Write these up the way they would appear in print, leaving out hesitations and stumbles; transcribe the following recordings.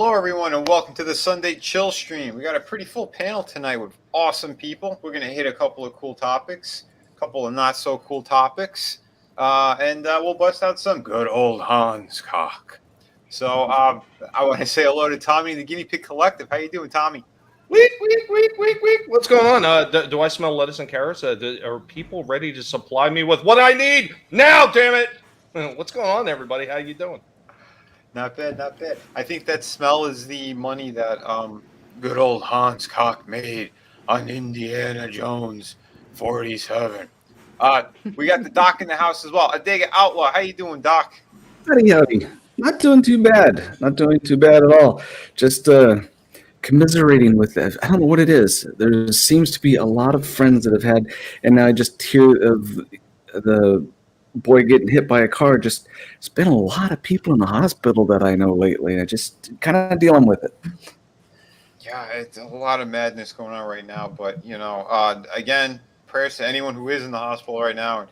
Hello, everyone, and welcome to the Sunday Chill Stream. We got a pretty full panel tonight with awesome people. We're going to hit a couple of cool topics, a couple of not-so-cool topics, and we'll bust out some good old Hans cock. So I want to say hello to Tommy, the Guinea Pig Collective. How you doing, Tommy? Week. What's going on? Do I smell lettuce and carrots? Are people ready to supply me with what I need now? Damn it! What's going on, everybody? How you doing? Not bad, not bad. I think that smell is the money that good old Hans Cock made on Indiana Jones 47. We got the Doc in the house as well. Adega Outlaw, how you doing, Doc? Howdy. Not doing too bad. Not doing too bad at all. Just commiserating with that. I don't know what it is. There seems to be a lot of friends that have had, and I just hear of the boy getting hit by a car. Just, it's been a lot of people in the hospital that I know lately. I just kind of dealing with it. Yeah, it's a lot of madness going on right now. But, you know, again, prayers to anyone who is in the hospital right now. And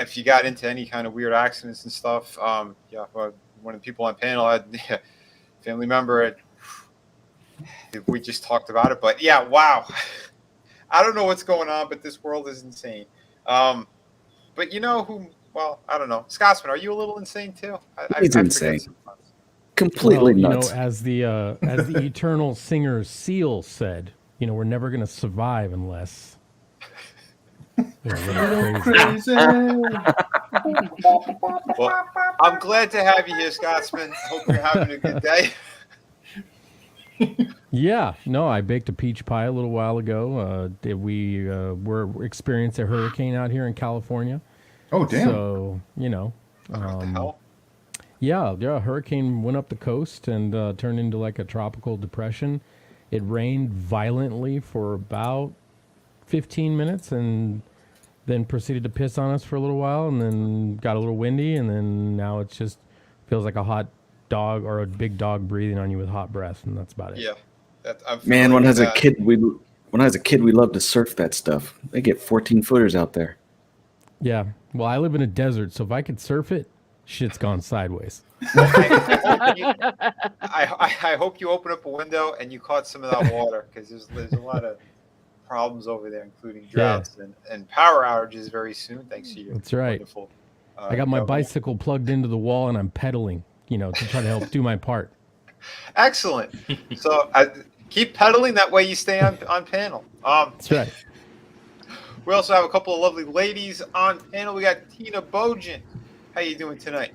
if you got into any kind of weird accidents and stuff, one of the people on panel had a family member. We just talked about it. But, yeah, wow. I don't know what's going on, but this world is insane. But you know who? Well, I don't know. Scotsman, are you a little insane too? He's insane. Completely nuts. You know, as the eternal singer Seal said, you know, we're never going to survive unless. Crazy. Well, I'm glad to have you here, Scotsman. Hope you're having a good day. Yeah, no, I baked a peach pie a little while ago. We were experiencing a hurricane out here in California. Oh, damn. So, you know. What the hell? Yeah, a hurricane went up the coast and turned into like a tropical depression. It rained violently for about 15 minutes and then proceeded to piss on us for a little while and then got a little windy and then now it just feels like a hot dog or a big dog breathing on you with hot breath, and that's about it. Yeah. Man, when I was a kid, we loved to surf that stuff. They get 14-footers out there. Yeah. Well, I live in a desert, so if I could surf it, shit's gone sideways. I hope you open up a window and you caught some of that water because there's a lot of problems over there, including droughts and power outages very soon. Thanks to you. That's right. Wonderful. I got my bicycle plugged into the wall and I'm pedaling, you know, to try to help do my part. Excellent. So keep pedaling. That way you stay on panel. That's right. We also have a couple of lovely ladies on panel. We got Tina Bojan. How you doing tonight?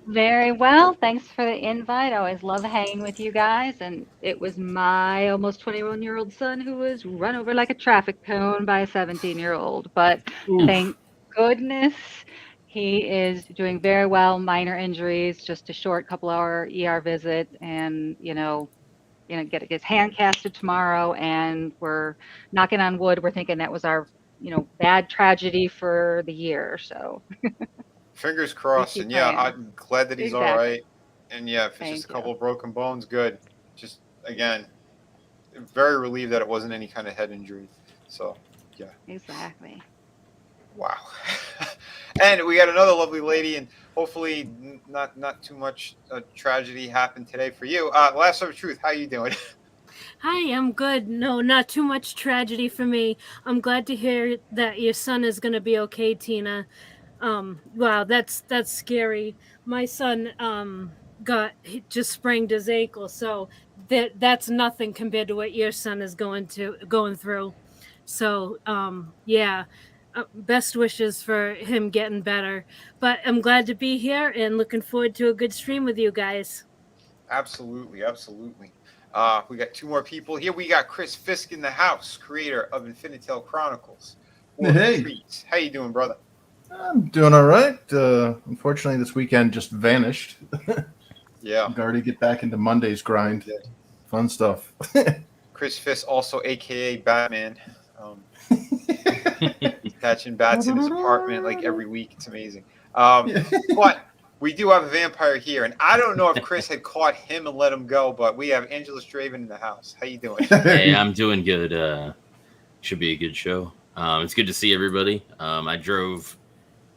Very well. Thanks for the invite. I always love hanging with you guys. And it was my almost 21-year-old son who was run over like a traffic cone by a 17-year-old. But thank goodness he is doing very well. Minor injuries, just a short couple-hour ER visit, and get his hand casted tomorrow. And we're knocking on wood. We're thinking that was our bad tragedy for the year. So. Fingers crossed. And yeah, I'm glad that he's all right. And yeah, if it's just a couple of broken bones, good. Just again, very relieved that it wasn't any kind of head injury. So yeah. Exactly. Wow. And we got another lovely lady, and hopefully not too much tragedy happened today for you. Last of truth, how you doing? Hi, I'm good. No, not too much tragedy for me. I'm glad to hear that your son is going to be okay, Tina. Wow, that's scary. My son just sprained his ankle, so that's nothing compared to what your son is going through. So, best wishes for him getting better. But I'm glad to be here and looking forward to a good stream with you guys. Absolutely. We got two more people here. We got Chris Fisk in the house, creator of Infinitel Chronicles. Hey. Treats. How you doing, brother? I'm doing all right. Unfortunately, this weekend just vanished. Yeah. I'm already get back into Monday's grind. Yeah. Fun stuff. Chris Fisk, also a.k.a. Batman. Catching bats in his apartment like every week. It's amazing. But we do have a vampire here, and I don't know if Chris had caught him and let him go, but we have Angela Straven in the house. How you doing? Hey, I'm doing good. Should be a good show. It's good to see everybody.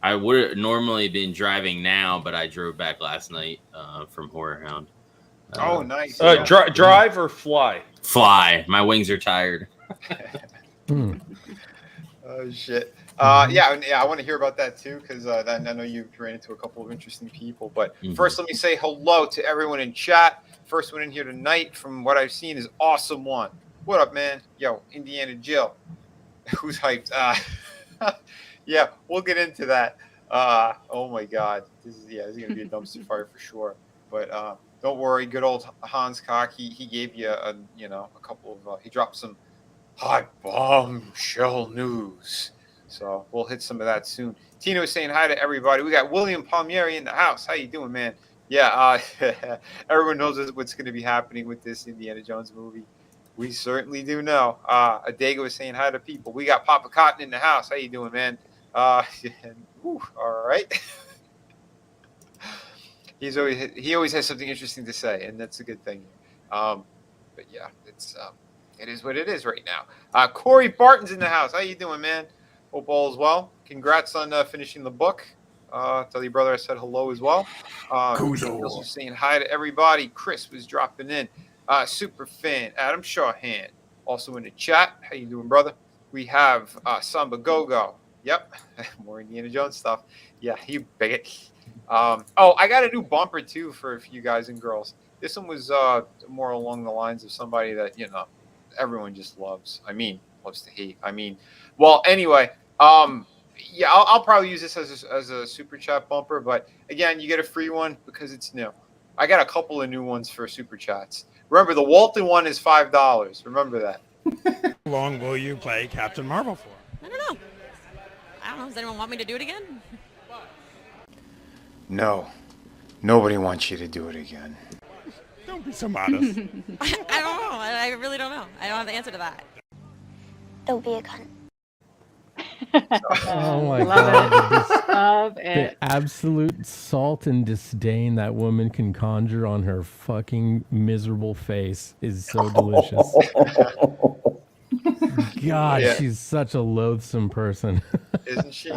I would have normally been driving now, but I drove back last night from Horror Hound. Oh, nice. Drive or fly? Fly. My wings are tired. Hmm. Oh shit. Mhm. I want to hear about that too, because I know you ran into a couple of interesting people. But Mhm. first, let me say hello to everyone in chat. First one in here tonight, from what I've seen, is Awesome One. What up, man? Yo, Indiana Jill. Who's hyped? Yeah, we'll get into that. Oh my God, this is gonna be a dumpster fire for sure. But don't worry, good old Hans Koch. He gave you a couple of he dropped some hot bombshell news. So we'll hit some of that soon. Tino is saying hi to everybody. We got William Palmieri in the house. How you doing, man? Yeah, everyone knows what's going to be happening with this Indiana Jones movie. We certainly do know. Adego is saying hi to people. We got Papa Cotton in the house. How you doing, man? All right. He always has something interesting to say, and that's a good thing. But yeah, it is what it is right now. Corey Barton's in the house. How you doing, man? Hope all is well. Congrats on finishing the book. Tell your brother I said hello as well. Also saying hi to everybody. Chris was dropping in. Super fan Adam Shawhan also in the chat. How you doing, brother? We have Samba Gogo. Yep, more Indiana Jones stuff. Yeah, you bigot. I got a new bumper too for you guys and girls. This one was more along the lines of somebody that everyone just loves. Loves to hate. Well, anyway, I'll probably use this as a super chat bumper. But again, you get a free one because it's new. I got a couple of new ones for super chats. Remember, the Walton one is $5. Remember that. How long will you play Captain Marvel for? I don't know. Does anyone want me to do it again? No, nobody wants you to do it again. Don't be so modest. I don't know. I really don't know. I don't have the answer to that. Don't be a cunt. Oh my Love God. Love The it. absolute salt and disdain that woman can conjure on her fucking miserable face is so delicious. God, Yeah. she's such a loathsome person. Isn't she?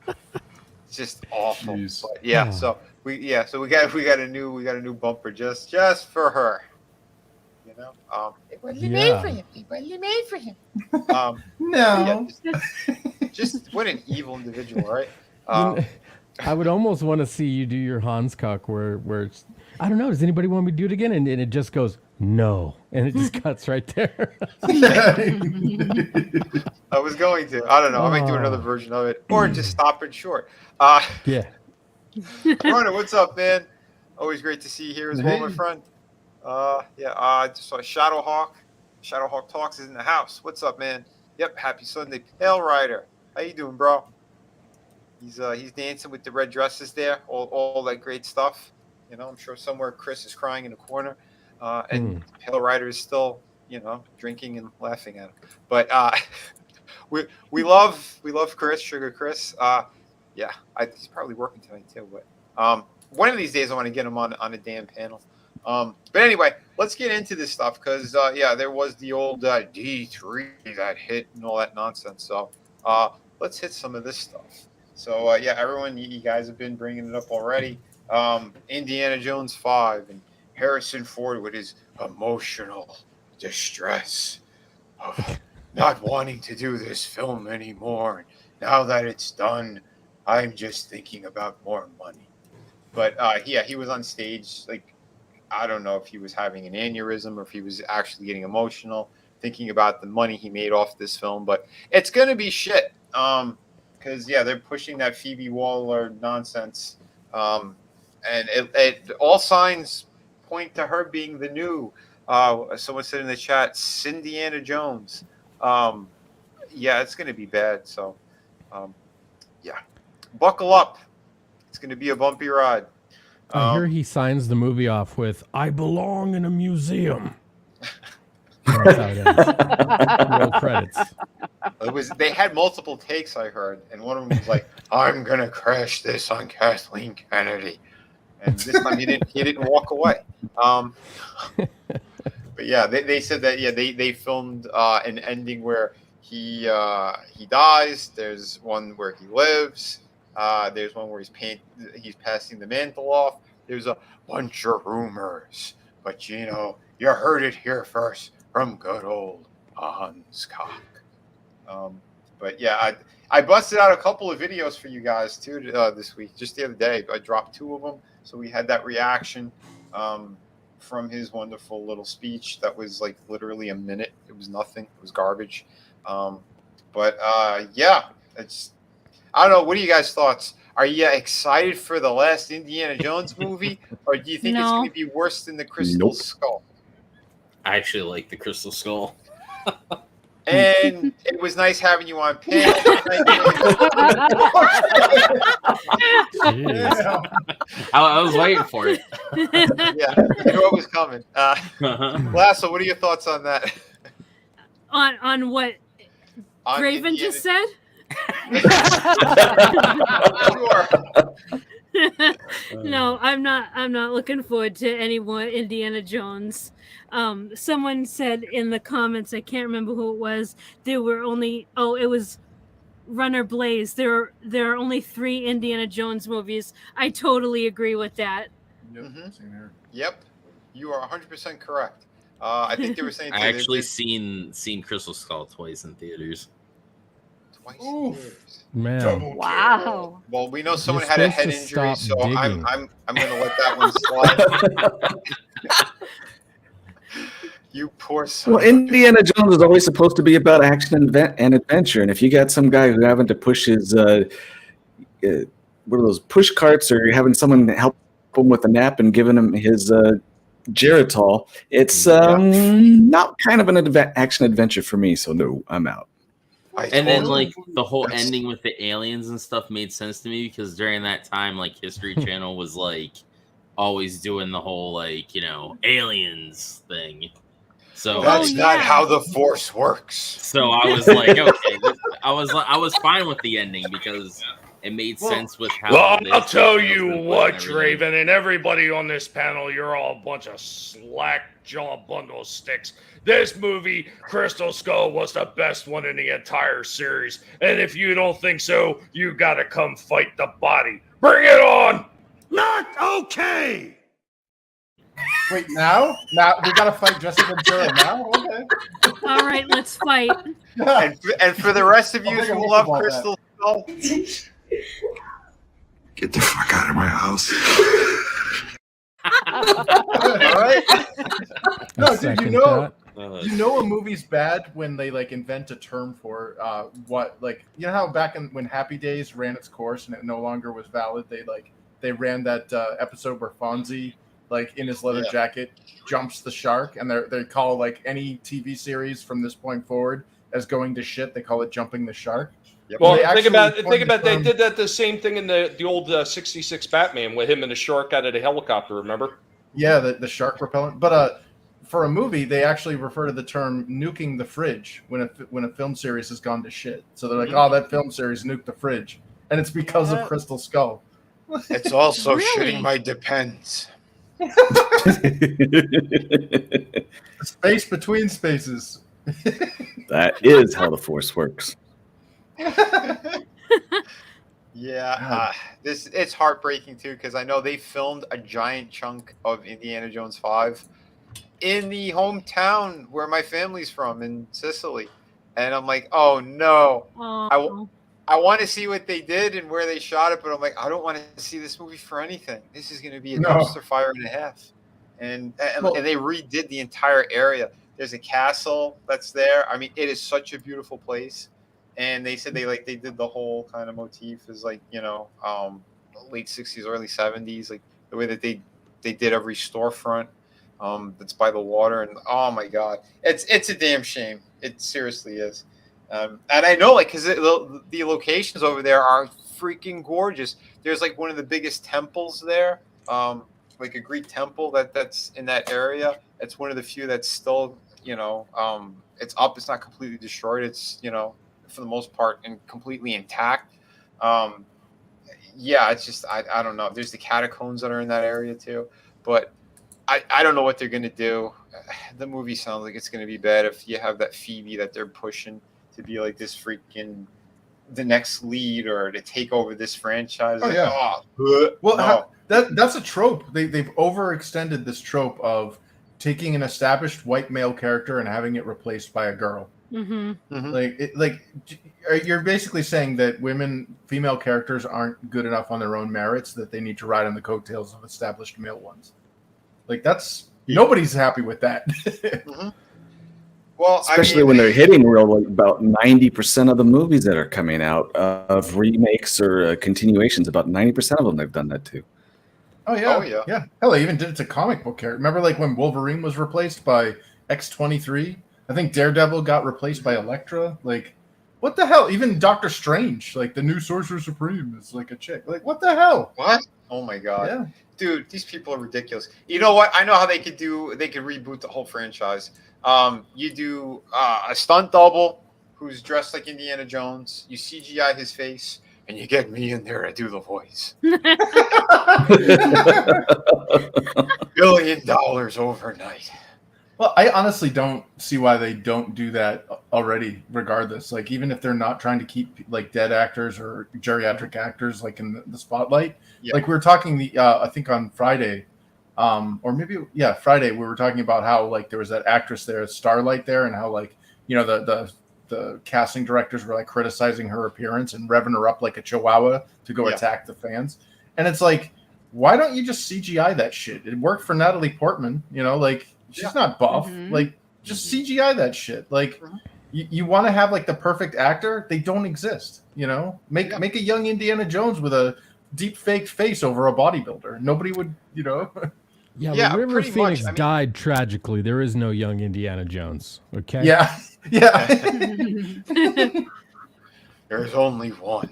It's just awful. Jeez. But yeah, so we got a new bumper just for her. It wasn't made for him. It wasn't made for him. No. Just what an evil individual, right? I would almost want to see you do your Hans Koch where it's, I don't know, does anybody want me to do it again? And it just goes, no. And it just cuts right there. I was going to. I don't know. I might do another version of it or just stop it short. Yeah. Rona, what's up, man? Always great to see you here as well, my Hey. friend. I just saw Shadowhawk. Shadowhawk Talks is in the house. What's up, man? Yep, happy Sunday. Pale Rider. How you doing, bro? He's dancing with the red dresses there, all that great stuff. I'm sure somewhere Chris is crying in the corner, and Pale Rider is still, drinking and laughing at him. But we love Chris, Sugar Chris. He's probably working tonight too. But one of these days I want to get him on a damn panel. But anyway, let's get into this stuff because there was the old D3 that hit and all that nonsense. So let's hit some of this stuff. So everyone, you guys have been bringing it up already. Indiana Jones 5 and Harrison Ford with his emotional distress of not wanting to do this film anymore. Now that it's done, I'm just thinking about more money. But he was on stage. Like, I don't know if he was having an aneurysm or if he was actually getting emotional, thinking about the money he made off this film. But it's going to be shit. Because they're pushing that Phoebe Waller nonsense, and it all signs point to her being the new. Someone said in the chat, Cindiana Jones. It's going to be bad. So, buckle up. It's going to be a bumpy ride. I hear he signs the movie off with, I belong in a museum. That's how it ends. Roll credits. They had multiple takes, I heard, and one of them was like, "I'm gonna crash this on Kathleen Kennedy," and this time he didn't walk away. But they said that they filmed an ending where he dies. There's one where he lives. There's one where he's passing the mantle off. There's a bunch of rumors, But you know, you heard it here first from good old Hans Cock. But yeah, I busted out a couple of videos for you guys too this week. Just the other day, I dropped 2 of them, so we had that reaction from his wonderful little speech that was like literally a minute. It was nothing. It was garbage. But yeah, it's. I don't know. What are you guys' thoughts? Are you excited for the last Indiana Jones movie, or do you think it's No. going to be worse than the Crystal Skull? I actually like the Crystal Skull. And it was nice having you on panel. Jeez. I was waiting for it. Yeah, you knew it was coming. Lasso, what are your thoughts on that? on what On Raven Indiana- just said? Sure. No, I'm not looking forward to any more Indiana Jones. Someone said in the comments, I can't remember who it was, there were only it was Runner Blaze. There are only 3 Indiana Jones movies. I totally agree with that. Yep, you are 100% correct. I think they were saying I actually seen Crystal Skull twice in theaters. twice. Man. Wow. Well, we know someone You're had a supposed head to injury, stop so I'm digging. going to let that one slide. You poor son. Well, Indiana Jones is always supposed to be about action and adventure, and if you got some guy who having to push his what are those push carts, or you're having someone help him with a nap and giving him his Geritol, it's not kind of an action adventure for me. So no, I'm out. And then like the whole ending with the aliens and stuff made sense to me because during that time, like History Channel was like always doing the whole like aliens thing. So that's not how the Force works. So I was like, okay, I was fine with the ending because it made sense with how. Well, the I'll history tell channel's you been what, putting everything. Raven, and everybody on this panel, you're all a bunch of slack jaw bundle of sticks. This movie, Crystal Skull, was the best one in the entire series. And if you don't think so, you gotta come fight the body. Bring it on! Not okay! Wait, now we gotta fight Jessica Ventura now. Okay. All right, let's fight. And for the rest of you who love Crystal Skull, Get the fuck out of my house. all right? No, dude, Second you know a movie's bad when they like invent a term for what, like, you know how back when Happy Days ran its course and it no longer was valid, they ran that episode where Fonzie, like in his leather jacket, jumps the shark, and they call like any TV series from this point forward as going to shit. They call it jumping the shark. Yep. Well, They think actually about coined the they term- did that the same thing in the old 66 Batman with him and the shark out of the helicopter, remember? Yeah, the shark repellent. But for a movie, they actually refer to the term nuking the fridge when a film series has gone to shit. So they're like, oh, that film series nuked the fridge. And it's because of Crystal Skull. It's also Really? shitting my depends. Space between spaces. That is how the Force works. Yeah, it's heartbreaking too because I know they filmed a giant chunk of Indiana Jones 5 in the hometown where my family's from in Sicily, and I'm like, oh no, Oh, I want to see what they did and where they shot it, but I'm like, I don't want to see this movie for anything. This is going to be a dumpster fire and a half, and they redid the entire area. There's a castle that's there. I mean, it is such a beautiful place. And they said they did the whole kind of motif is like, late 60s, early 70s, like the way that they did every storefront that's by the water. And oh my God, it's a damn shame. It seriously is. And I know, like, because the locations over there are freaking gorgeous. There's like one of the biggest temples there, like a Greek temple that's in that area. It's one of the few that's still, it's up. It's not completely destroyed. It's, for the most part, and completely intact. Yeah, it's just I don't know. There's the catacombs that are in that area too, but I don't know what they're gonna do. The movie sounds like it's gonna be bad if you have that Phoebe that they're pushing to be like this freaking the next lead or to take over this franchise. Oh, Like, yeah. well, That's a trope. They've overextended this trope of taking an established white male character and having it replaced by a girl. You're basically saying that female characters aren't good enough on their own merits, that they need to ride on the coattails of established male ones. Like nobody's happy with that. Well, especially when they're hitting about 90% of the movies that are coming out of remakes or continuations. About 90% of them they've done that too. Oh yeah. Hell, they even did it to comic book characters. Remember, like when Wolverine was replaced by X-23. I think Daredevil got replaced by Elektra. Like, what the hell? Even Doctor Strange, like the new Sorcerer Supreme, is like a chick. Like, what the hell? What? Oh my god. Yeah. Dude, these people are ridiculous. You know what? I know how they could reboot the whole franchise. You do a stunt double who's dressed like Indiana Jones. You CGI his face, and you get me in there to do the voice. $1 billion overnight. Well, I honestly don't see why they don't do that already, regardless. Like, even if they're not trying to keep like dead actors or geriatric actors like in the spotlight. Yeah. Like we were talking I think on Friday, Friday, we were talking about how like there was that actress there, Starlight there, and how like, you know, the casting directors were like criticizing her appearance and revving her up like a chihuahua to go attack the fans. And it's like, why don't you just CGI that shit? It worked for Natalie Portman, you know, like she's not buff. Like just CGI that shit. Like you want to have like the perfect actor, they don't exist, you know? Make a young Indiana Jones with a deep faked face over a bodybuilder. Nobody would, you know. Yeah, but River Phoenix died tragically. There is no young Indiana Jones. Okay. Yeah. There's only one.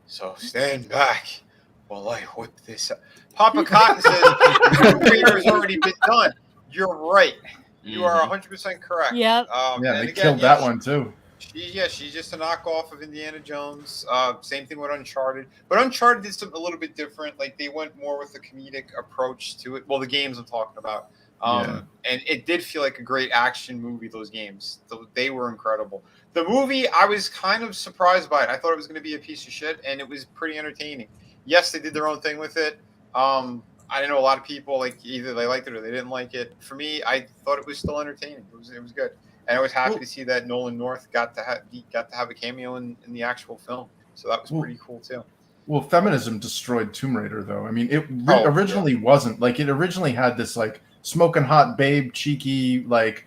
So stand back while I whip this up. Papa Cotton says the Raider has already been done. You're right. You are 100% correct. Yep. They killed that one too. She's just a knockoff of Indiana Jones. Same thing with Uncharted. But Uncharted did something a little bit different. Like, they went more with the comedic approach to it. Well, the games I'm talking about. And it did feel like a great action movie, those games. They were incredible. The movie, I was kind of surprised by it. I thought it was going to be a piece of shit, and it was pretty entertaining. Yes, they did their own thing with it. I know a lot of people, like, either they liked it or they didn't like it. For me, I thought it was still entertaining. It was good. And I was happy to see that Nolan North got to have a cameo in the actual film. So that was pretty cool too. Well, feminism destroyed Tomb Raider, though. I mean, it originally wasn't. Like, it originally had this, like, smoking hot babe, cheeky, like,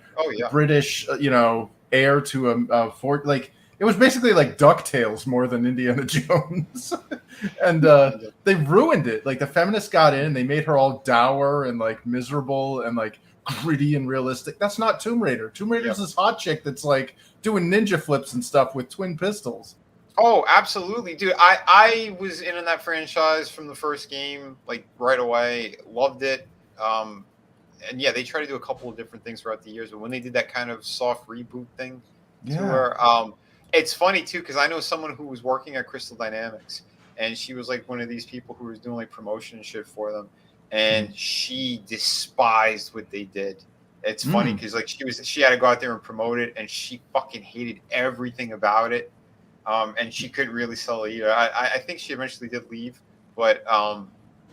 British, you know, heir to a fort. Like, it was basically like DuckTales more than Indiana Jones. And they ruined it. Like, the feminists got in, they made her all dour and, like, miserable and, like, gritty and realistic. That's not Tomb Raider. Tomb Raider is this hot chick that's like doing ninja flips and stuff with twin pistols. Oh, absolutely, dude. I was in that franchise from the first game, like, right away. Loved it. And yeah, they try to do a couple of different things throughout the years, but when they did that kind of soft reboot thing to her, it's funny too, because I know someone who was working at Crystal Dynamics, and she was like one of these people who was doing like promotion and shit for them. And she despised what they did. It's funny because like she had to go out there and promote it, and she fucking hated everything about it. And she couldn't really sell it either. I think she eventually did leave, but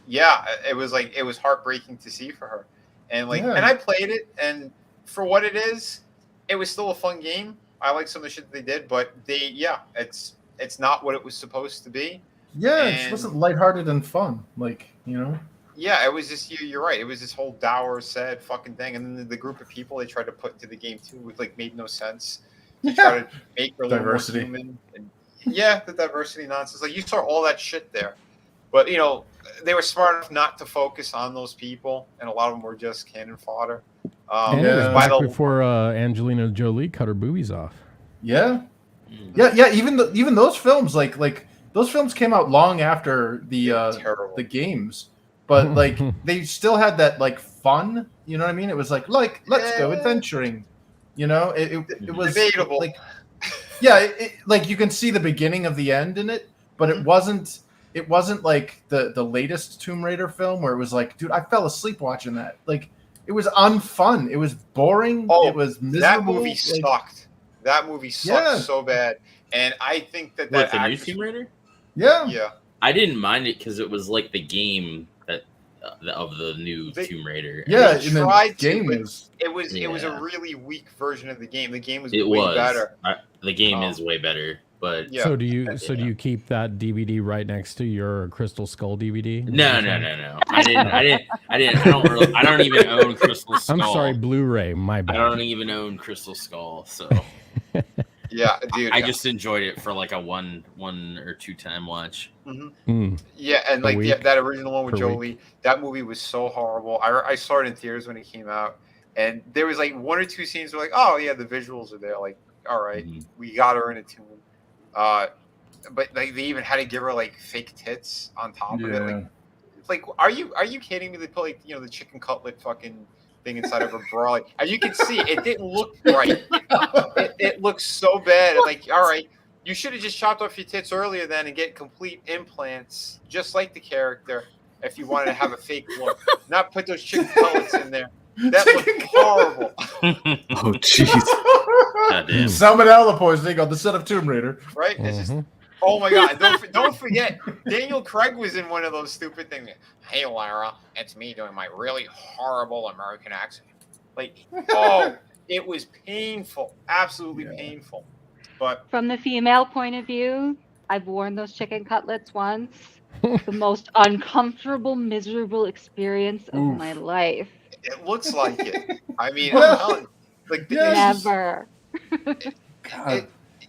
it was heartbreaking to see for her. And like, and I played it, and for what it is, it was still a fun game. I like some of the shit that they did, but it's not what it was supposed to be. Yeah, it just wasn't lighthearted and fun, like, you know. Yeah, it was just you're right. It was this whole dour, sad fucking thing, and then the group of people they tried to put into the game too, with like made no sense. They tried to make her a little more human, and the diversity nonsense. Like, you saw all that shit there, but you know they were smart enough not to focus on those people, and a lot of them were just cannon fodder. And it was back before Angelina Jolie cut her boobies off. Yeah. Even those films, like those films came out long after the games. But like they still had that like fun, you know what I mean? It was like let's go adventuring, you know. It was debatable. Like, like you can see the beginning of the end in it, but it wasn't like the latest Tomb Raider film where it was like, dude, I fell asleep watching that. Like, it was unfun. It was boring. It was miserable. That movie sucked. That movie sucked so bad, and I think that the new Tomb Raider. Yeah. I didn't mind it because it was like the game that of the new Tomb Raider. Yeah, They and the tried to, game but was it was a Yeah. really weak version of the game. The game was It way was better. the game is way better, but Yeah. So do you keep that DVD right next to your Crystal Skull DVD? No. I don't even own Crystal Skull. I'm sorry, Blu-ray. My bad. I don't even own Crystal Skull, so Yeah, dude. I just enjoyed it for like a one or two time watch. Yeah, and like that original one with Per Jolie, that movie was so horrible. I saw it in theaters when it came out, and there was like one or two scenes where like, oh yeah, the visuals are there. Like, all right, we got her in a tomb. But like they even had to give her like fake tits on top of it. Like are you kidding me? They put like the chicken cutlet fucking thing inside of her bra. Like, and you can see it didn't look right. It looks so bad. Like, all right, you should have just chopped off your tits earlier then and get complete implants, just like the character, if you wanted to have a fake look. Not put those chicken cutlets in there. That looked horrible. Oh, jeez. Salmonella poisoning on the set of Tomb Raider. Right? It's just, oh my God. Don't forget, Daniel Craig was in one of those stupid things. Hey, Lara, it's me doing my really horrible American accent. Like, oh, it was painful. Absolutely painful. But from the female point of view, I've worn those chicken cutlets once. The most uncomfortable, miserable experience of my life. it looks like it. I mean, I'm telling you, like, Never.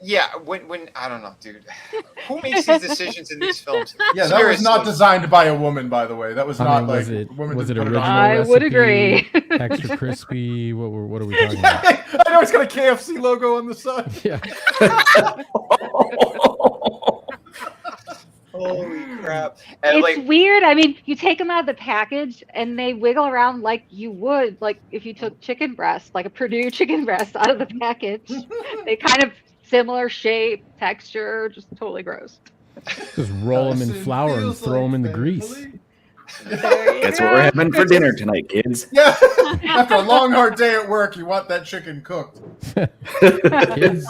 Yeah, when I don't know, dude. Who makes these decisions in these films? Yeah, that was not designed by a woman, by the way. That was not like was it original I recipe, would agree. extra crispy? What are we talking about? I know it's got a KFC logo on the side. Yeah. Holy crap! And It's weird. I mean, you take them out of the package and they wiggle around like you would, like if you took chicken breast, like a Purdue chicken breast out of the package. They kind of similar shape, texture, just totally gross. Just roll them in flour and throw them in the grease. That's what we're having for dinner tonight, kids. Yeah. After a long, hard day at work, you want that chicken cooked. Kids,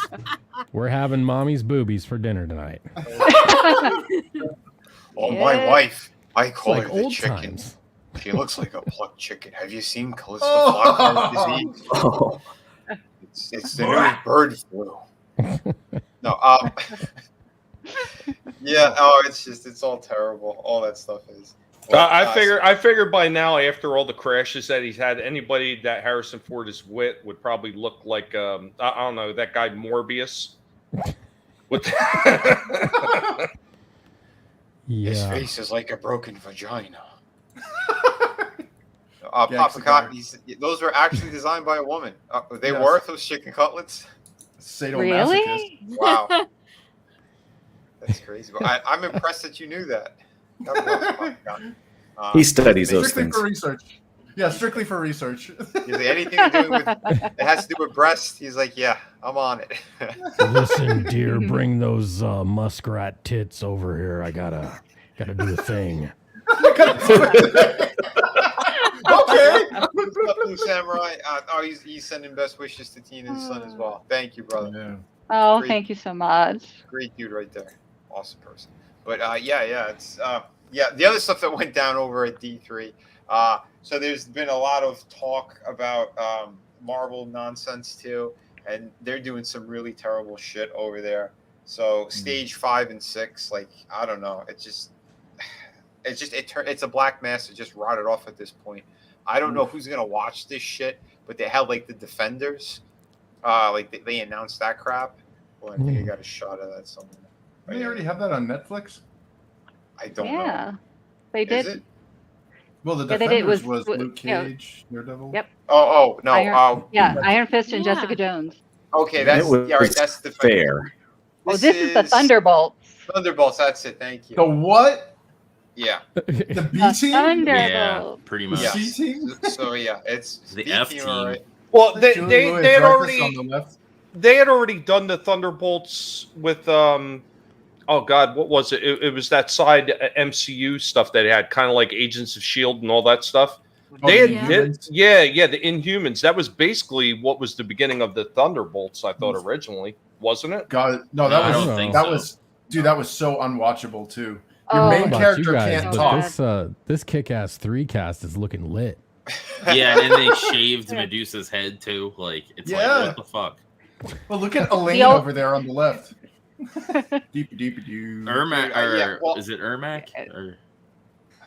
we're having mommy's boobies for dinner tonight. Oh, my wife. I call like her the old chicken. times. She looks like a plucked chicken. Have you seen Calista Flockhart's disease? Oh. It's the new bird flu. No, yeah. Oh, it's all terrible. All that stuff is. Well, I figured by now, after all the crashes that he's had, anybody that Harrison Ford is with would probably look like I don't know, that guy Morbius. His Yeah. face is like a broken vagina. Papa Cotton, those were actually designed by a woman. They were those chicken cutlets. Really? Wow. That's crazy. I'm impressed that you knew that. He studies those Strictly things. for research. Yeah, strictly for research. Anything to do with it has to do with breast, he's like, yeah, I'm on it. Listen, dear, bring those muskrat tits over here. I gotta do a thing. Okay. Blue Samurai. He's sending best wishes to Tina's son as well. Thank you, brother. Yeah. Oh, Great. thank you so much. Great dude right there. Awesome person. But it's the other stuff that went down over at D3. So there's been a lot of talk about Marvel nonsense too, and they're doing some really terrible shit over there. So stage 5 and 6, like, I don't know, it's a black mass that just rotted off at this point. I don't know who's gonna watch this shit, but they have like the Defenders, like they announced that crap. Well, I think I got a shot of that somewhere. They already have that on Netflix? I don't know. Yeah, they Is did. it? Well, the Yeah, they did. Defenders It was was- Luke Cage, Daredevil. Yep. Oh no. Iron Fist and Jessica Jones. Okay, that's It was right. That's the fair. Oh, this is the Thunderbolts. Thunderbolts. That's it. Thank you. The what? Yeah. The B The team? Thunderbolts. Pretty much. Yeah. C team? So yeah, it's The B F team, team. all right. Well, they Julie Louis had Dreyfus already on the left. they had already done the Thunderbolts with oh God, what was it? It was that side MCU stuff that had kind of like Agents of S.H.I.E.L.D. and all that stuff. They had the Inhumans. That was basically what was the beginning of the Thunderbolts, I thought originally, wasn't it? God, no, I don't think that so. was dude, that was so unwatchable too. Your Oh, main How about character you guys, can't so but talk. this Kick-Ass 3 cast is looking lit. Yeah, and they shaved Medusa's head too. Like, it's Yeah. like, what the fuck? Well, look at Elaine old- over there on the left. Deep, deep, deep. Ermac, or well- is it Ermac? Or...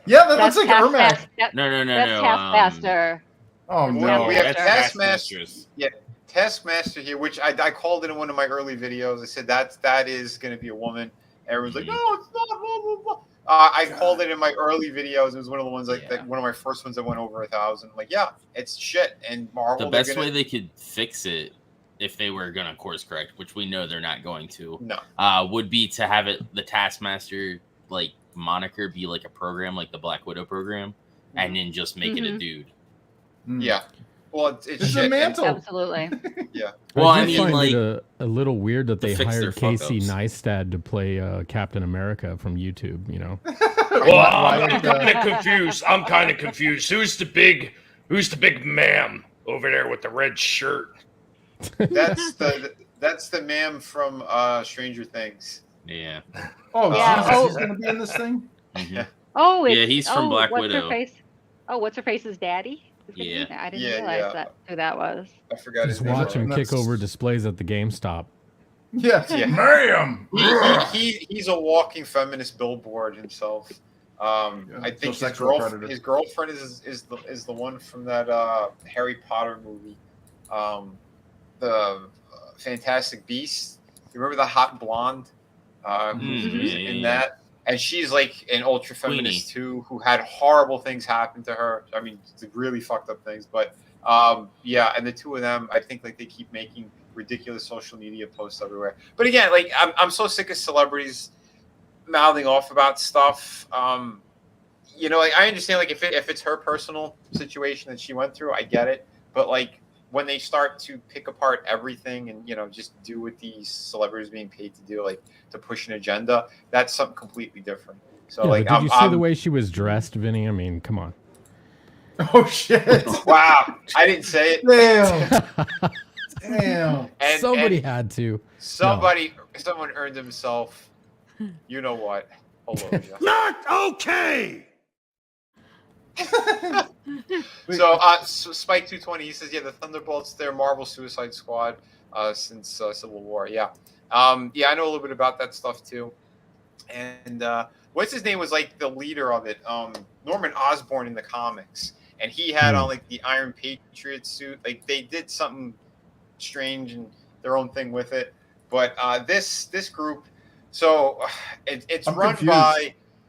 Yeah, that looks That's like Ermac. Taskmaster. No, That's Taskmaster. Oh We no. have that's Taskmaster. Taskmistress. Yeah, Taskmaster here, which I called it in one of my early videos. I said that is going to be a woman. Everyone's like, no, it's not. Blah, blah, blah. I called it in my early videos. It was one of the ones like one of my first ones that went over 1,000. Like, yeah, it's shit. And Marvel. The best way they could fix it, if they were gonna course correct, which we know they're not going to, would be to have it the Taskmaster like moniker be like a program, like the Black Widow program, and then just make it a dude. Yeah. Well, it's a shit. mantle. Absolutely. Yeah. Well, I do mean, find like, it a little weird that they fix their hired Casey fuck-ups. Neistat to play Captain America from YouTube. You know, Well, I'm kind of confused. I'm kind of confused. Who's the big ma'am over there with the red shirt? That's the ma'am from Stranger Things. Yeah. Oh, Yeah, Jesus, oh. he's gonna be in this thing. Mhm. Oh, it's, Yeah, he's from Black what's Widow. Her face? Oh, what's her face's daddy? Yeah. I didn't Yeah, realize that who that was. I forgot just his name. watch him That's- kick over displays at the GameStop. Yeah, Yeah. ma'am. He's a walking feminist billboard himself. I think his, sexual predator. his girlfriend is the one from that Harry Potter movie, the Fantastic Beasts. You remember the hot blonde who's in that? And she's like an ultra feminist too, who had horrible things happen to her. I mean, really fucked up things. But yeah, and the two of them, I think like they keep making ridiculous social media posts everywhere. But again, like I'm so sick of celebrities mouthing off about stuff. You know, like I understand like if it's her personal situation that she went through, I get it. But like when they start to pick apart everything and, you know, just do what these celebrities being paid to do, like to push an agenda, that's something completely different. So Yeah, like, but did you see the way she was dressed, Vinny? I mean, come on. Oh shit! Wow, I didn't say it. Damn. Damn. And, Somebody and had to. someone earned himself. You know what? Hello, Jeff. Not okay! So Spike 220, he says, yeah, the Thunderbolts, they're Marvel Suicide Squad since Civil War. Yeah. Yeah, I know a little bit about that stuff too. And what's his name was like the leader of it, Norman Osborn in the comics. And he had on like the Iron Patriot suit. Like they did something strange and their own thing with it. But this group, so it's I'm run confused.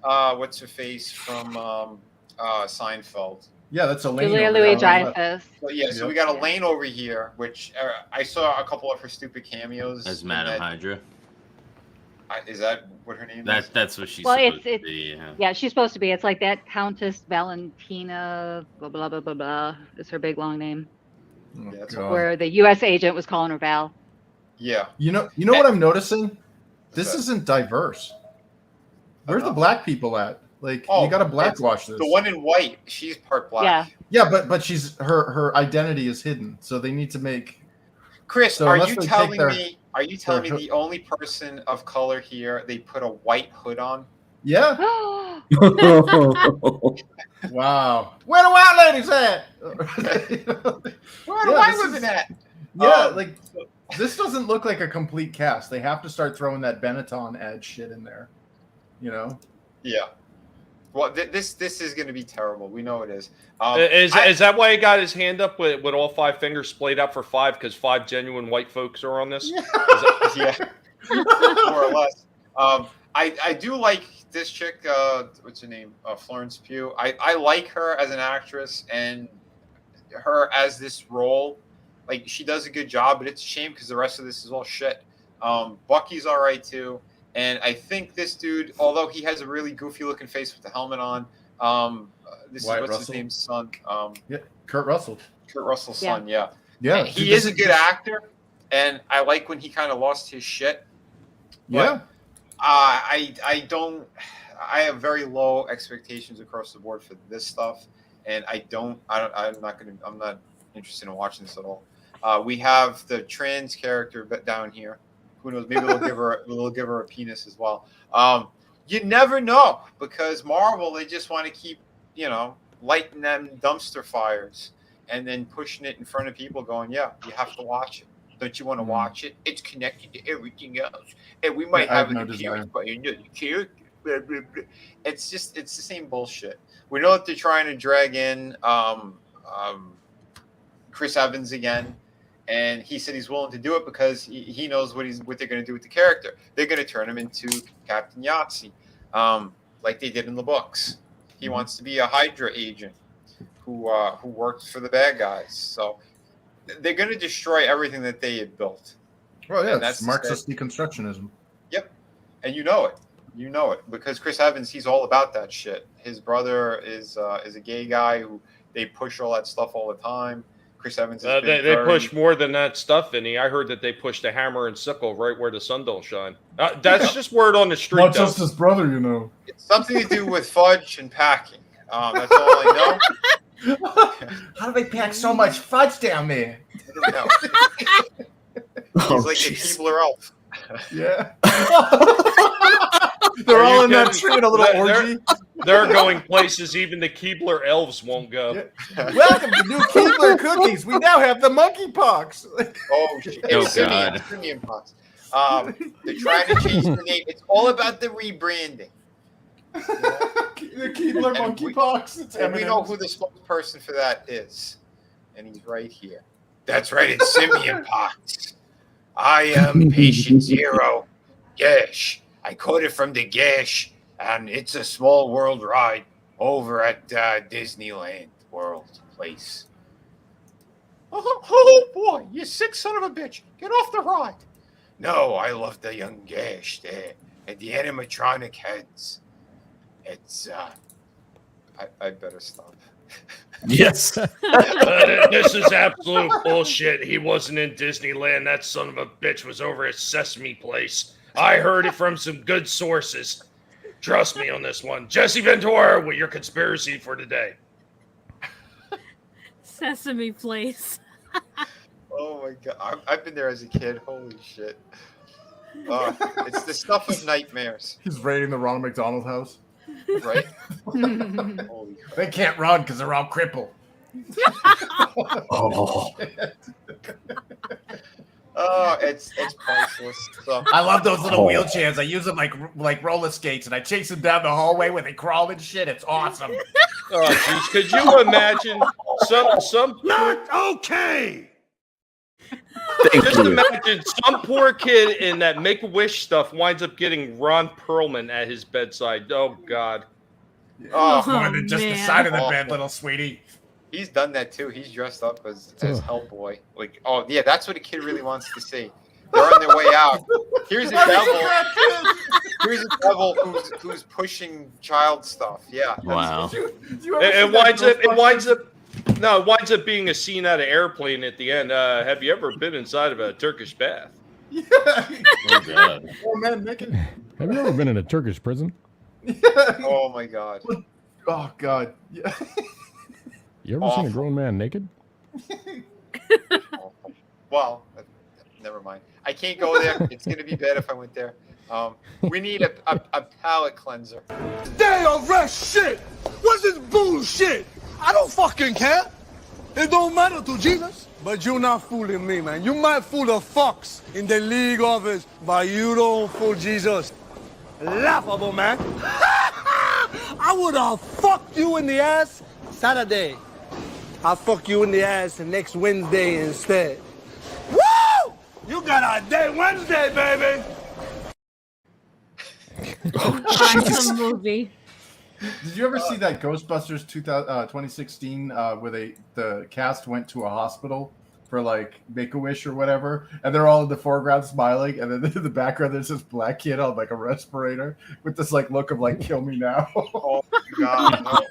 by what's her face from Seinfeld. Yeah, that's Elaine. Julia over there on the left. Louis-Dreyfus. So yeah, so we got Elaine over here, which I saw a couple of her stupid cameos. As in Madam that- Hydra. Is that what her name is? That's what she's Well, supposed it's to be. Yeah. yeah, she's supposed to be. It's like that Countess Valentina, blah blah blah blah blah. Is her big long name? Oh, Yeah, that's God. Where the U.S. agent was calling her Val. Yeah. You know what I'm noticing? This that? isn't diverse. Where's the black people at? Like Oh, you got to it's blackwash this. The one in white, she's part black. Yeah. Yeah, but she's her identity is hidden, so they need to make. Chris, So are unless you they take telling their- me? Are you telling me the only person of color here they put a white hood on? Yeah. Oh, Wow. Where the white ladies at? Where Yeah, do I this live is- in at? Yeah, like this doesn't look like a complete cast. They have to start throwing that Benetton ad shit in there. You know? Yeah. Well, this is going to be terrible. We know it is. Is that why he got his hand up with all five fingers splayed out for five? Because 5 genuine white folks are on this. Yeah, more or less. I do like this chick. What's her name? Florence Pugh. I like her as an actress and her as this role. Like she does a good job, but it's a shame because the rest of this is all shit. Bucky's all right too, and I think this dude, although he has a really goofy looking face with the helmet on, this Wyatt is what's his Russell? name's son. Yeah, Kurt Russell. Kurt Russell's son. Yeah. Yeah, He is a good actor, and I like when he kind of lost his shit. Yeah. I don't. I have very low expectations across the board for this stuff, and I'm not interested in watching this at all. We have the trans character down here. Who knows? Maybe we'll give her a penis as well. You never know, because Marvel, they just want to keep, lighting them dumpster fires and then pushing it in front of people going, yeah, you have to watch it. Don't you want to watch it? It's connected to everything else. And we might have an appearance by another character. Blah, blah, blah. It's the same bullshit. We know that they're trying to drag in Chris Evans again. And he said he's willing to do it because he knows what they're going to do with the character. They're going to turn him into Captain Yahtzee, like they did in the books. He wants to be a Hydra agent who works for the bad guys. So they're going to destroy everything that they had built. Well, yeah, that's Marxist deconstructionism. Yep, and you know it. You know it because Chris Evans, he's all about that shit. His brother is a gay guy who they push all that stuff all the time. Chris Evans is they push more than that stuff, Vinny. I heard that they push the hammer and sickle right where the sun don't shine. That's just word on the street. Not just his brother, It's something to do with fudge and packing. That's all I know. How do they pack so much fudge down there? I don't know. He's like a Keebler elf. Yeah. They're all in that tree in a little orgy. They're going places even the Keebler elves won't go. Yeah. Welcome to new Keebler cookies. We now have the monkeypox. Oh, shit. God. Simian pox. They're trying to change the name. It's all about the rebranding. The Keebler monkeypox. And we know who the spokesperson for that is. And he's right here. That's right, it's Simian pox. I am patient zero. Gash. I caught it from the gash, and it's a small world ride over at Disneyland World Place. Oh, boy, you sick son of a bitch. Get off the ride. No, I love the young gash there and the animatronic heads. It's, I better stop. Yes. This is absolute bullshit. He wasn't in Disneyland. That son of a bitch was over at Sesame Place. I heard it from some good sources. Trust me on this one. Jesse Ventura with your conspiracy for today. Sesame Place. Oh my god. I've been there as a kid. Holy shit. It's the stuff of nightmares. He's raiding the Ronald McDonald house. Right? They can't run because they're all crippled. Oh, it's priceless. So. I love those little wheelchairs. I use them like roller skates, and I chase them down the hallway where they crawl and shit. It's awesome. Oh, jeez. Could you imagine some Not okay. Imagine some poor kid in that Make-A-Wish stuff winds up getting Ron Perlman at his bedside. Oh, God. Oh, more than just the side of the bed, little sweetie. He's done that too. He's dressed up as Hellboy. Like, oh yeah, that's what a kid really wants to see. They're on their way out. Here's a devil. Here's a devil who's pushing child stuff. Yeah. Wow. It winds up being a scene out of Airplane at the end. Have you ever been inside of a Turkish bath? Yeah. Oh, God. Oh, man, naked. Have you ever been in a Turkish prison? Oh my god. Oh god. Yeah. You ever seen a grown man naked? Well, never mind. I can't go there. It's gonna be bad if I went there. We need a palate cleanser. They arrest shit. What's this bullshit? I don't fucking care. It don't matter to Jesus. But you're not fooling me, man. You might fool the fucks in the league office, but you don't fool Jesus. Laughable, man. I would have fucked you in the ass Saturday. I'll fuck you in the ass next Wednesday instead. Woo! You got a day Wednesday, baby. Awesome movie. Did you ever see that Ghostbusters 2016 where the cast went to a hospital for like Make-A-Wish or whatever, and they're all in the foreground smiling, and then in the background there's this black kid on like a respirator with this like look of like "kill me now." Oh my god.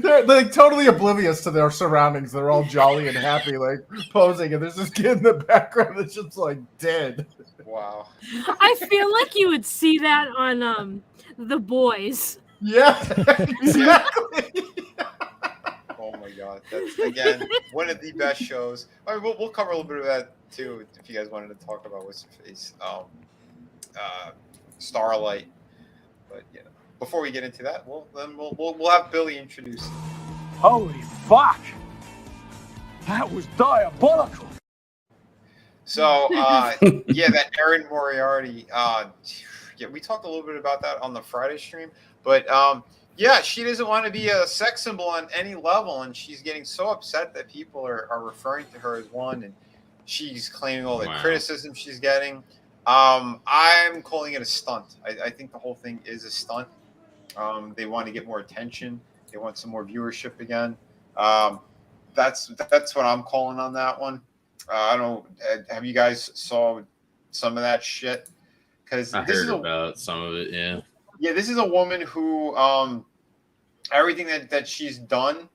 They're like totally oblivious to their surroundings. They're all jolly and happy, like posing, and there's this kid in the background that's just like dead. Wow. I feel like you would see that on The Boys. Yeah, exactly. Oh my my god, that's again one of the best shows. I mean, we'll cover a little bit of that too if you guys wanted to talk about what's her face, Starlight. But before we get into that, we'll have Billy introduce. Holy fuck! That was diabolical. So that Erin Moriarty. We talked a little bit about that on the Friday stream, but she doesn't want to be a sex symbol on any level, and she's getting so upset that people are referring to her as one, and she's claiming all the criticism she's getting. I'm calling it a stunt. I think the whole thing is a stunt. They want to get more attention. They want some more viewership again. That's what I'm calling on that one. I don't. Have you guys saw some of that shit? Because I heard about some of it. Yeah. Yeah, this is a woman who everything that she's done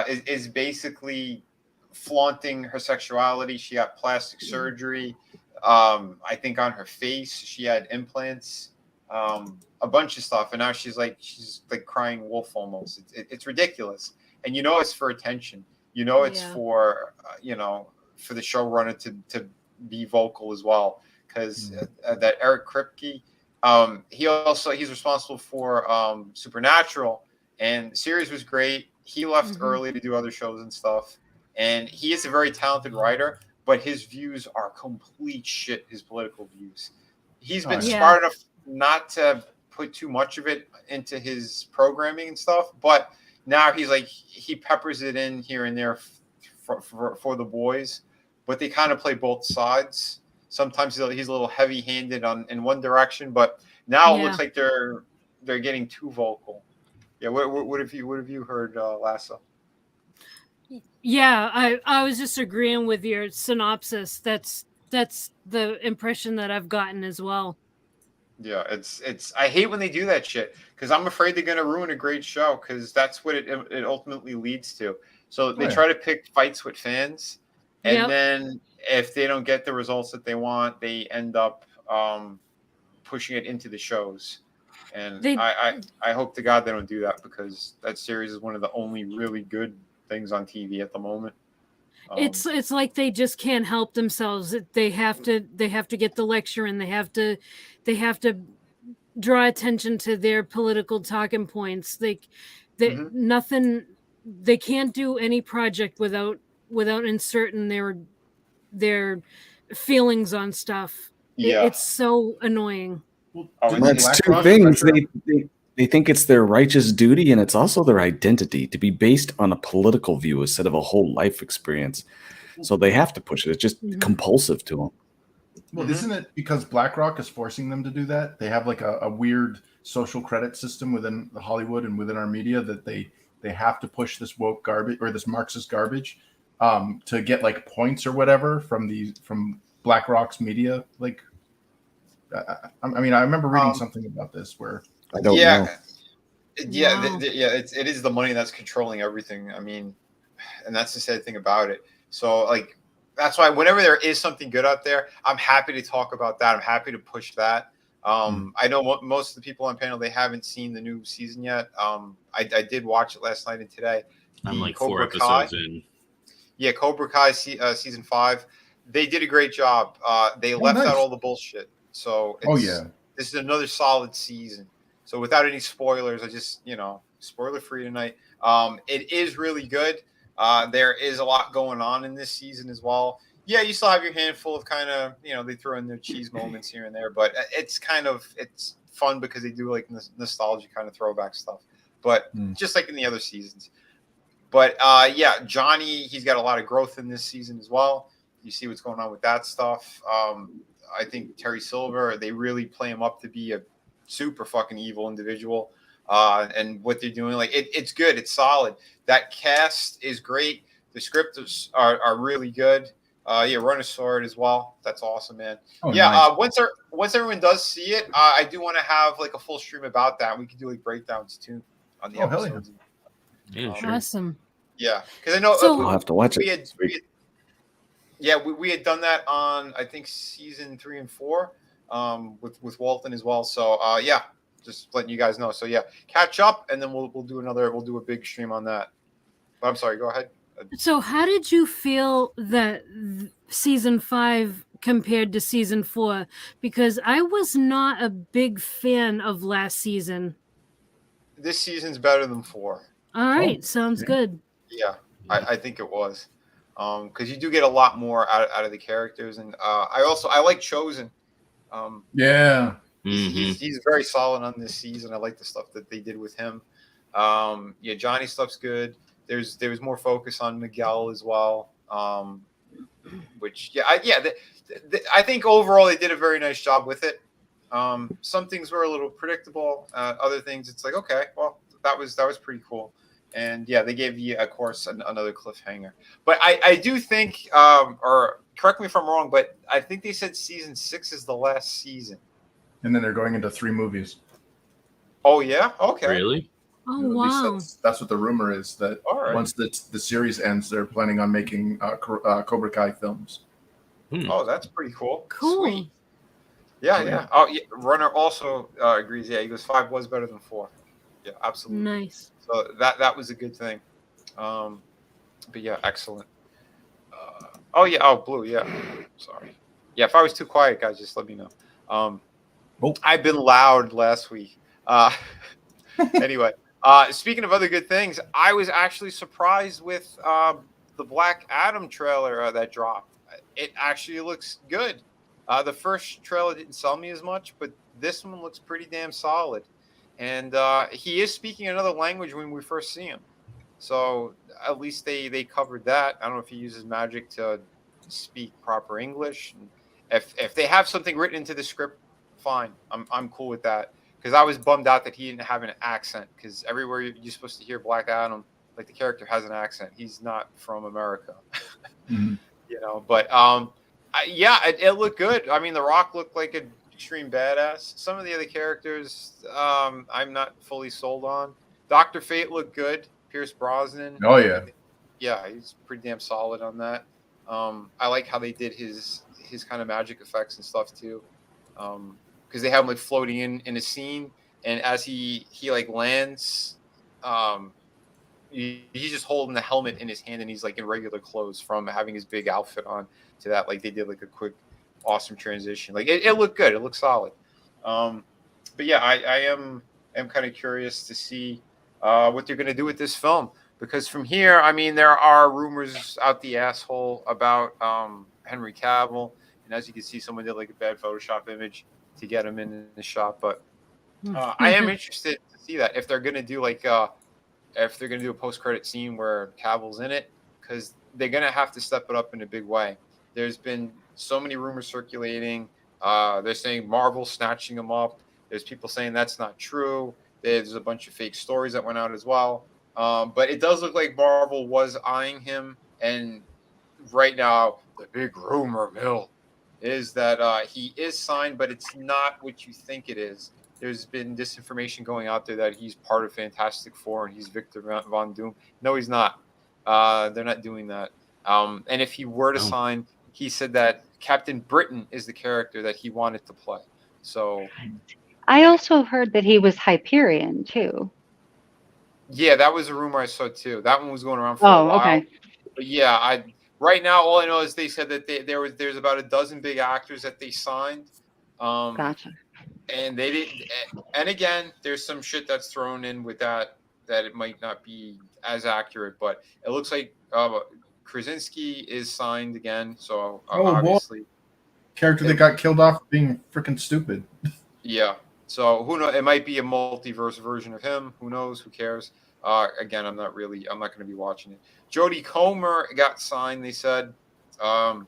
is basically flaunting her sexuality. She got plastic surgery. I think on her face she had implants, a bunch of stuff, and now she's like crying wolf almost. It's ridiculous, and it's for attention. It's for for the showrunner to be vocal as well, because that Eric Kripke, he's responsible for Supernatural, and the series was great. He left early to do other shows and stuff, and he is a very talented writer, but his views are complete shit. His political views. He's been smart enough not to put too much of it into his programming and stuff, but now he peppers it in here and there for the boys, but they kind of play both sides. Sometimes he's a little heavy-handed in one direction, but now it looks like they're getting too vocal. Yeah, what have you heard, Lassa? Yeah, I was just agreeing with your synopsis. That's the impression that I've gotten as well. Yeah, it's I hate when they do that shit, because I'm afraid they're gonna ruin a great show, because that's what it ultimately leads to. So they try to pick fights with fans, and then if they don't get the results that they want, they end up pushing it into the shows. And I hope to God they don't do that, because that series is one of the only really good things on TV at the moment. It's like they just can't help themselves. They have to get the lecture, and they have to draw attention to their political talking points. Nothing. They can't do any project without inserting their feelings on stuff. It's so annoying. That's two things. They think it's their righteous duty, and it's also their identity to be based on a political view instead of a whole life experience. So they have to push it. It's just compulsive to them. Well, isn't it because BlackRock is forcing them to do that? They have like a weird social credit system within Hollywood and within our media that they have to push this woke garbage or this Marxist garbage to get like points or whatever from BlackRock's media. Like, I mean, I remember reading something about this where I don't know. It is the money that's controlling everything. I mean, and that's the sad thing about it. So like, that's why whenever there is something good out there, I'm happy to talk about that. I'm happy to push that. I know most of the people on panel, they haven't seen the new season yet. I did watch it last night and today. I'm like Cobra 4 episodes in. Yeah, Cobra Kai season 5. They did a great job. They left out all the bullshit. So this is another solid season. So without any spoilers, I just, spoiler free tonight. It is really good. There is a lot going on in this season as well. Yeah, you still have your handful of kind of, they throw in their cheese moments here and there, but it's fun because they do like nostalgia kind of throwback stuff, but just like in the other seasons. But Johnny, he's got a lot of growth in this season as well. You see what's going on with that stuff. I think Terry Silver, they really play him up to be a super fucking evil individual. And what they're doing, like it's good, it's solid. That cast is great. The scripts are really good. Run a Sword as well. That's awesome, man. Nice. Once everyone does see it, I do want to have like a full stream about that. We can do like breakdowns too on the episodes. Yeah, sure. Awesome. Yeah, because I know I'll have to watch it. We had done that on I think season 3 and 4 with Walton as well. So just letting you guys know. So catch up, and then we'll do a big stream on that. I'm sorry. Go ahead. So, how did you feel that season 5 compared to season 4? Because I was not a big fan of last season. This season's better than 4. All right, sounds good. Yeah, I think it was. Because you do get a lot more out of the characters, and I like Chosen. Yeah. He's very solid on this season. I like the stuff that they did with him. Yeah, Johnny stuff's good. There was more focus on Miguel as well. Which I think overall they did a very nice job with it. Some things were a little predictable. Other things, it's like, okay, well, that was pretty cool. And yeah, they gave you, of course, another cliffhanger. But I do think, or correct me if I'm wrong, but I think they said season 6 is the last season. And then they're going into 3 movies. Oh yeah, okay. Really? Oh, At least wow. that's what the rumor is. That right. Once the series ends, they're planning on making Cobra Kai films. Oh, that's pretty cool. Cool. Sweet. Yeah, yeah. Oh, yeah. Runner also agrees. Yeah, he goes 5 was better than 4. Yeah, absolutely. Nice. So that was a good thing. But yeah, excellent. Oh yeah. Oh, Blue. Yeah. Sorry. Yeah, if I was too quiet, guys, just let me know. I've been loud last week. Anyway, speaking of other good things, I was actually surprised with the Black Adam trailer that dropped. It actually looks good. The first trailer didn't sell me as much, but this one looks pretty damn solid. And he is speaking another language when we first see him. So at least they covered that. I don't know if he uses magic to speak proper English. If they have something written into the script, fine. I'm cool with that. Because I was bummed out that he didn't have an accent. Because everywhere you're supposed to hear Black Adam, like the character has an accent. He's not from America. Mm-hmm. You know, but yeah, it looked good. I mean, The Rock looked like an extreme badass. Some of the other characters, I'm not fully sold on. Dr. Fate looked good. Pierce Brosnan. Oh yeah. Yeah, he's pretty damn solid on that. I like how they did his kind of magic effects and stuff too. Because they have him like floating in a scene, and as he like lands, he's just holding the helmet in his hand, and he's like in regular clothes from having his big outfit on to that. Like they did like a quick, awesome transition. Like it looked good. It looked solid. But yeah, I am kind of curious to see what they're gonna do with this film, because from here, I mean, there are rumors out the asshole about Henry Cavill, and as you can see, someone did like a bad Photoshop image to get him in the shot. But I am interested to see that if they're gonna do like if they're gonna do a post-credit scene where Cavill's in it, because they're gonna have to step it up in a big way. There's been so many rumors circulating. They're saying Marvel snatching him up. There's people saying that's not true. There's a bunch of fake stories that went out as well. But it does look like Marvel was eyeing him, and right now the big rumor mill is that he is signed, but it's not what you think it is. There's been disinformation going out there that he's part of Fantastic Four and he's Victor Von Doom. No, he's not. They're not doing that. And if he were to sign, he said that Captain Britain is the character that he wanted to play. So I also heard that he was Hyperion too. yeah, that was a rumor I saw too. That one was going around for a while. Okay. But yeah, right now all I know is they said that there's about a dozen big actors that they signed. Gotcha. And they didn't. And again, there's some shit that's thrown in with that it might not be as accurate, but it looks like Krasinski is signed again. So obviously, character that got killed off being freaking stupid. Yeah. So who knows? It might be a multiverse version of him. Who knows? Who cares? Again, I'm not going to be watching it. Jodie Comer got signed. They said John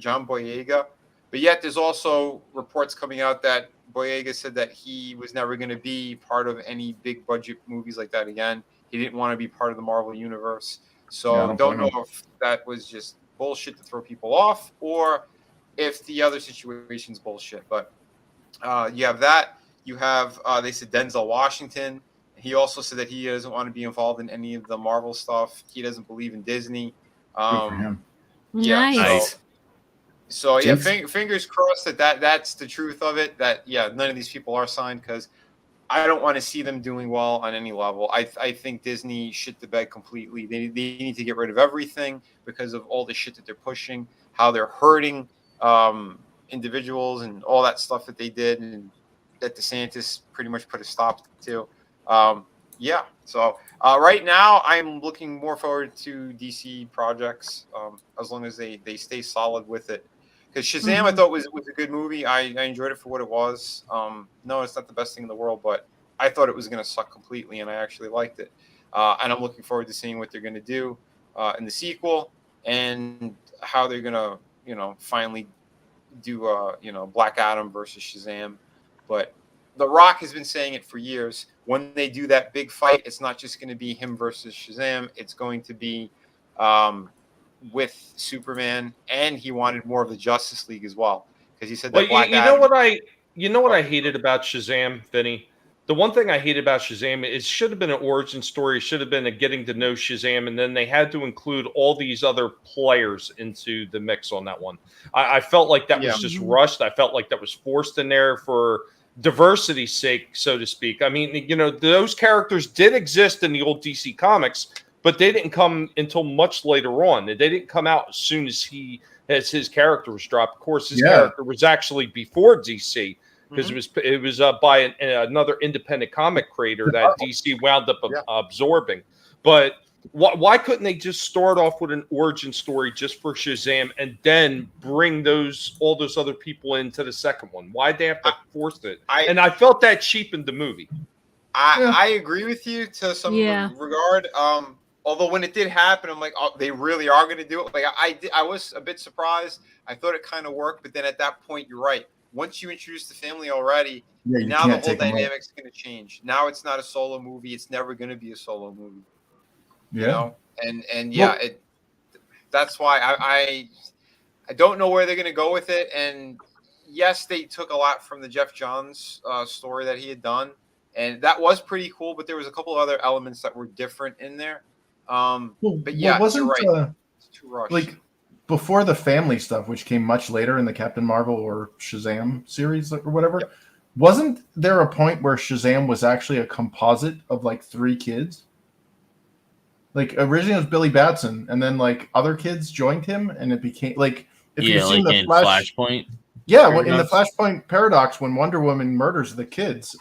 Boyega, but yet there's also reports coming out that Boyega said that he was never going to be part of any big budget movies like that again. He didn't want to be part of the Marvel universe. So don't know if that was just bullshit to throw people off or if the other situation's bullshit. But you have that. You have, they said Denzel Washington. He also said that he doesn't want to be involved in any of the Marvel stuff. He doesn't believe in Disney. Good for him. Yeah. Nice. So yeah, fingers crossed that's the truth of it. That, yeah, none of these people are signed, because I don't want to see them doing well on any level. I think Disney shit the bed completely. They need to get rid of everything because of all the shit that they're pushing, how they're hurting individuals and all that stuff that they did, and that DeSantis pretty much put a stop to. Yeah. So right now, I'm looking more forward to DC projects as long as they stay solid with it. Because Shazam, I thought was a good movie. I enjoyed it for what it was. No, it's not the best thing in the world, but I thought it was going to suck completely, and I actually liked it. And I'm looking forward to seeing what they're going to do in the sequel and how they're going to, finally do, Black Adam versus Shazam. But The Rock has been saying it for years. When they do that big fight, it's not just going to be him versus Shazam. It's going to be with Superman, and he wanted more of the Justice League as well because he said that Black Adam. You know what I hated about Shazam, Vinny? The one thing I hated about Shazam is should have been an origin story, should have been a getting to know Shazam, and then they had to include all these other players into the mix on that one. I felt like that was just rushed. I felt like that was forced in there for diversity's sake, so to speak. I mean, those characters did exist in the old DC comics, but they didn't come until much later on. They didn't come out as soon as his character was dropped. Of course, his character was actually before DC because it was by another independent comic creator that DC wound up absorbing. But why couldn't they just start off with an origin story just for Shazam and then bring all those other people into the second one? Why'd they have to force it? And I felt that cheapened the movie. I agree with you to some regard. Although when it did happen, I'm like, oh, they really are going to do it. Like I was a bit surprised. I thought it kind of worked, but then at that point, you're right. Once you introduce the family already, now the whole dynamic's going to change. Now it's not a solo movie. It's never going to be a solo movie. You know? And that's why I don't know where they're going to go with it. And yes, they took a lot from the Jeff Johns story that he had done, and that was pretty cool. But there was a couple other elements that were different in there. But yeah, wasn't you're right. It's too rushed. Like before the family stuff, which came much later in the Captain Marvel or Shazam series or whatever, wasn't there a point where Shazam was actually a composite of like 3 kids? Like originally it was Billy Batson, and then like other kids joined him, and it became like if you've seen the Flashpoint. Yeah, in the Flashpoint paradox, when Wonder Woman murders the kids,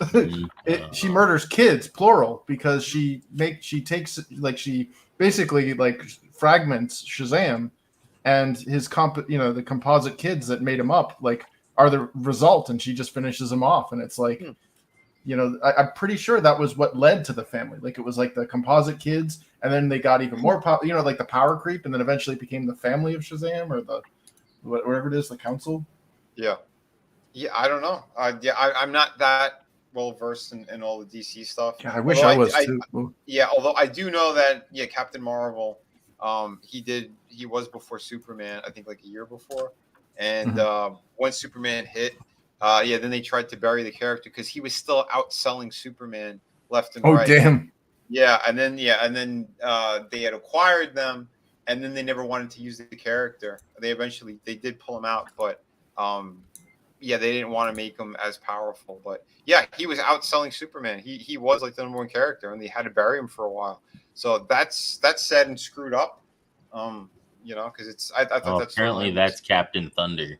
she murders kids, plural, because she basically like fragments Shazam, and his the composite kids that made him up like are the result, and she just finishes them off, and it's like, I'm pretty sure that was what led to the family. Like it was like the composite kids, and then they got even more like the power creep, and then eventually it became the family of Shazam or the whatever it is, the council. Yeah, I don't know. I'm not that well versed in all the DC stuff. Yeah, I wish I was too. Although I do know that Captain Marvel, he was before Superman. I think like a year before, and when Superman hit, then they tried to bury the character because he was still outselling Superman left and right. Oh damn. Yeah, and then they had acquired them, and then they never wanted to use the character. They did pull him out, but they didn't want to make him as powerful. But yeah, he was outselling Superman. He was like the number 1 character, and they had to bury him for a while. So that's sad and screwed up. Because it's I thought that's apparently that's Captain Thunder.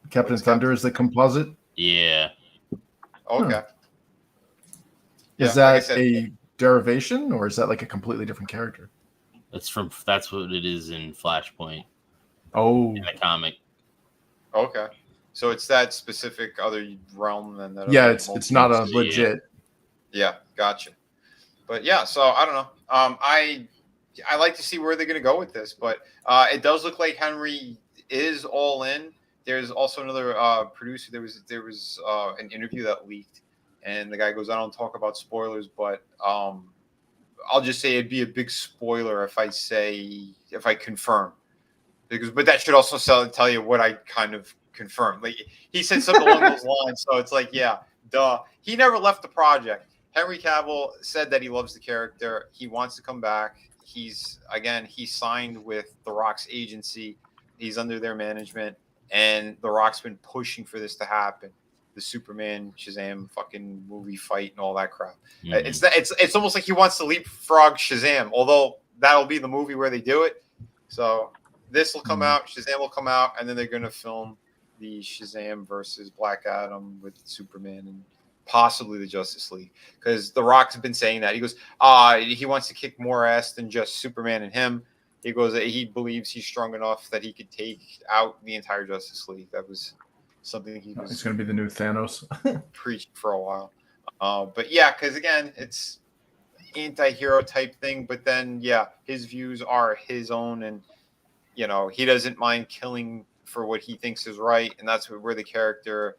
Captain Thunder is the composite. Yeah. Okay. Is that a derivation, or is that like a completely different character? That's what it is in Flashpoint. Oh, in the comic. Okay, so it's that specific other realm than that. Yeah, it's not a legit. Yeah, gotcha. But yeah, so I don't know. I like to see where they're going to go with this, but it does look like Henry is all in. There's also another producer. There was an interview that leaked, and the guy goes, I don't talk about spoilers, but I'll just say it'd be a big spoiler if I confirm. But that should also tell you what I kind of confirmed. Like he said something along those lines, so it's like, yeah, duh. He never left the project. Henry Cavill said that he loves the character. He wants to come back. He signed with The Rock's agency. He's under their management, and The Rock's been pushing for this to happen. the Superman Shazam fucking movie fight and all that crap. Mhm. It's almost like he wants to leapfrog Shazam, although that'll be the movie where they do it. So this will come out, Shazam will come out, and then they're gonna film the Shazam versus Black Adam with Superman and possibly the Justice League, because The Rock's been saying that. He goes, he wants to kick more ass than just Superman and him. He goes, he believes he's strong enough that he could take out the entire Justice League. That was something he was He's going to be the new Thanos. preaching for a while. But yeah, because again, it's anti-hero type thing, but then yeah, his views are his own, and you know, he doesn't mind killing for what he thinks is right, and that's where the character,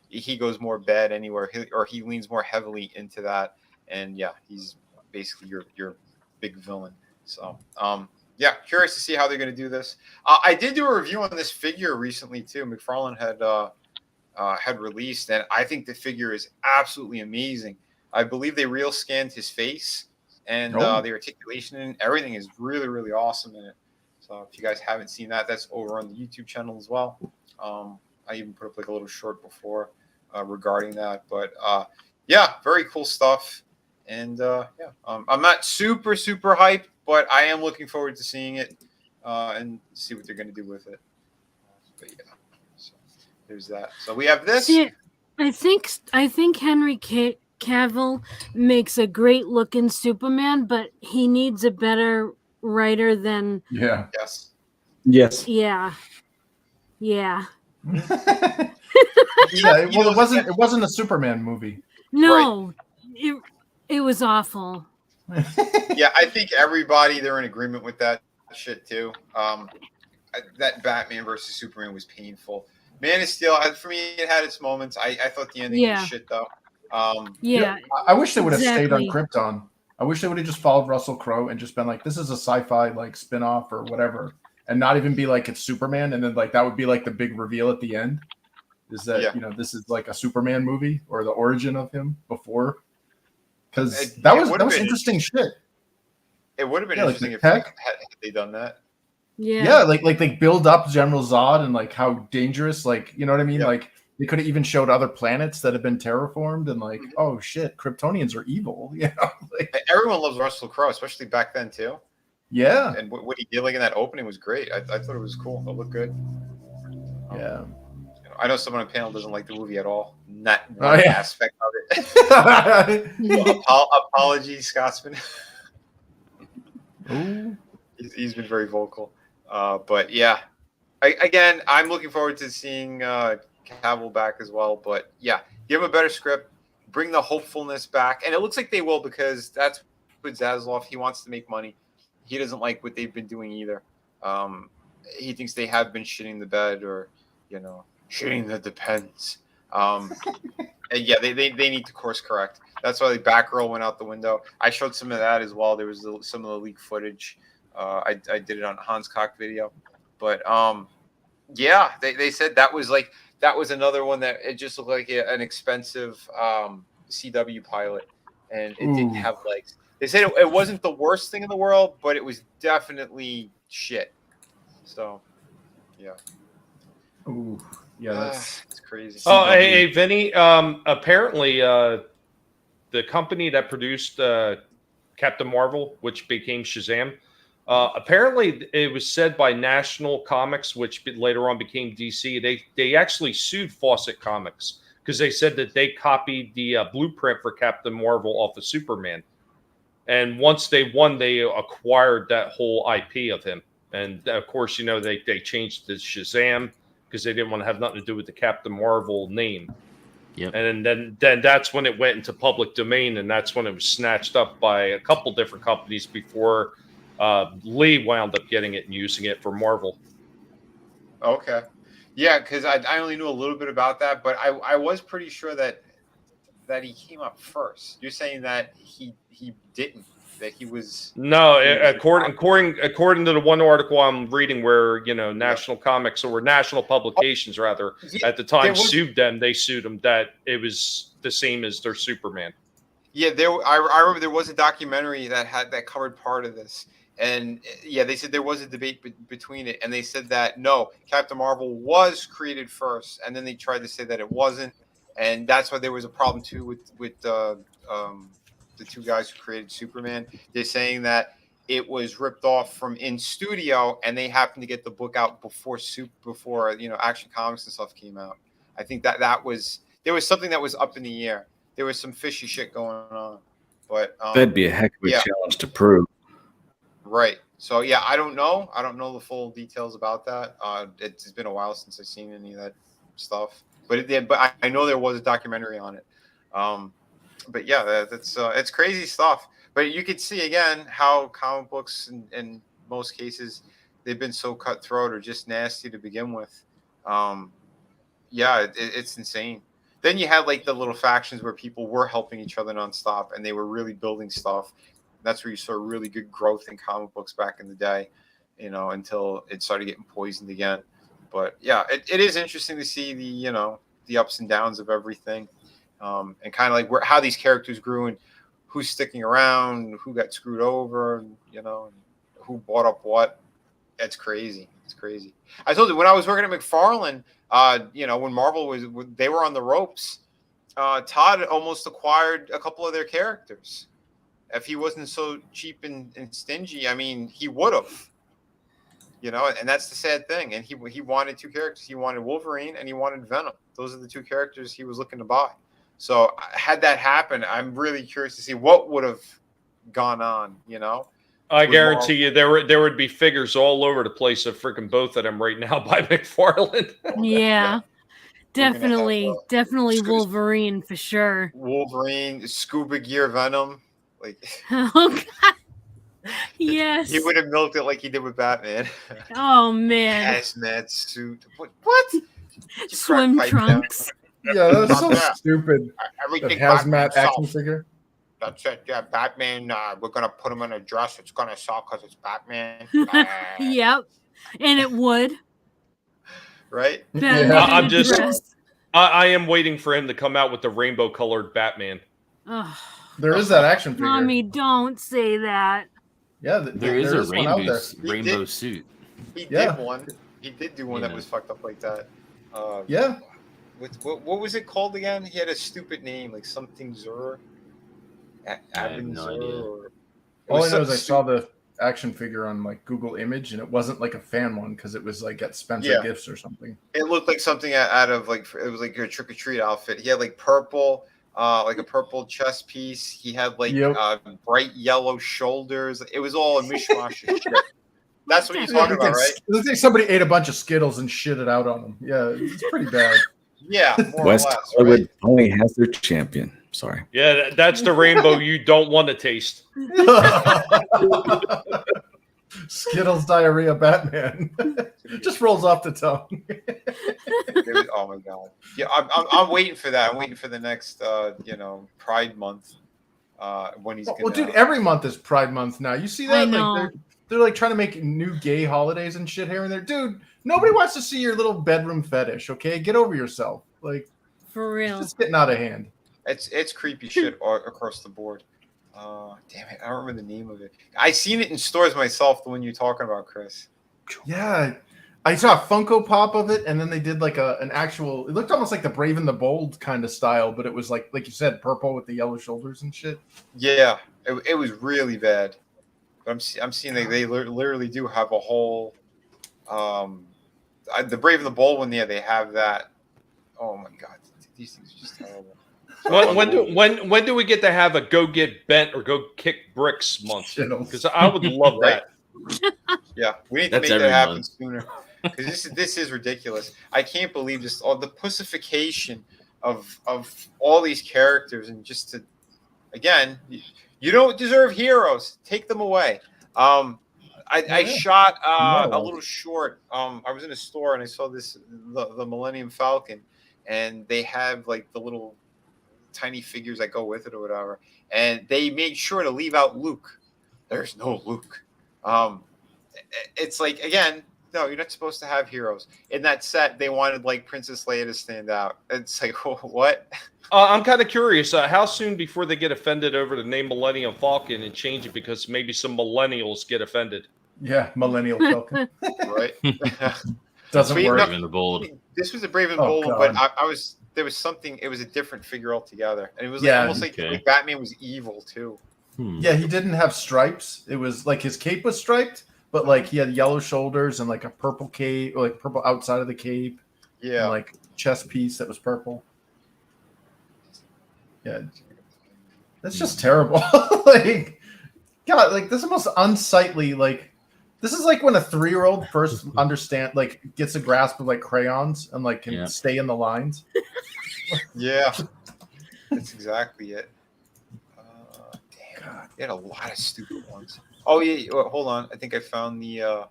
he goes more bad anywhere, or he leans more heavily into that, and yeah, he's basically your big villain. So yeah, curious to see how they're going to do this. I did do a review on this figure recently too. McFarlane had released, and I think the figure is absolutely amazing. I believe they real scanned his face, and the articulation and everything is really, really awesome in it. So if you guys haven't seen that, that's over on the YouTube channel as well. I even put up like a little short before regarding that, but yeah, very cool stuff. And yeah, I'm not super hyped, but I am looking forward to seeing it and see what they're going to do with it. But yeah, so there's that. So we have this. See, I think Henry Cavill makes a great looking Superman, but he needs a better writer than. Yeah. Yes. Yes. Yeah. Yeah. Yeah. Well, it wasn't a Superman movie. No, it was awful. Yeah, I think everybody, they're in agreement with that shit too. That Batman versus Superman was painful. Man of Steel, for me, it had its moments. I thought the ending was shit though. Yeah. I wish they would have exactly. stayed on Krypton. I wish they would have just followed Russell Crowe and just been like, this is a sci-fi like spin-off or whatever, and not even be like it's Superman, and then like that would be like the big reveal at the end. Is that this is like a Superman movie or the origin of him before? Because that was interesting shit. It would have been interesting if had they done that. Yeah, like they build up General Zod and like how dangerous, like, you know what I mean? Yeah. Like they could have even showed other planets that have been terraformed and like, oh shit, Kryptonians are evil. You know, like, everyone loves Russell Crowe, especially back then too. Yeah, and what he did like in that opening was great. I thought it was cool. It looked good. Yeah. I know someone on the panel doesn't like the movie at all. Not one aspect of it. Apologies, Scotsman. Ooh. He's been very vocal. But yeah, again, I'm looking forward to seeing Cavill back as well. But yeah, give him a better script, bring the hopefulness back, and it looks like they will, because that's with Zaslav. He wants to make money. He doesn't like what they've been doing either. He thinks they have been shitting the bed, or shitting the depends. And yeah, they need to course correct. That's why the Batgirl went out the window. I showed some of that as well. There was some of the leaked footage. I did it on Hans Cock video, but yeah, they said that was another one that it just looked like an expensive CW pilot, and it didn't have legs. They said it wasn't the worst thing in the world, but it was definitely shit. So yeah. Ooh, yeah, that's crazy. Oh, hey, Vinny. Apparently, the company that produced Captain Marvel, which became Shazam, apparently it was said by National Comics, which later on became DC. They actually sued Fawcett Comics because they said that they copied the blueprint for Captain Marvel off of Superman, and once they won, they acquired that whole IP of him. And of course, they changed the Shazam, because they didn't want to have nothing to do with the Captain Marvel name. Yep. And then that's when it went into public domain, and that's when it was snatched up by a couple different companies before Lee wound up getting it and using it for Marvel. Okay. Yeah, because I only knew a little bit about that, but I was pretty sure that he came up first. You're saying that he didn't. That he was according to the one article I'm reading, where National Comics, or National Publications rather, at the time sued them. They sued them that it was the same as their Superman. Yeah, I remember there was a documentary that covered part of this, and yeah, they said there was a debate between it, and they said that no, Captain Marvel was created first, and then they tried to say that it wasn't, and that's why there was a problem too with the two guys who created Superman. They're saying that it was ripped off from in studio, and they happened to get the book out before Action Comics and stuff came out. I think that there was something that was up in the air. There was some fishy shit going on, but That'd be a heck of a challenge to prove. Right. So yeah, I don't know. I don't know the full details about that. It's been a while since I've seen any of that stuff. But I know there was a documentary on it. But yeah, that's it's crazy stuff. But you could see again how comic books in most cases they've been so cutthroat or just nasty to begin with. It's insane. Then you had like the little factions where people were helping each other nonstop and they were really building stuff. That's where you saw really good growth in comic books back in the day, until it started getting poisoned again. But yeah, it is interesting to see the ups and downs of everything, and kind of like how these characters grew and who's sticking around, who got screwed over, and who bought up what. It's crazy. It's crazy. I told you when I was working at McFarlane, when Marvel they were on the ropes, Todd almost acquired a couple of their characters. If he wasn't so cheap and stingy, I mean, he would have. And that's the sad thing. And he wanted two characters. He wanted Wolverine and he wanted Venom. Those are the two characters he was looking to buy. So had that happen, I'm really curious to see what would have gone on, I guarantee you there would be figures all over the place of freaking both of them right now by McFarlane. Yeah. Definitely Wolverine for sure. Wolverine, Scuba Gear Venom. Oh God. Yes. He would have milked it like he did with Batman. Oh man. Hazmat suit. What? Swim trunks. Yeah, that's so stupid. Everything hazmat action figure. That's it. Yeah, Batman. We're gonna put him in a dress. It's gonna sell because it's Batman. Yep, and it would. Right? I am waiting for him to come out with the rainbow-colored Batman. There is that action figure. Mommy, don't say that. Yeah, there is a rainbow suit. He did one. He did do one that was fucked up like that. Yeah. What was it called again? He had a stupid name, like something Zur. I have no idea. All I know is I saw the action figure on like Google Image, and it wasn't like a fan one because it was like at Spencer Gifts or something. It looked like something out of it was like a trick or treat outfit. He had like purple, like a purple chest piece. He had like bright yellow shoulders. It was all a mishmash of shit. That's what you're talking about, right? I think somebody ate a bunch of Skittles and shit it out on them. Yeah, it's pretty bad. Yeah, more West or less, Hollywood right? only has their champion. Sorry. Yeah, that's the rainbow you don't want to taste. Skittles diarrhea Batman. Just rolls off the tongue. Oh my god! Yeah, I'm waiting for that. I'm waiting for the next, Pride Month. When he's well, dude, every month is Pride Month now. You see that? I know. Like they're like trying to make new gay holidays and shit here and there. Dude, nobody wants to see your little bedroom fetish. Okay, get over yourself. Like for real, it's just getting out of hand. It's creepy shit across the board. Damn it, I don't remember the name of it. I seen it in stores myself. The one you're talking about, Chris. Yeah, I saw a Funko Pop of it, and then they did like an actual. It looked almost like the Brave and the Bold kind of style, but it was like you said, purple with the yellow shoulders and shit. Yeah, it was really bad. But I'm seeing they literally do have a whole. The Brave and the Bold one. Yeah, they have that. Oh my god, these things are just terrible. When do we get to have a go get bent or go kick bricks month? Because I would love that. Yeah, we need to make that happen sooner. Because this is ridiculous. I can't believe just all the pussification of all these characters, and just to again, you don't deserve heroes. Take them away. I shot a little short. I was in a store and I saw the Millennium Falcon, and they have like the little tiny figures that go with it or whatever, and they made sure to leave out Luke. There's no Luke. It's like, again, no, you're not supposed to have heroes. In that set, they wanted like Princess Leia to stand out. It's like, what? I'm kind of curious. How soon before they get offended over the name Millennium Falcon and change it because maybe some millennials get offended? Yeah, Millennial Falcon. Right. Doesn't Sweet, work. Brave and the Bold. This was a Brave and Oh, Bold one, but God. there was something. It was a different figure altogether, and it was Yeah. almost Okay. like Batman was evil too. Yeah, he didn't have stripes. It was like his cape was striped, but like he had yellow shoulders and like a purple cape, or like purple outside of the cape, Yeah, and like chest piece that was purple. Yeah, that's just terrible. Like, God, like this is the most unsightly. Like, this is like when a 3-year-old first gets a grasp of like crayons and like can stay in the lines. yeah, that's exactly it. Damn, they had a lot of stupid ones. Oh yeah, hold on. I think I found the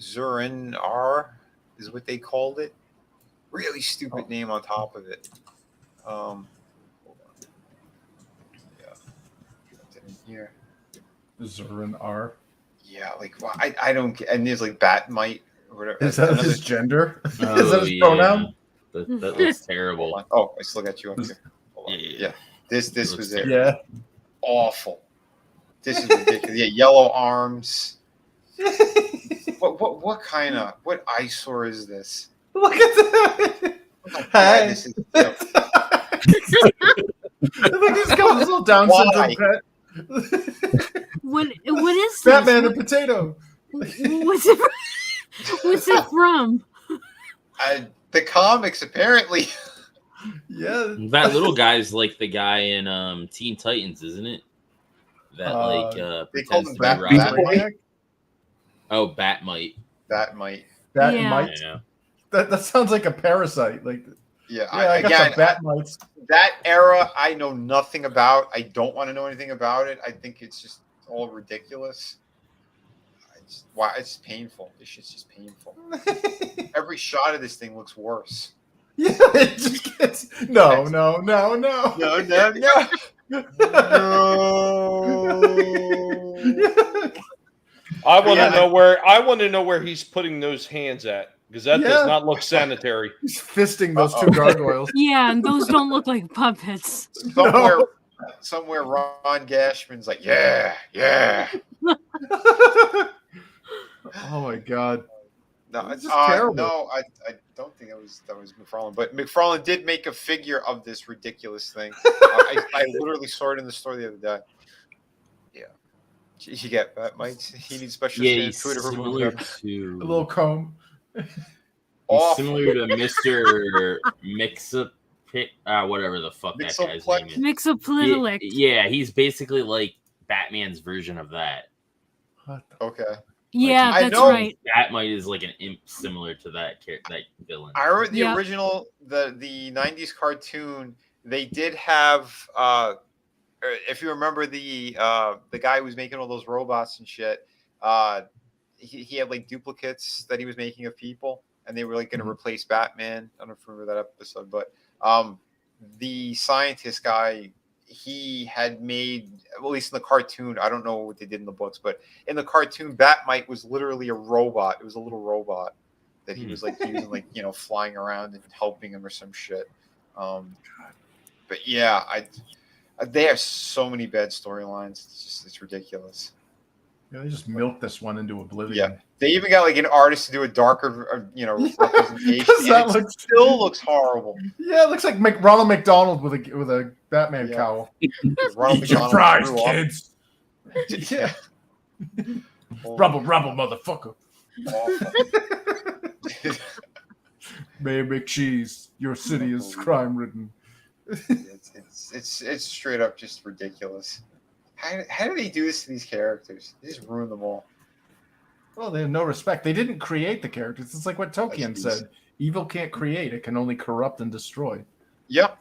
Zurin R is what they called it. Really stupid name on top of it. Hold on. Yeah, put it in here. Zurin R. Yeah, like well, I don't get, and there's like Batmite or whatever. Is that Another- his gender? Oh, Is that his pronoun? That looks Hold terrible. on. Oh, I still got you up here. Hold on. Yeah. Yeah, this looks was it. Yeah. Awful. This is ridiculous. Yeah, yellow arms. What kind of what eyesore is this? Look at that. Hey. This is, Look, he's got his little Down Why? syndrome pet. What is this? Batman and potato. What's it? What's it from? the comics apparently. Yeah. That little guy's like the guy in Teen Titans, isn't it? That they call pretends him to be Bat Robin. Boy. Oh, Batmite. Batmite. Bat Yeah. mites. Yeah. That sounds like a parasite. Like, Yeah, I got again, some bat mites. that era I know nothing about. I don't want to know anything about it. I think it's just all ridiculous. It's painful. This shit's just painful. Every shot of this thing looks worse. Yeah, it just gets no. No. I want Yeah. to know where he's putting those hands at, because that Yeah. does not look sanitary. He's fisting those two gargoyles. Yeah, and those don't look like puppets. Somewhere Ron Gashman's like, yeah. Oh my God. No, It's just terrible. No, I don't think that was McFarlane. But McFarlane did make a figure of this ridiculous thing. I literally saw it in the store the other day. Yeah, you get that, Mike. He needs special He's food to remove similar them. to A little comb. he's Awful. similar to Mr. Mix-Up whatever the fuck that guy's name is. Mixopolitilic. Yeah, he's basically like Batman's version of that. Okay. Yeah, I that's know. right. Batmite is like an imp similar to that villain. I remember the Yep. original, the 90s cartoon. They did have, if you remember the guy who was making all those robots and shit. He had like duplicates that he was making of people, and they were like going to replace Batman. I don't know if you remember that episode, but the scientist guy, he had made, at least in the cartoon, I don't know what they did in the books, but in the cartoon, Batmite was literally a robot. It was a little robot that he was like using, like, flying around and helping him or some shit. But yeah, they have so many bad storylines. It's ridiculous. Yeah, they just milked this one into oblivion. Yeah, they even got like an artist to do a darker, representation. That And it still looks horrible. Yeah, it looks like Ronald McDonald with a Batman cowl. Ronald Eat your McDonald fries, grew up. kids. Yeah. Rubble, motherfucker. Mayor McCheese, your city is crime ridden. It's straight up just ridiculous. How do they do this to these characters? They just ruin them all. Well, they have no respect. They didn't create the characters. It's like what Tolkien said. Evil can't create. It can only corrupt and destroy. Yep.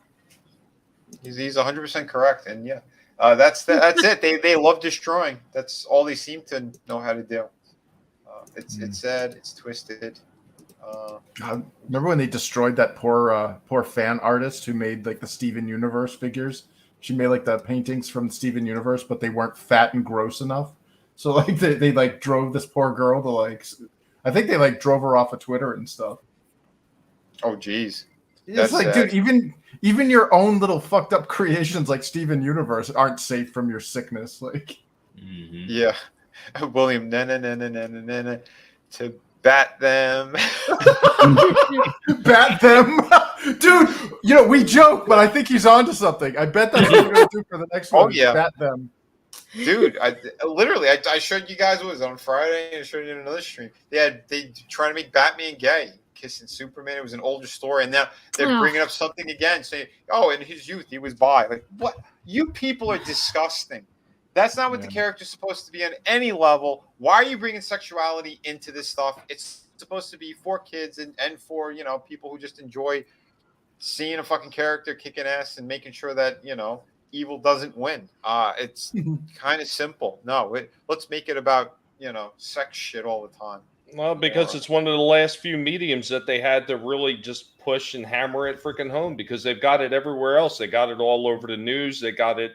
He's 100% correct. And yeah, that's it. They love destroying. That's all they seem to know how to do. It's sad. It's twisted. God, remember when they destroyed that poor fan artist who made like the Steven Universe figures? She made like the paintings from Steven Universe, but they weren't fat and gross enough. So like they like drove this poor girl to like, I think they like drove her off of Twitter and stuff. Oh geez. It's like, sad. dude, even your own little fucked up creations like Steven Universe aren't safe from your sickness. Like, Yeah. William, to bat them. Bat them, dude. You know, we joke, but I think he's onto something. I bet that's what we're gonna do for the next one. Oh, yeah. Bat them. Dude, I showed you guys what was on Friday and I showed you in another stream. They trying to make Batman gay, kissing Superman. It was an older story, and now they're bringing up something again, saying, "Oh, in his youth he was bi." Like, what? You people are disgusting. That's not what the character's supposed to be on any level. Why are you bringing sexuality into this stuff? It's supposed to be for kids and for people who just enjoy seeing a fucking character kicking ass and making sure that evil doesn't win. It's kind of simple. No, let's make it about sex shit all the time. Well, because it's one of the last few mediums that they had to really just push and hammer it freaking home, because they've got it everywhere else. They got it all over the news. They got it,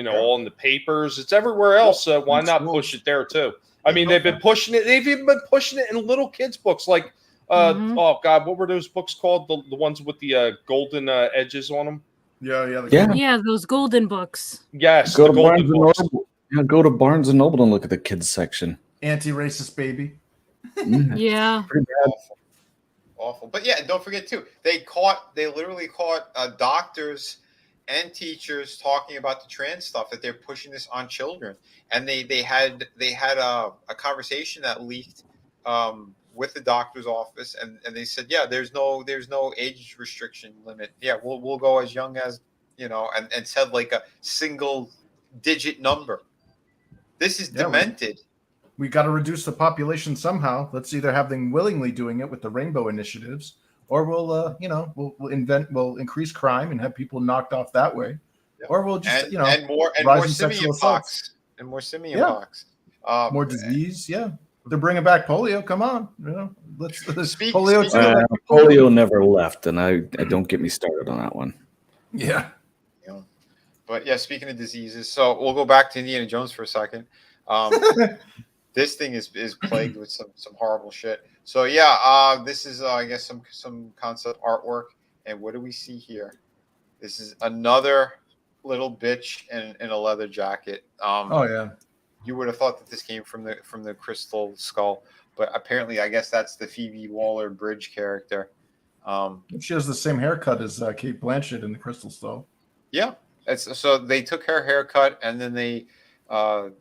all in the papers. It's everywhere else. So why not push it there too? I mean, they've been pushing it. They've even been pushing it in little kids' books. Like, oh God, what were those books called? The ones with the golden edges on them. Yeah. Those golden books. Yes, Go the to Barnes golden and books. Noble. Yeah, go to Barnes and Noble and look at the kids section. Anti-racist baby. Yeah. Pretty bad. Awful. But yeah, don't forget too. They literally caught doctors and teachers talking about the trans stuff, that they're pushing this on children, and they had a conversation that leaked with the doctor's office, and they said, yeah, there's no age restriction limit. Yeah, we'll go as young as and said like a single digit number. This is demented. We got to reduce the population somehow. Let's either have them willingly doing it with the rainbow initiatives, or we'll increase crime and have people knocked off that way, or we'll just and more simian pox and more simian pox, more disease. Yeah, they're bringing back polio. Come on, let's speak polio. Polio never left, and I don't get me started on that one. Yeah. But yeah, speaking of diseases, so we'll go back to Indiana Jones for a second. This thing is plagued with some horrible shit. So yeah, this is I guess some concept artwork, and what do we see here? This is another little bitch in a leather jacket. Oh yeah, you would have thought that this came from the Crystal Skull, but apparently, I guess that's the Phoebe Waller-Bridge character. She has the same haircut as Kate Blanchett in the Crystal Skull. Yeah, so they took her haircut, and then they have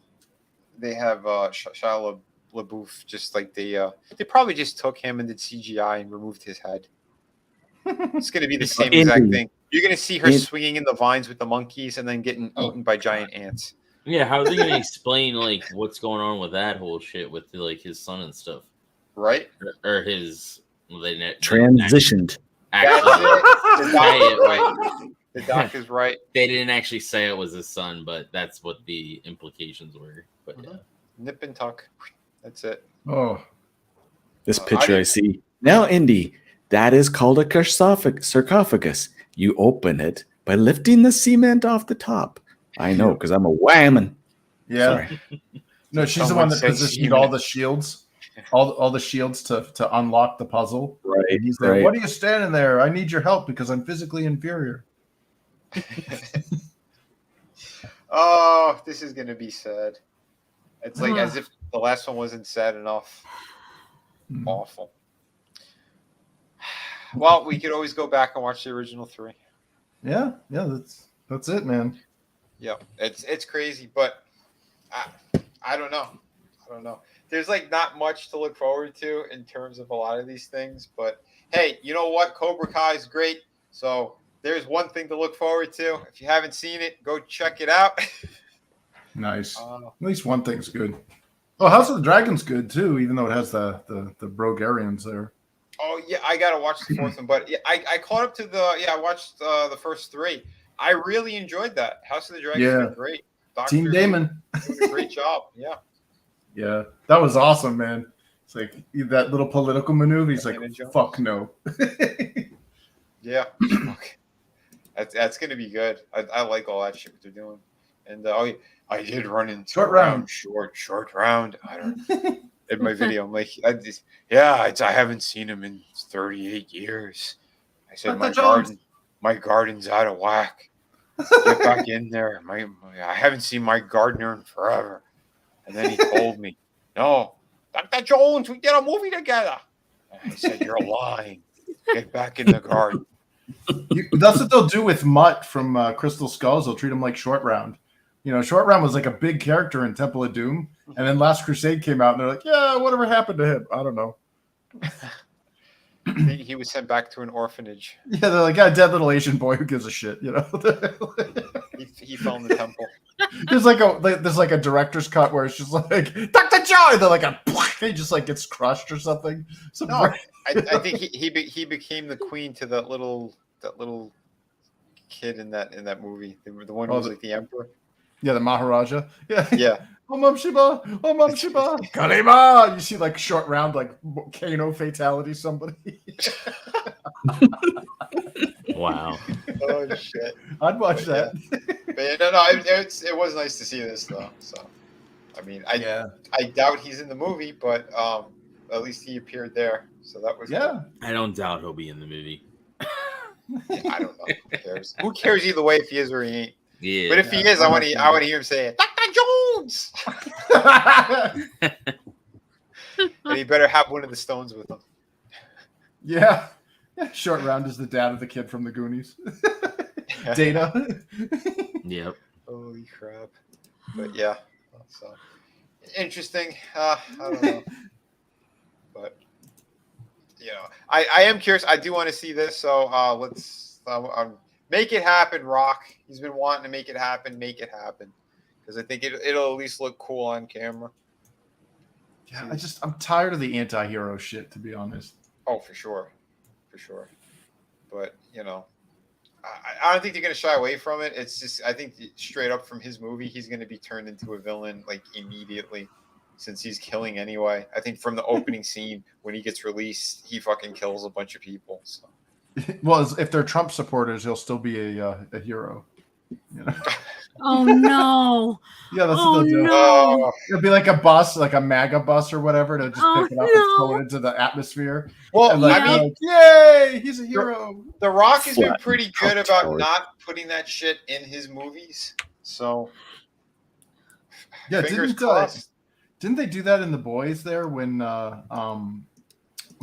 Shia LaBeouf, just like they probably just took him and did CGI and removed his head. It's going to be the same exact thing. You're going to see her swinging in the vines with the monkeys and then getting eaten by giant ants. Yeah, how are they going to explain like what's going on with that whole shit with like his son and stuff, right? Or his transitioned. The doc is right. They didn't actually say it was his son, but that's what the implications were. But yeah. Nip and tuck. That's it. Oh, this picture I see now, Indy. That is called a sarcophagus. You open it by lifting the cement off the top. I know, because I'm a whammon. Yeah. Sorry. No, she's the one that positioned all the shields, all the shields to unlock the puzzle. Right. And he's like, "What are you standing there? I need your help because I'm physically inferior." Oh, this is gonna be sad. It's like as if the last one wasn't sad enough. Awful. Well, we could always go back and watch the original 3. Yeah, that's it, man. Yeah, it's crazy, but I don't know. There's like not much to look forward to in terms of a lot of these things, but hey, you know what? Cobra Kai is great. So there's one thing to look forward to. If you haven't seen it, go check it out. Nice. At least one thing's good. Oh, House of the Dragon's good too, even though it has the Brogarians there. Oh yeah, I gotta watch the 4th one, but yeah, I caught up to I watched the first 3. I really enjoyed that. House of the Dragon's been great. Team Damon doing a great job. Yeah. Yeah, that was awesome, man. It's like that little political maneuver. He's like, "Fuck no." Yeah, that's gonna be good. I like all that shit what they're doing. And I did run into short round. I don't. In my video, I'm like, I haven't seen him in 38 years. I said my garden's out of whack. Get back in there. I haven't seen my gardener in forever. And then he told me, no, Dr. Jones, we did a movie together. I said, you're lying. Get back in the garden. That's what they'll do with Mutt from Crystal Skulls. They'll treat him like Short Round. You know, Short Round was like a big character in Temple of Doom, and then Last Crusade came out, and they're like, yeah, whatever happened to him? I don't know. He was sent back to an orphanage. Yeah, they're like, yeah, dead little Asian boy, who gives a shit, you know? He fell in the temple. There's like a director's cut where it's just like Dr. Joe, and they're like he just like gets crushed or something. No, I think he became the queen to that little kid in that movie. The one who was like the emperor. Yeah, the Maharaja. Yeah. Yeah. Om Shiba, Om Shiba, Kalima. You see like Short Round like Kano fatality somebody. Wow. Oh shit! I'd watch that. But no, it was nice to see this though. So, I mean, I doubt he's in the movie, but at least he appeared there. So that was cool. I don't doubt he'll be in the movie. I don't know. Who cares? Who cares either way if he is or he ain't? Yeah. But if he is, I want to hear him say, Dr. Jones. And he better have one of the stones with him. Yeah. Short Round is the dad of the kid from the Goonies. Data. Yep. Holy crap. But yeah. So interesting. I don't know. But you know, I am curious. I do want to see this. So let's make it happen, Rock. He's been wanting to make it happen. Make it happen. Because I think it'll at least look cool on camera. Yeah, I'm tired of the anti-hero shit, to be honest. Oh, for sure. But, you know, I don't think they're going to shy away from it. It's just, I think straight up from his movie, he's going to be turned into a villain, like, immediately, since he's killing anyway. I think from the opening scene, when he gets released, he fucking kills a bunch of people. So. Well, if they're Trump supporters, he'll still be a hero. You know? Oh no! Yeah, that's what they'll do. No. It'll be like a bus, like a MAGA bus or whatever, to just pick it up and throw it into the atmosphere. Well, and like, I mean, yay, he's a hero. The Rock has been pretty good about not putting that shit in his movies. So, yeah, fingers crossed. Didn't they do that in The Boys there when what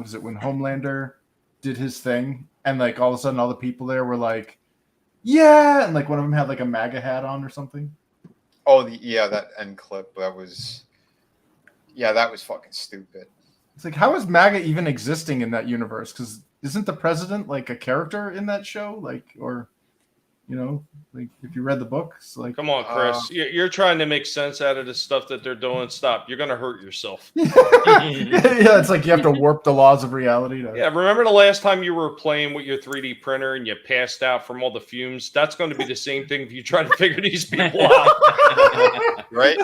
is it, when Homelander did his thing, and like all of a sudden all the people there were like, yeah, and like one of them had like a MAGA hat on or something. Oh, that end clip, that was fucking stupid. It's like, how is MAGA even existing in that universe? Because isn't the president like a character in that show? Like, or, you know, like if you read the books, like, come on, Chris, you're trying to make sense out of the stuff that they're doing. Stop, you're gonna hurt yourself. Yeah, it's like you have to warp the laws of reality. Yeah, remember the last time you were playing with your 3D printer and you passed out from all the fumes? That's going to be the same thing if you try to figure these people out. Right?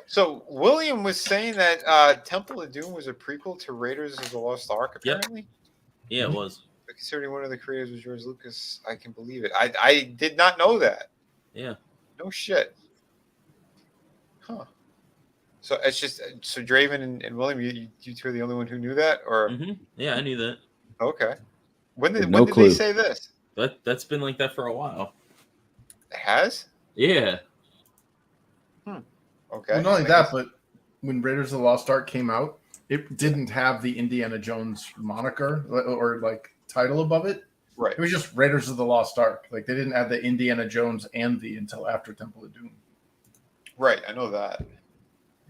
So William was saying that Temple of Doom was a prequel to Raiders of the Lost Ark, apparently. Yeah, it was. But considering one of the creators was George Lucas, I can believe it. I did not know that. Yeah. No shit. Huh. So it's just Draven and William, you two are the only one who knew that, or? Mm-hmm. Yeah, I knew that. Okay. When did clue. they say this? That's been like that for a while. It has? Yeah. Okay. Well, not only that, but when Raiders of the Lost Ark came out, it didn't have the Indiana Jones moniker or like title above it. Right. It was just Raiders of the Lost Ark. Like they didn't add the Indiana Jones and the until after Temple of Doom. Right. I know that.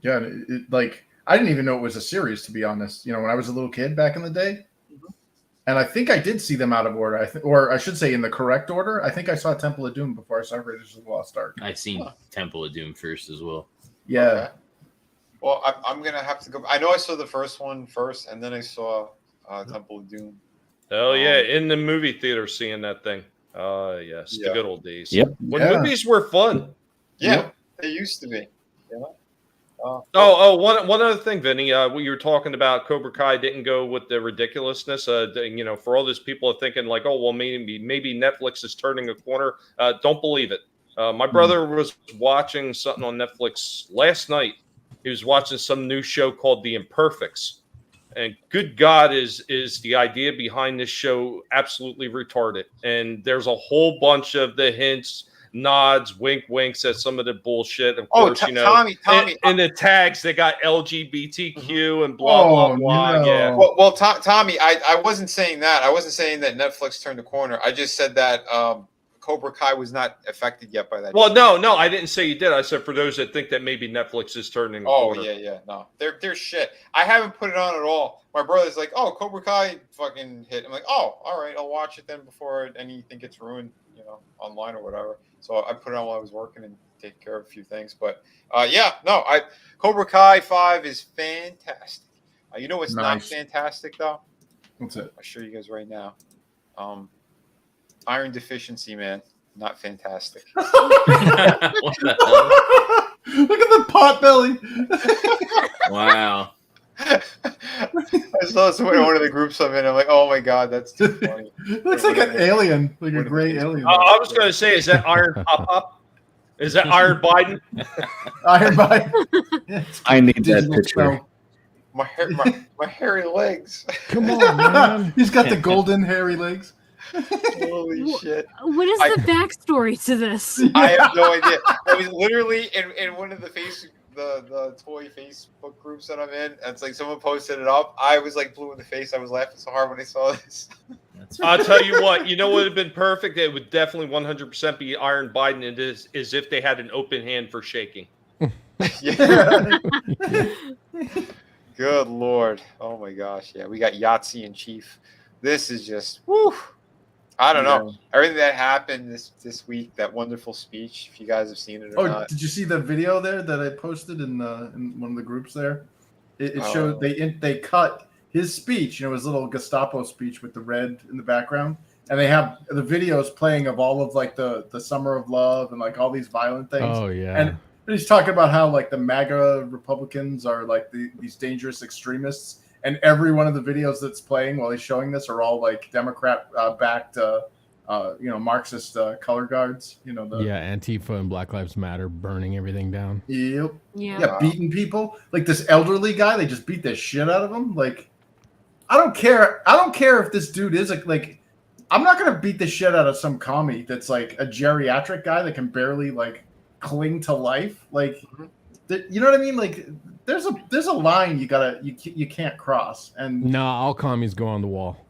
Yeah. It like I didn't even know it was a series, to be honest. You know, when I was a little kid back in the day. And I think I did see them out of order. Or I should say in the correct order. I think I saw Temple of Doom before I saw Raiders of the Lost Ark. I seen Temple of Doom first as well. Yeah. Okay. Well, I'm going to have to go. I know I saw the first one first, and then I saw Temple of Doom. Hell yeah, in the movie theater seeing that thing. Yes, the good old days. Yep. When movies were fun. Yeah, they used to be. Yeah. One other thing, Vinny. You were talking about Cobra Kai didn't go with the ridiculousness. You know, for all those people are thinking like, oh, well, maybe Netflix is turning a corner. Don't believe it. My brother was watching something on Netflix last night. He was watching some new show called The Imperfects. And good God, is the idea behind this show absolutely retarded. And there's a whole bunch of the hints nods, wink, winks at some of the bullshit. Of course, Tommy, in the tags they got LGBTQ and blah blah blah. No. Yeah. Well, Tommy, I wasn't saying that. I wasn't saying that Netflix turned the corner. I just said that Cobra Kai was not affected yet by that. Well, no, I didn't say you did. I said for those that think that maybe Netflix is turning the corner. Yeah, no, they're shit. I haven't put it on at all. My brother's like, oh, Cobra Kai fucking hit. I'm like, oh, all right, I'll watch it then before anything gets ruined, online or whatever. So I put it on while I was working and taking care of a few things. But Cobra Kai 5 is fantastic. You know what's not fantastic though? What's it? I'll show you guys right now. Iron deficiency, man. Not fantastic. What the hell? Look at the pot belly. Wow. I saw this in one of the groups I'm in. I'm like, oh my god, that's too funny. Looks like an alien, like a gray alien. I was going to say, is that Iron Pop-Up? Is that Iron Biden? Iron Biden. I need that picture. My hairy legs. Come on, man. He's got the golden hairy legs. Holy shit. What is the backstory to this? I have no idea. I was literally in one of the toy Facebook groups that I'm in. It's like someone posted it up. I was like blue in the face. I was laughing so hard when I saw this. I'll tell you what. You know what would have been perfect? It would definitely 100% be Iron Biden. It is if they had an open hand for shaking. Yeah. Good Lord. Oh my gosh. Yeah, we got Yahtzee in chief. This is just woo. I don't know. Everything that happened this week, that wonderful speech, if you guys have seen it or not. Did you see the video there that I posted in one of the groups there? It showed they cut his speech, his little Gestapo speech with the red in the background, and they have the videos playing of all of like the Summer of Love and like all these violent things. Oh yeah. And he's talking about how like the MAGA Republicans are like these dangerous extremists. And every one of the videos that's playing while he's showing this are all like Democrat-backed, Marxist color guards. Antifa and Black Lives Matter burning everything down. Yep. Yeah. Beating people. Like this elderly guy, they just beat the shit out of him. Like, I don't care. I don't care if this dude is like I'm not gonna beat the shit out of some commie that's like a geriatric guy that can barely like cling to life. Like, you know what I mean? Like. There's a line you can't cross, and all commies go on the wall.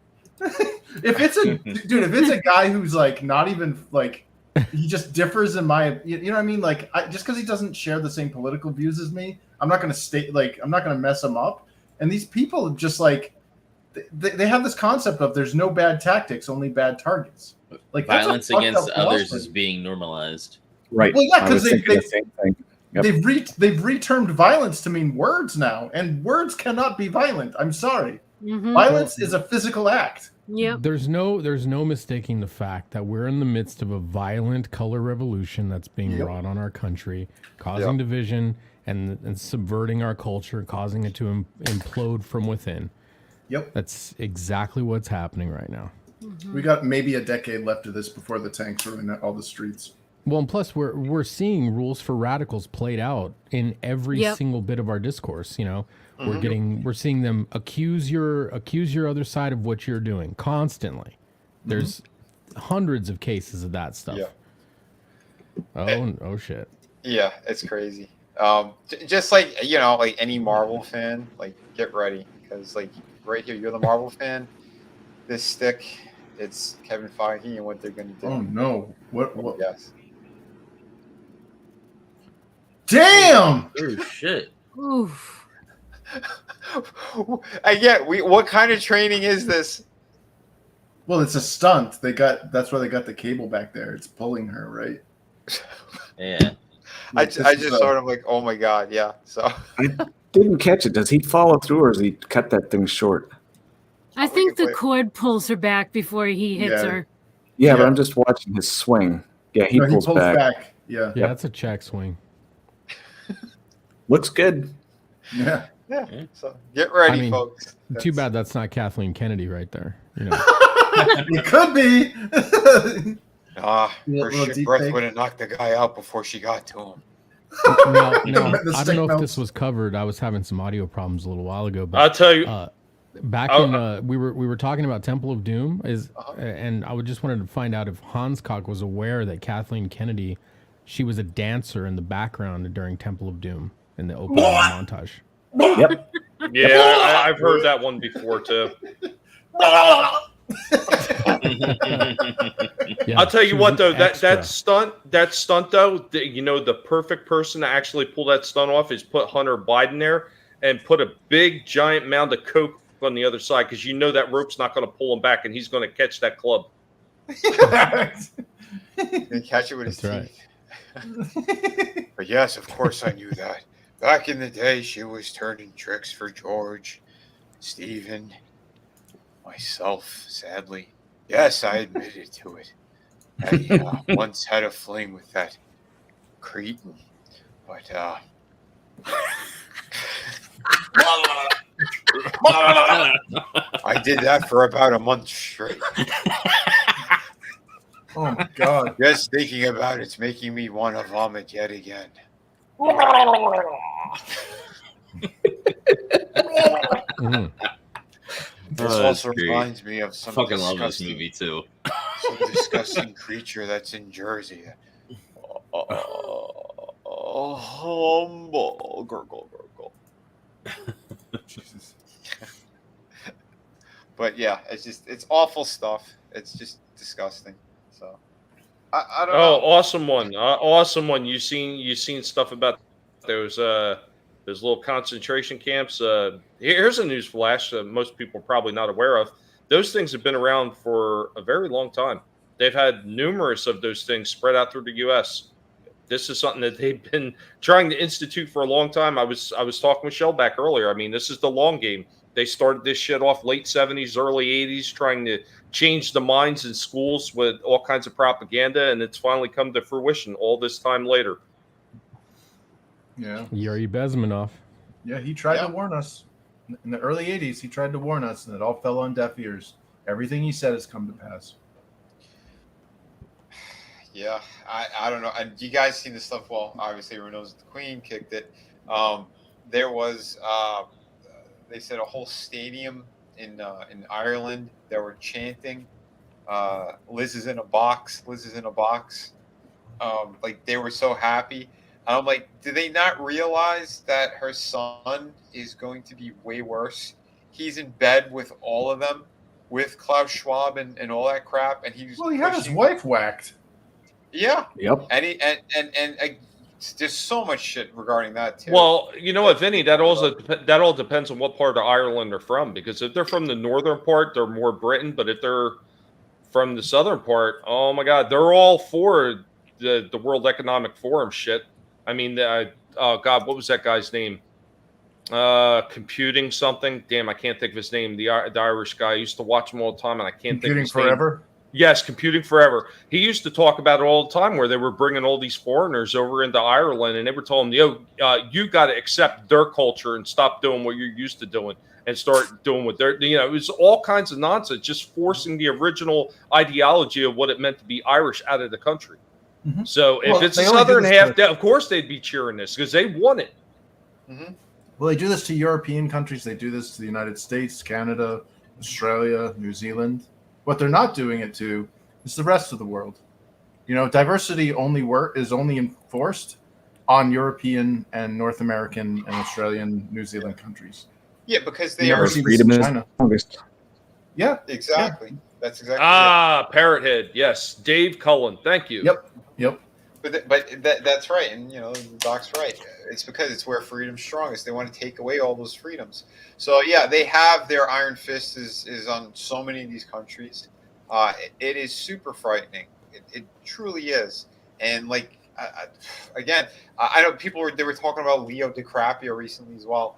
if it's a guy who's like not even like he just differs in my you know what I mean, like just because he doesn't share the same political views as me, I'm not gonna I'm not gonna mess him up. And these people just like they have this concept of there's no bad tactics, only bad targets. Like violence against others is being normalized. Right. Well, yeah, because the same thing. Yep. They've retermed violence to mean words now, and words cannot be violent. I'm sorry. Mm-hmm. Violence is a physical act. Yep. There's no mistaking the fact that we're in the midst of a violent color revolution that's being wrought on our country, causing division and subverting our culture, causing it to implode from within. Yep. That's exactly what's happening right now. Mm-hmm. We got maybe a decade left of this before the tanks are in all the streets. Well, and plus we're seeing rules for radicals played out in every single bit of our discourse. We're seeing them accuse your other side of what you're doing constantly. There's hundreds of cases of that stuff. Yeah. Oh shit. Yeah, it's crazy. Just like like any Marvel fan, like get ready because like right here, you're the Marvel fan. This stick, it's Kevin Feige and what they're going to do. Oh no! What? Yes. Damn! Oh shit! Oof. What kind of training is this? Well, it's a stunt. That's why they got the cable back there. It's pulling her, right? Yeah. I just sort of like, oh my god, yeah. So I didn't catch it. Does he follow through, or does he cut that thing short? I think the cord pulls her back before he hits her. Yeah, but I'm just watching his swing. Yeah, he pulls back. Yeah, that's a check swing. Looks good. Yeah. So get ready, folks. Too bad that's not Kathleen Kennedy right there. It could be. Her breath would have knocked the guy out before she got to him. No, I don't know if this was covered. I was having some audio problems a little while ago. But I'll tell you. Back in we were talking about Temple of Doom and I would just wanted to find out if Hanscock was aware that Kathleen Kennedy, she was a dancer in the background during Temple of Doom in the opening montage. Yep. Yeah, I've heard that one before too. Yeah, I'll tell she you was what an though, extra. that stunt though, the perfect person to actually pull that stunt off is put Hunter Biden there and put a big giant mound of coke on the other side, because you know that rope's not going to pull him back and he's going to catch that club. And catch it with his That's teeth. But yes, of course I knew that. Back in the day, she was turning tricks for George, Stephen, myself, sadly. Yes, I admitted to it. I once had a fling with that cretin, but I did that for about a month straight. Oh my god. Just thinking about it's making me want to vomit yet again. This also reminds me of some fucking love this movie too. Some disgusting creature that's in Jersey. Humble gurgle. Jesus. But yeah, it's awful stuff. It's just disgusting. So I don't Oh, know. awesome one! You seen stuff about those little concentration camps? Here's a news flash most people are probably not aware of. Those things have been around for a very long time. They've had numerous of those things spread out through the U.S. This is something that they've been trying to institute for a long time. I was talking with Shellback earlier. I mean, this is the long game. They started this shit off late 70s, early 80s, trying to change the minds in schools with all kinds of propaganda, and it's finally come to fruition all this time later. Yeah. Yuri Bezmenov. Yeah, he tried to warn us. In the early 80s, he tried to warn us, and it all fell on deaf ears. Everything he said has come to pass. Yeah, I don't know. You guys seen this stuff? Well, obviously, everyone knows the Queen kicked it. There was, they said, a whole stadium in Ireland that were chanting, "Liz is in a box. Liz is in a box." Like they were so happy. And I'm like, do they not realize that her son is going to be way worse? He's in bed with all of them, with Klaus Schwab and all that crap, and he's he had his wife whacked. Yeah. Yep. And there's so much shit regarding that too. Well, you know what, Vinny? That all depends on what part of Ireland they're from. Because if they're from the northern part, they're more Britain. But if they're from the southern part, oh my God, they're all for the World Economic Forum shit. I mean, oh God, what was that guy's name? Computing something. Damn, I can't think of his name. The Irish guy. I used to watch him all the time, and I can't think of his Forever? name. Yes, Computing Forever. He used to talk about it all the time, where they were bringing all these foreigners over into Ireland, and they were telling them, you got to accept their culture and stop doing what you're used to doing and start doing what they're, it was all kinds of nonsense, just forcing the original ideology of what it meant to be Irish out of the country. Mm-hmm. So if it's the southern half, of course they'd be cheering this because they won it. Mm-hmm. Well, they do this to European countries. They do this to the United States, Canada, Australia, New Zealand. What they're not doing it to is the rest of the world. Diversity is only enforced on European and North American and Australian, New Zealand countries. Yeah, because they are freedom is strongest. Yeah, exactly. Yeah. That's exactly it. Parrot Head. Yes, Dave Cullen. Thank you. Yep. But that's right, and Doc's right. It's because it's where freedom's strongest. They want to take away all those freedoms. So yeah, they have their iron fist is on so many of these countries. It is super frightening. It truly is. And like again, I know they were talking about Leo DiCaprio recently as well.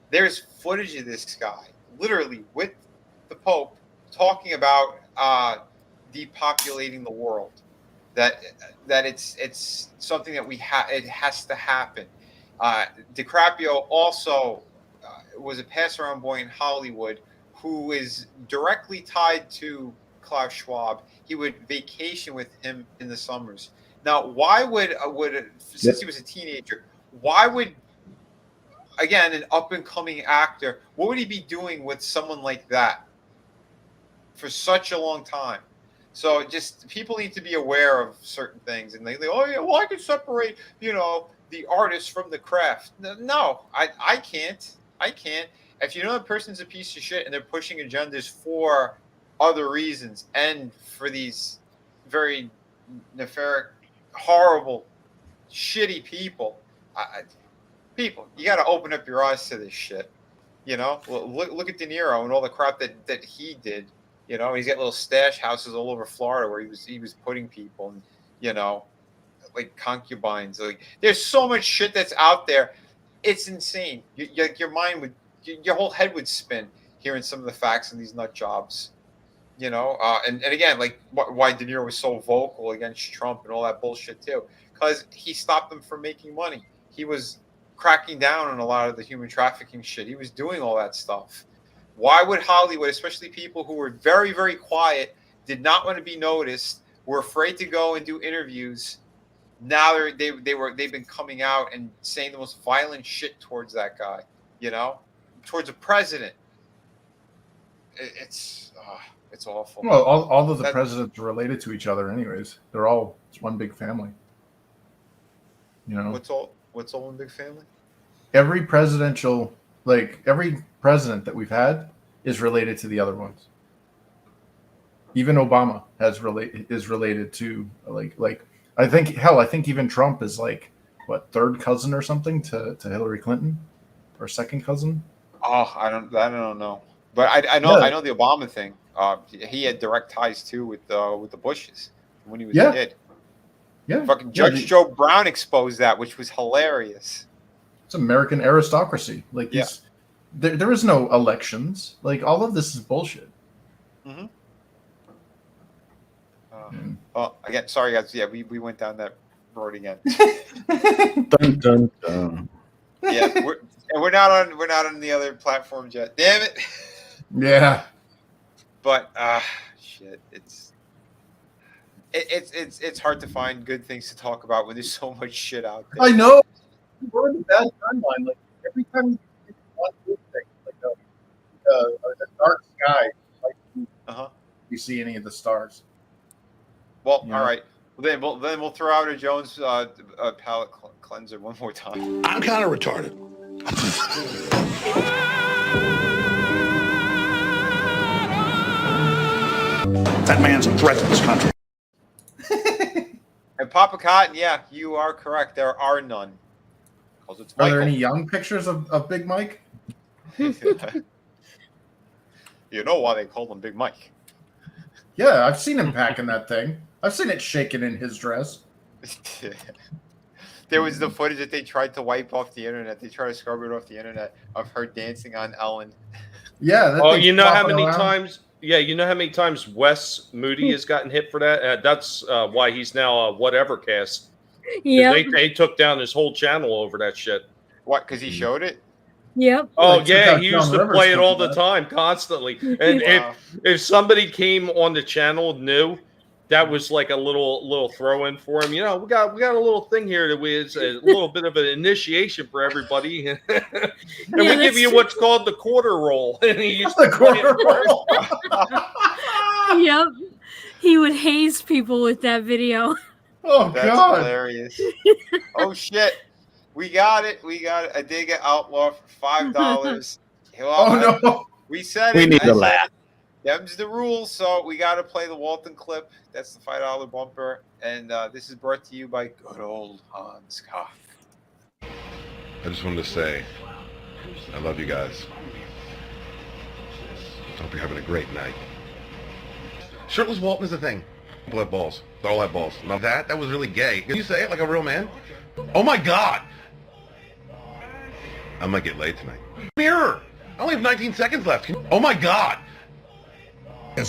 There's footage of this guy literally with the Pope talking about depopulating the world. That it's something that it has to happen. DiCaprio also was a pass-around boy in Hollywood who is directly tied to Klaus Schwab. He would vacation with him in the summers. Now, why would since he was a teenager, why would again, an up-and-coming actor, what would he be doing with someone like that for such a long time? So just people need to be aware of certain things, and they oh yeah, well I can separate the artist from the craft. No, I can't. If you know a person's a piece of shit and they're pushing agendas for other reasons and for these very nefarious, horrible, shitty people, you got to open up your eyes to this shit. Look at De Niro and all the crap that he did. He's got little stash houses all over Florida where he was putting people and like concubines. Like there's so much shit that's out there. It's insane. Your mind your whole head would spin hearing some of the facts in these nut jobs. And again, like why De Niro was so vocal against Trump and all that bullshit too, because he stopped them from making money. He was cracking down on a lot of the human trafficking shit. He was doing all that stuff. Why would Hollywood, especially people who were very, very quiet, did not want to be noticed, were afraid to go and do interviews? Now they've been coming out and saying the most violent shit towards that guy, towards a president. It's awful. Well, all of the presidents are related to each other, anyways. It's one big family. What's all one big family? Every president that we've had is related to the other ones. Even Obama is related to like I think even Trump is like third cousin or something to Hillary Clinton, or second cousin. Oh, I don't know, but I know the Obama thing. He had direct ties too with the Bushes when he was a kid. Yeah, fucking Judge Joe Brown exposed that, which was hilarious. It's American aristocracy. Like there is no elections. Like all of this is bullshit. Mm-hmm. Again, sorry guys. Yeah, we went down that road again. Dun, dun, dun. Yeah, we're not on the other platforms yet. Damn it. Yeah. But shit, it's hard to find good things to talk about when there's so much shit out there. I know. We're in a bad timeline. Like every time you see one good thing, like a dark sky, like you see any of the stars. Well, all right. Well, then we'll throw out a Jones palette cleanser one more time. I'm kind of retarded. That man's a threat to this country. And Papa Cotton, yeah, you are correct. There are none. It's are there any young pictures of Big Mike? You know why they call him Big Mike. Yeah, I've seen him packing that thing. I've seen it shaking in his dress. There was the footage that they tried to wipe off the internet. They tried to scrub it off the internet of her dancing on Ellen. Yeah. Oh, you know how many times? Yeah, you know how many times Wes Moody has gotten hit for that? That's why he's now whatever cast. Yeah. They took down his whole channel over that shit. What? Because he showed it? Yep. Oh yeah, he used to play it all the time, constantly. And Wow. if somebody came on the channel new, that was like a little throw in for him. We got a little thing here that was a little bit of an initiation for everybody, and we give you what's called the quarter roll. And he used to play it. Yep. He would haze people with that video. Oh, that's God. Hilarious. Oh, shit. We got it. A Digga Outlaw for $5. Oh, no. We said We it. need I to said laugh. it. Them's the rules, so we got to play the Walton clip. That's the $5 bumper. And this is brought to you by good old Hans Koff. I just wanted to say, I love you guys. I hope you're having a great night. Shirtless Walton is a thing. People have balls. They all have balls. Now that was really gay. Can you say it like a real man? Oh my God! I might get laid tonight. Mirror! I only have 19 seconds left. Oh my God!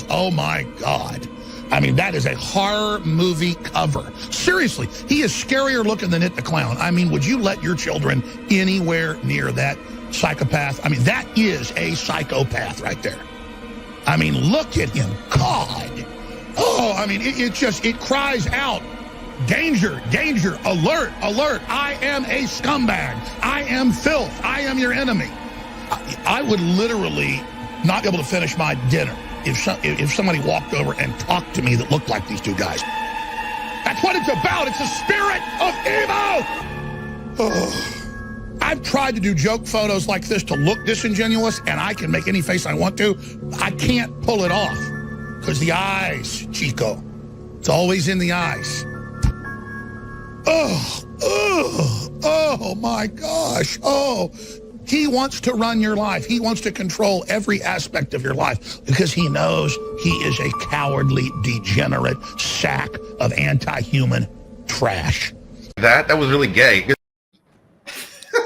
Oh my God. I mean, that is a horror movie cover. Seriously, he is scarier looking than It the Clown. I mean, would you let your children anywhere near that psychopath? I mean, that is a psychopath right there. I mean, look at him. God. Oh, I mean, it cries out Danger, danger, alert, alert. I am a scumbag. I am filth. I am your enemy. I would literally not be able to finish my dinner if somebody walked over and talked to me that looked like these two guys. That's what it's about. It's the spirit of evil. Oh. I've tried to do joke photos like this to look disingenuous, and I can make any face I want to. I can't pull it off because the eyes, Chico. It's always in the eyes. Oh my gosh. Oh, he wants to run your life. He wants to control every aspect of your life because he knows he is a cowardly, degenerate sack of anti-human trash. That was really gay.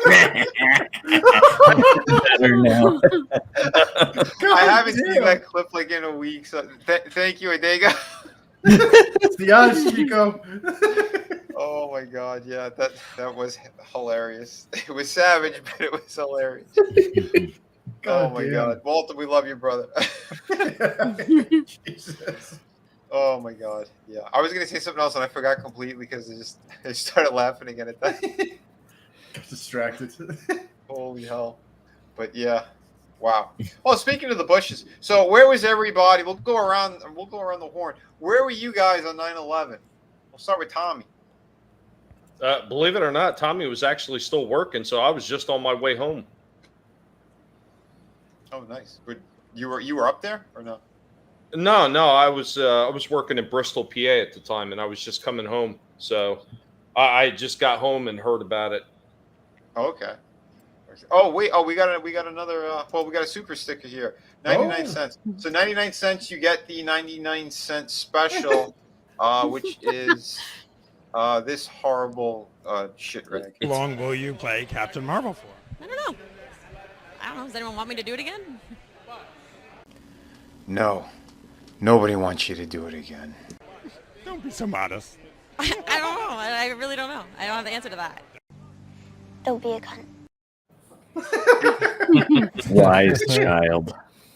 Better now. I haven't seen that clip like in a week. So thank you, Adega. It's the eyes, Chico. Oh my God, yeah, that was hilarious. It was savage, but it was hilarious. Oh my God, Walter, we love you, brother. Jesus. Oh my God, yeah. I was gonna say something else and I forgot completely because I started laughing again at that. Distracted. Holy hell! But yeah, wow. Oh, speaking of the Bushes, so where was everybody? We'll go around the horn. Where were you guys on 9/11? We'll start with Tommy. Believe it or not, Tommy was actually still working, so I was just on my way home. Oh, nice. But you were up there or no? No, I was working in Bristol, PA at the time, and I was just coming home. So I just got home and heard about it. Oh, okay. Oh wait. Oh, we got another. Well, we got a super sticker here. 99 cents. So 99 cents, you get the 99-cent special, which is this horrible shit rag. How long will you play Captain Marvel for? I don't know. Does anyone want me to do it again? No. Nobody wants you to do it again. Don't be so modest. I don't know. I really don't know. I don't have the answer to that. Don't be a cunt. Wise child.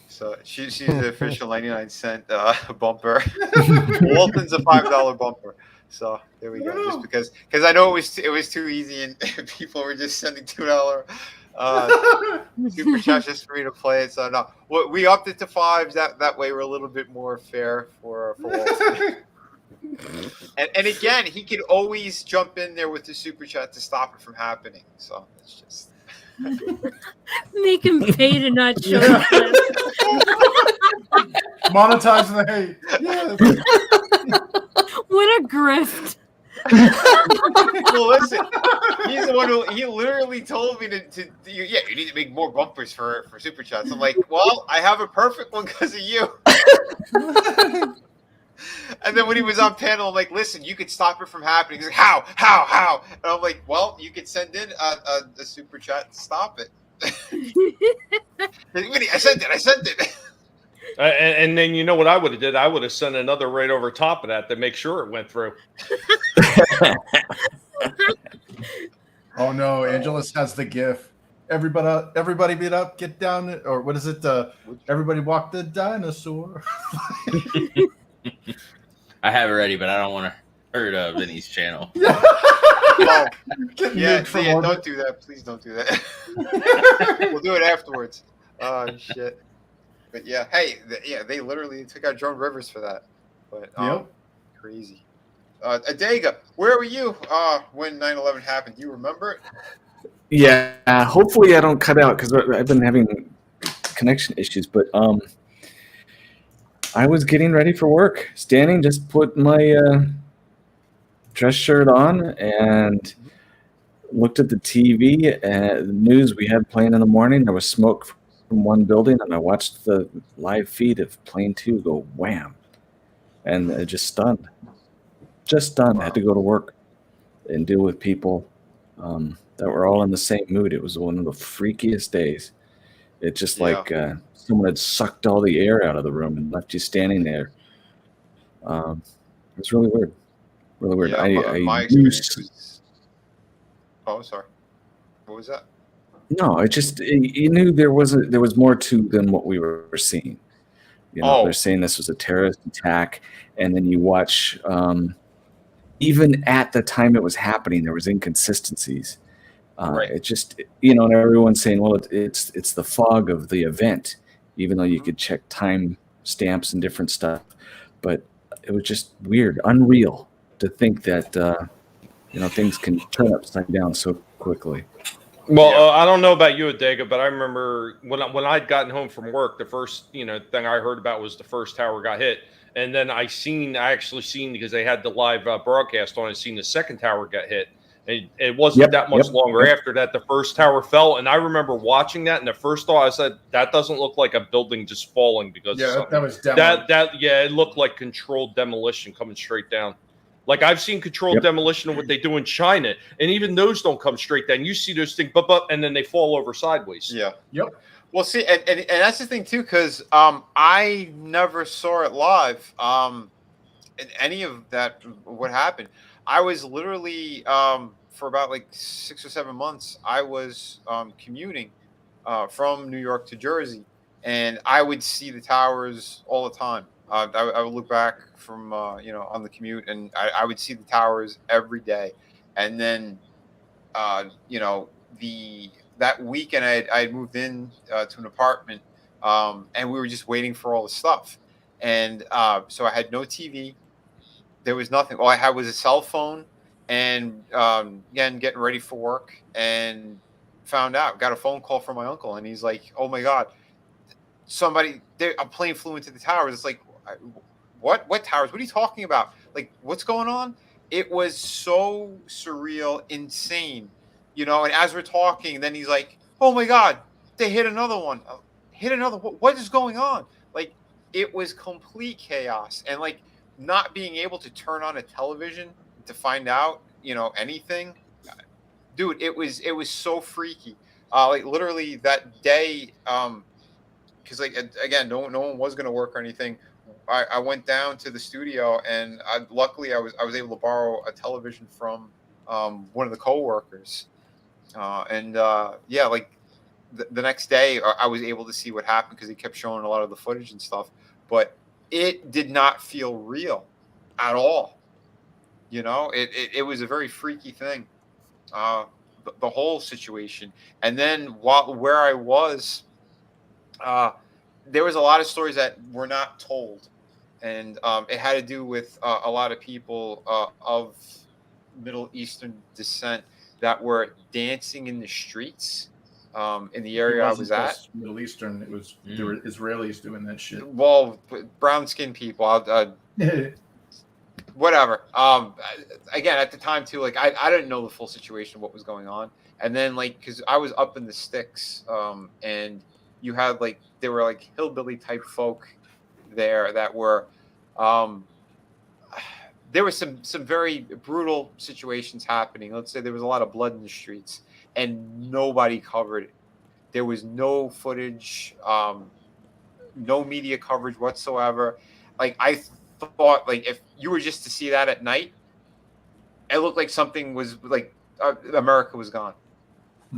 So she's the official 99-cent bumper. Walton's a $5 bumper. So there we go. Just because I know it was too easy and people were just sending $2 super chats just for me to play it. So no, we upped it to $5s. That way we're a little bit more fair for Walton. And again, he could always jump in there with the super chat to stop it from happening. So it's just Make him pay to not show up. Monetize the hate. Yes. What a grift. Well, listen, he's the one he literally told me to you need to make more bumpers for super chats. I'm like, well, I have a perfect one because of you. And then when he was on panel, I'm like, listen, you could stop it from happening. He's like, how? And I'm like, well, you could send in a super chat to stop it. I sent it. And then you know what I would have did? I would have sent another right over top of that to make sure it went through. Oh no, Angelus has the GIF. Everybody beat up, get down, or what is it? Everybody walk the dinosaur. I have it ready, but I don't want to hurt Vinny's channel. Oh, yeah, don't do that. Please don't do that. We'll do it afterwards. Oh shit. But yeah, hey, they literally took out Joan Rivers for that. But crazy. Adega, where were you when 9/11 happened? Do you remember it? Yeah, hopefully I don't cut out because I've been having connection issues. But I was getting ready for work, standing, just put my dress shirt on and looked at the TV and the news we had playing in the morning. There was smoke from one building, and I watched the live feed of Plane 2 go wham, and just stunned. I had to go to work and deal with people that were all in the same mood. It was one of the freakiest days. It's just like someone had sucked all the air out of the room and left you standing there. It was really weird. Really weird. Yeah, my experience was... Oh, sorry. What was that? No, it just you knew there was more to than what we were seeing. You know, they're saying this was a terrorist attack, and then you watch even at the time it was happening, there was inconsistencies. Right. It just, and everyone's saying, well, it's the fog of the event, even though you could check time stamps and different stuff. But it was just weird, unreal to think that, things can turn upside down so quickly. Well, I don't know about you, Adega, but I remember when I'd gotten home from work, the first thing I heard about was the first tower got hit, and then I actually seen because they had the live broadcast on. I seen the second tower got hit. It wasn't that much longer after that the first tower fell, and I remember watching that, and the first thought I said, that doesn't look like a building just falling because that was it looked like controlled demolition coming straight down. Like I've seen controlled demolition of what they do in China, and even those don't come straight down. You see those things, and then they fall over sideways. Yeah. Yep. Well, see, and that's the thing too, because I never saw it live. In any of that, what happened? I was literally for about like 6 or 7 months. I was commuting from New York to Jersey, and I would see the towers all the time. I would look back from on the commute, and I would see the towers every day. And then that weekend I had moved in to an apartment, and we were just waiting for all the stuff. And so I had no TV. There was nothing. All I had was a cell phone, and again, getting ready for work, and got a phone call from my uncle, and he's like, "Oh my God, a plane flew into the towers." It's like, what towers? What are you talking about? Like, what's going on? It was so surreal, insane, And as we're talking, then he's like, "Oh my God, they hit another one. What is going on?" Like, it was complete chaos, and like not being able to turn on a television to find out, anything. Dude, it was so freaky. Like literally that day, because like again, no one was gonna work or anything. I went down to the studio, and luckily I was able to borrow a television from one of the coworkers, like the next day I was able to see what happened because he kept showing a lot of the footage and stuff, but it did not feel real at all. It was a very freaky thing, the whole situation. And then where I was, there was a lot of stories that were not told, and it had to do with a lot of people of Middle Eastern descent that were dancing in the streets in the area I was at. Middle Eastern, it was there were Israelis doing that shit. Well, brown skinned people. Whatever. Again, at the time too, like I didn't know the full situation of what was going on, and then like because I was up in the sticks, and you had like there were like hillbilly type folk there that were there was some very brutal situations happening. Let's say there was a lot of blood in the streets, and nobody covered it. There was no footage, no media coverage whatsoever. Like I thought, like if you were just to see that at night, it looked like something was like America was gone.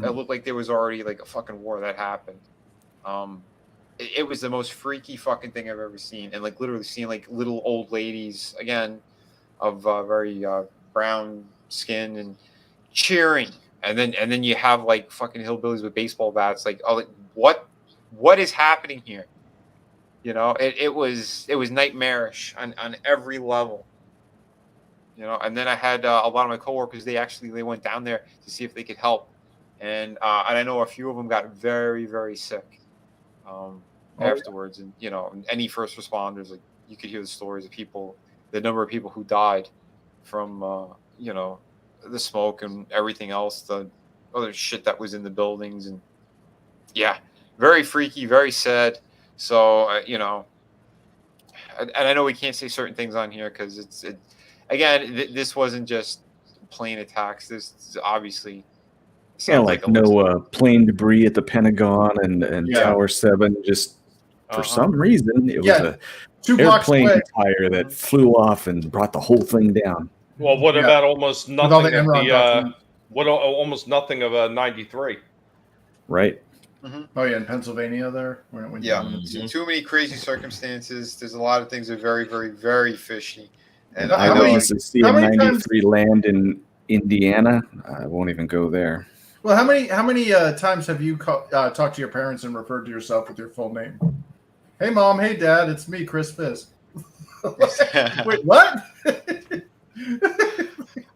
It looked like there was already like a fucking war that happened. It was the most freaky fucking thing I've ever seen, and like literally seeing like little old ladies again of very brown skin and cheering, and then you have like fucking hillbillies with baseball bats. Like, oh, like, what is happening here? It was nightmarish on every level. And then I had a lot of my coworkers. They went down there to see if they could help, and I know a few of them got very, very sick afterwards. And any first responders, like you could hear the stories of people, the number of people who died from the smoke and everything else, the other shit that was in the buildings, and very freaky, very sad. So and I know we can't say certain things on here because this wasn't just plane attacks. This is obviously like no plane debris at the Pentagon and Tower 7. Just for some reason, it was a airplane tire that flew off and brought the whole thing down. Well, what about almost nothing of almost nothing of a 93? Right. Mm-hmm. Oh yeah, in Pennsylvania there. Too many crazy circumstances. There's a lot of things that are very, very, very fishy. And I I know know to see how a many times- 93 land in Indiana. I won't even go there. Well, how many times have you talked to your parents and referred to yourself with your full name? Hey, Mom. Hey, Dad. It's me, Chris Fisk. Wait, what?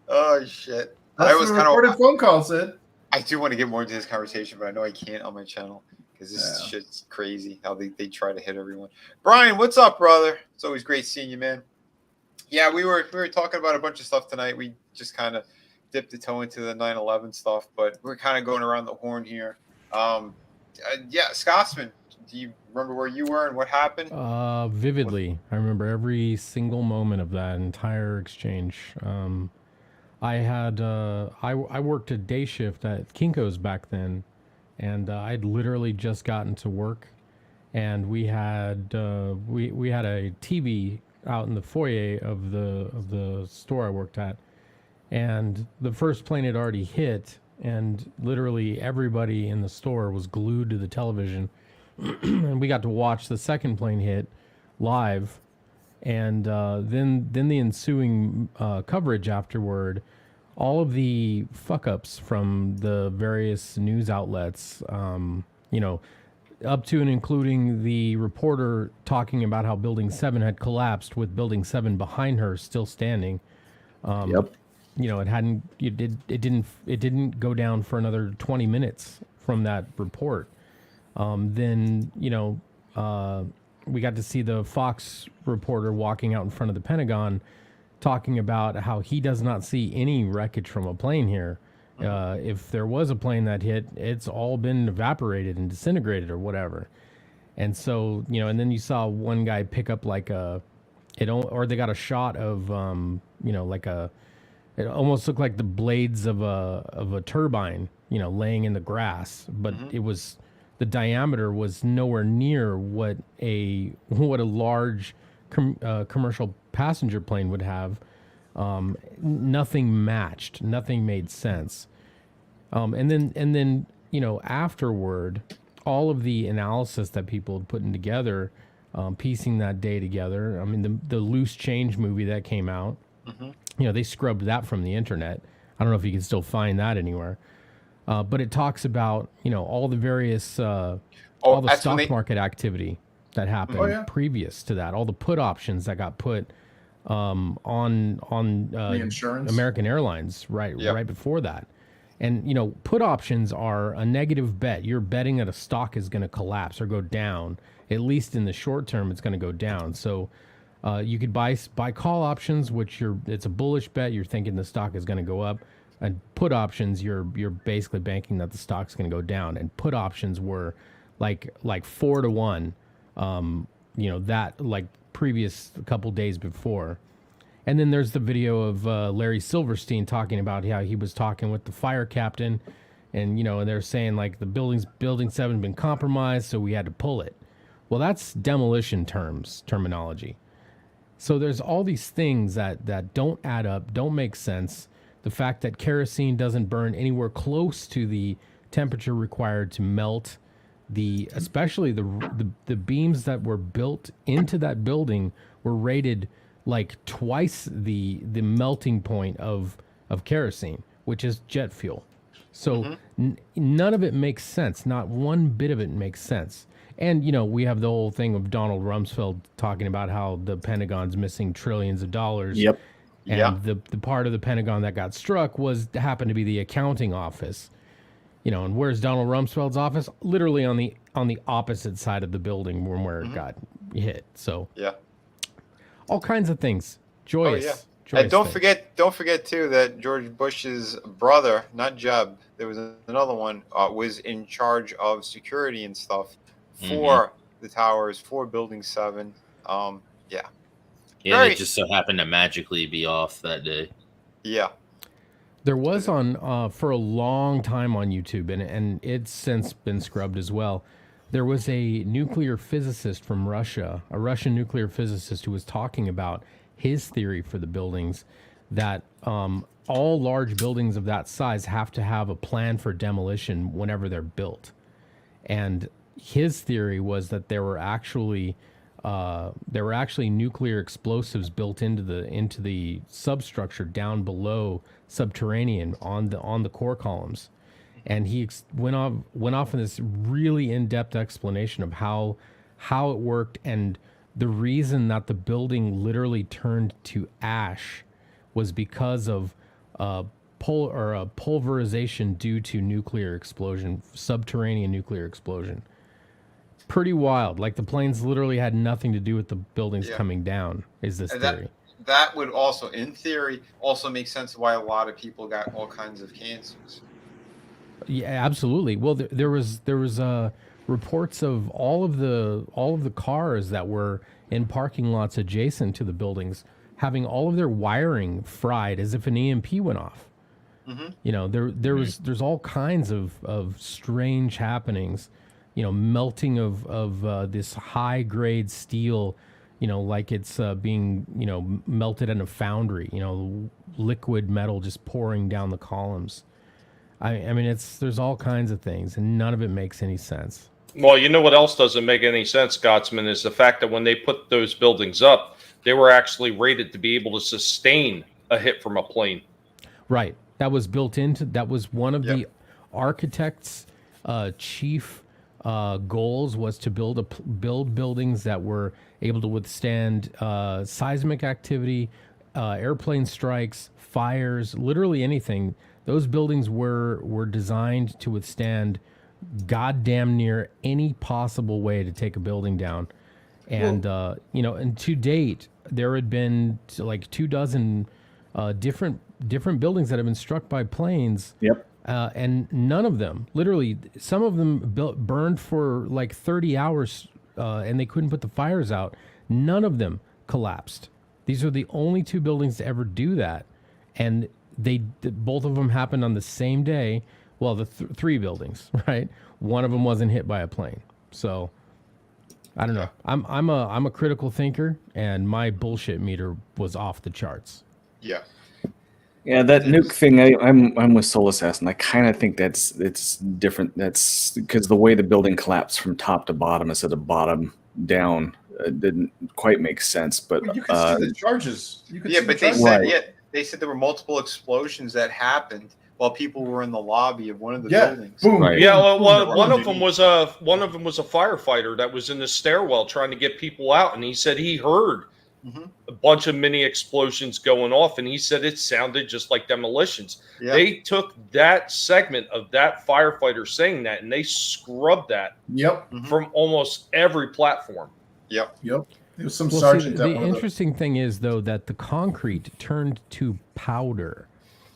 Oh shit! That's I was a kind recorded of. phone call, Sid. I do want to get more into this conversation, but I know I can't on my channel because this Yeah. shit's crazy how they try to hit everyone. Brian, what's up, brother? It's always great seeing you, man. Yeah, we were talking about a bunch of stuff tonight. We just kind of dipped the toe into the 9/11 stuff, but we're kind of going around the horn here. Yeah, Scotsman, do you remember where you were and what happened? Vividly. I remember every single moment of that entire exchange. I had I worked a day shift at Kinko's back then, and I'd literally just gotten to work, and we had we had a TV out in the foyer of the store I worked at, and the first plane had already hit, and literally everybody in the store was glued to the television, and we got to watch the second plane hit live. And then the ensuing coverage afterward, all of the fuck ups from the various news outlets, up to and including the reporter talking about how Building 7 had collapsed with Building 7 behind her still standing. Yep. It didn't go down for another 20 minutes from that report. Then we got to see the Fox reporter walking out in front of the Pentagon talking about how he does not see any wreckage from a plane here. If there was a plane that hit, it's all been evaporated and disintegrated or whatever. And so, and then you saw one guy pick up they got a shot of, it almost looked like the blades of a turbine, laying in the grass, but it was, the diameter was nowhere near what a large commercial passenger plane would have. Nothing matched. Nothing made sense. And then afterward, all of the analysis that people had put together, piecing that day together. I mean, the Loose Change movie that came out. They scrubbed that from the internet. I don't know if you can still find that anywhere. But it talks about, all the various, all the stock market activity that happened previous to that, all the put options that got put on the insurance, American Airlines, right before that. And, put options are a negative bet. You're betting that a stock is going to collapse or go down. At least in the short term, it's going to go down. So you could buy call options, which it's a bullish bet. You're thinking the stock is going to go up. And put options, you're basically banking that the stock's going to go down. And put options were like 4 to 1, that like previous couple days before. And then there's the video of Larry Silverstein talking about how he was talking with the fire captain, and and they're saying like the building 7 been compromised, so we had to pull it. Well, that's demolition terminology. So there's all these things that don't add up, don't make sense. The fact that kerosene doesn't burn anywhere close to the temperature required to melt especially the beams that were built into that building were rated like twice the melting point of kerosene, which is jet fuel. So none of it makes sense. Not one bit of it makes sense. And, we have the whole thing of Donald Rumsfeld talking about how the Pentagon's missing trillions of dollars. Yep. And the part of the Pentagon that got struck happened to be the accounting office. And where's Donald Rumsfeld's office? Literally on the opposite side of the building from where it got hit. So all kinds of things. Joyous. Oh, yeah. And don't forget too that George Bush's brother, not Jeb, there was another one, was in charge of security and stuff for the towers, for Building 7. Yeah, it just so happened to magically be off that day. Yeah. There was on for a long time on YouTube, and it's since been scrubbed as well. There was a nuclear physicist from Russia, a Russian nuclear physicist, who was talking about his theory for the buildings, that all large buildings of that size have to have a plan for demolition whenever they're built. And his theory was that there were actually there were actually nuclear explosives built into the substructure down below subterranean on the core columns, and he went off in this really in-depth explanation of how it worked, and the reason that the building literally turned to ash was because of pulverization due to nuclear explosion, subterranean nuclear explosion. Pretty wild. Like the planes literally had nothing to do with the buildings coming down, is this theory. That would also, in theory, also make sense why a lot of people got all kinds of cancers. Yeah, absolutely. Well, there was reports of all of the cars that were in parking lots adjacent to the buildings having all of their wiring fried as if an EMP went off. Mm-hmm. You know, there's all kinds of strange happenings. You know, melting of this high grade steel, you know, like it's being, you know, melted in a foundry. You know, liquid metal just pouring down the columns. I mean, there's all kinds of things, and none of it makes any sense. Well, you know what else doesn't make any sense, Scotsman, is the fact that when they put those buildings up, they were actually rated to be able to sustain a hit from a plane. Right. That was built into. That was one of the architect's chief goals, was to build buildings that were able to withstand seismic activity, airplane strikes, fires, literally anything. Those buildings were designed to withstand goddamn near any possible way to take a building down. And you know, and to date, there had been like 24 different buildings that have been struck by planes. Yep. And none of them, literally, some of them burned for like 30 hours, and they couldn't put the fires out. None of them collapsed. These are the only two buildings to ever do that, and both of them happened on the same day. Well, the three buildings, right? One of them wasn't hit by a plane. So I don't know. I'm a critical thinker, and my bullshit meter was off the charts. Yeah. Yeah, that nuke thing. I'm with Soul Assassin. I kind of think it's different. That's because the way the building collapsed from top to bottom instead of bottom down didn't quite make sense. But you could see the charges. They said there were multiple explosions that happened while people were in the lobby of one of the buildings. Boom. Right. Yeah, well, one of them was a firefighter that was in the stairwell trying to get people out, and he said he heard a bunch of mini explosions going off, and he said it sounded just like demolitions. Yeah. They took that segment of that firefighter saying that, and they scrubbed that from almost every platform. Yep. It was some Well, sergeant. the interesting thing is, though, that the concrete turned to powder.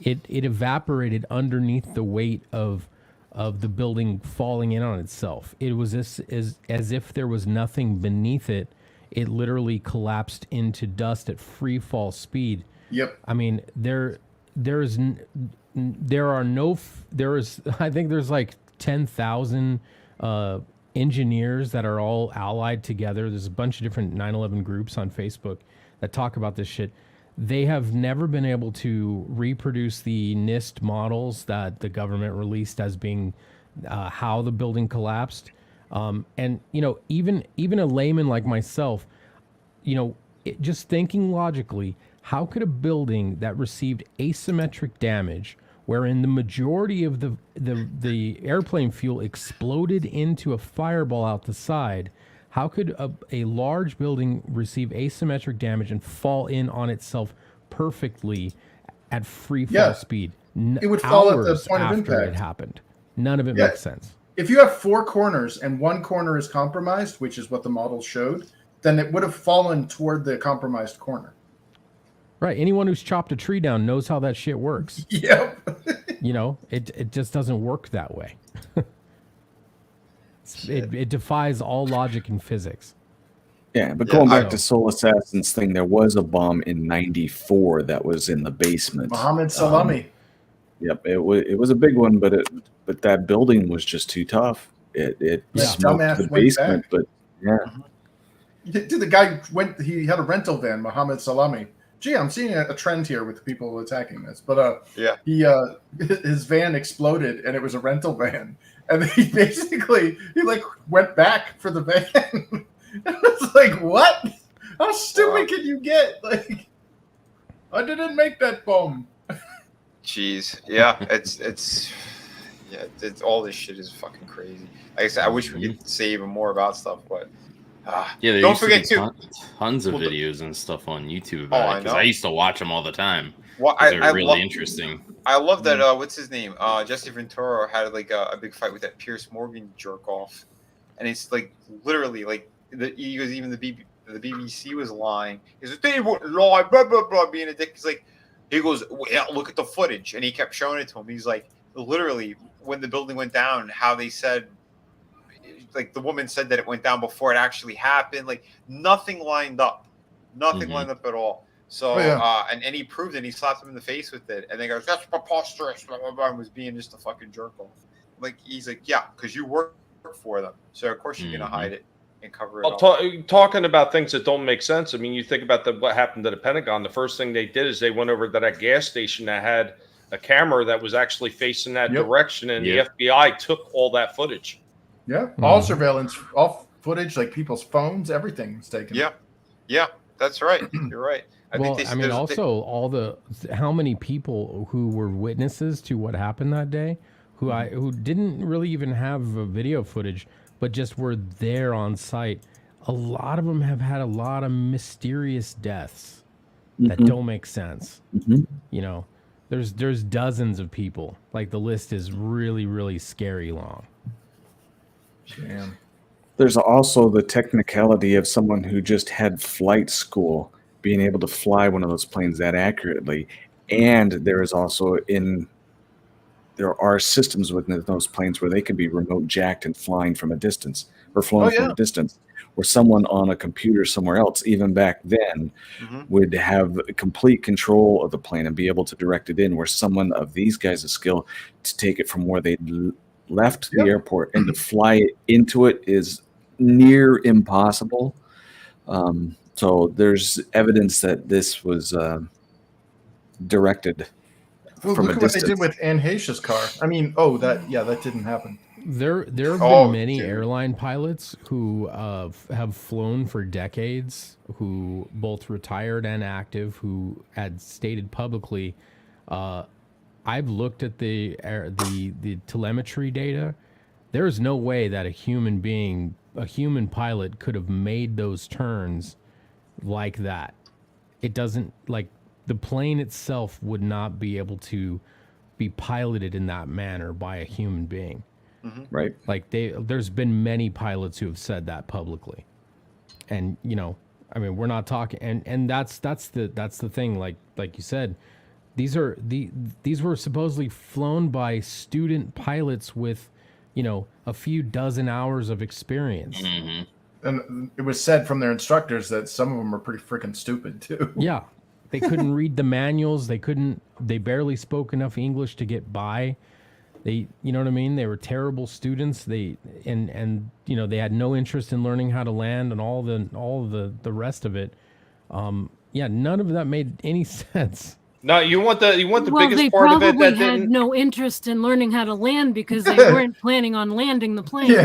It evaporated underneath the weight of the building falling in on itself. It was as if there was nothing beneath it. It literally collapsed into dust at free fall speed. Yep. I mean, I think there's like 10,000 engineers that are all allied together. There's a bunch of different 9/11 groups on Facebook that talk about this shit. They have never been able to reproduce the NIST models that the government released as being how the building collapsed. And, you know, even a layman like myself, you know, just thinking logically, how could a building that received asymmetric damage, wherein the majority of the airplane fuel exploded into a fireball out the side, how could a large building receive asymmetric damage and fall in on itself perfectly at free fall speed? It would fall at the point of after impact. it happened. None of it makes sense. If you have four corners and one corner is compromised, which is what the model showed, then it would have fallen toward the compromised corner. Right. Anyone who's chopped a tree down knows how that shit works. Yep. You know, it just doesn't work that way. It defies all logic and physics. Yeah, but going back to Soul Assassin's thing, there was a bomb in *94 that was in the basement. Mohammed Salami. Yep, it was a big one, but that building was just too tough. It smoked the basement, but Dude, the guy he had a rental van, Mohammed Salami. Gee, I'm seeing a trend here with people attacking this. But his van exploded, and it was a rental van. And he went back for the van. It's Like, what? How stupid can you get? Like, I didn't make that bomb. Jeez, yeah, it's all this shit is fucking crazy. Like I said, I wish we could say even more about stuff, but Yeah, there don't used forget to too. be tons of videos and stuff on YouTube about it because I know. used to watch them all the time. Well, They're I really love, interesting. I love that. What's his name? Jesse Ventura had like a big fight with that Pierce Morgan jerk off, and it's like literally like he goes even the BBC was lying. He's like, they wouldn't lie, blah blah blah, being a dick. He's like, he goes, yeah, look at the footage, and he kept showing it to him. He's like, literally when the building went down, how they said, like the woman said that it went down before it actually happened. Like nothing lined up, lined up at all. So, and he proved it. He slapped him in the face with it, and they goes, "That's preposterous." Blah, blah, blah, and was being just a fucking jerk off. Like he's like, yeah, because you work for them, so of course you're gonna hide it and cover it up. Talking about things that don't make sense. I mean, you think about what happened to the Pentagon. The first thing they did is they went over to that gas station that had a camera that was actually facing that direction, and the FBI took all that footage. Yeah, all surveillance, all footage, like people's phones, everything was taken. Yeah, that's right. You're right. I mean, also how many people who were witnesses to what happened that day, who didn't really even have video footage, but just were there on site. A lot of them have had a lot of mysterious deaths that don't make sense. You know, there's dozens of people. Like the list is really, really scary long. Damn. There's also the technicality of someone who just had flight school being able to fly one of those planes that accurately. And there is also there are systems within those planes where they can be remote jacked and flying from a distance or flown from a distance, where someone on a computer somewhere else, even back then, would have complete control of the plane and be able to direct it in, where someone of these guys' skill to take it from where they left the airport and to fly it into it is near impossible. So there's evidence that this was directed from look a at what distance. they did with Anne Heche's car. I mean, that didn't happen. There have been many airline pilots who have flown for decades, who both retired and active, who had stated publicly, I've looked at the telemetry data. There is no way that a human pilot could have made those turns like that. It doesn't, like, the plane itself would not be able to be piloted in that manner by a human being. Right. Like there's been many pilots who have said that publicly. And, you know, I mean, we're not talking, and that's the thing. Like you said, these were supposedly flown by student pilots with, you know, a few dozen hours of experience. And it was said from their instructors that some of them are pretty freaking stupid too. Yeah. They couldn't read the manuals. They barely spoke enough English to get by. You know what I mean? They were terrible students. And you know, they had no interest in learning how to land and all the rest of it. Yeah, none of that made any sense. No, you want the biggest they part of it probably that had didn't. no interest in learning how to land because they weren't planning on landing the plane.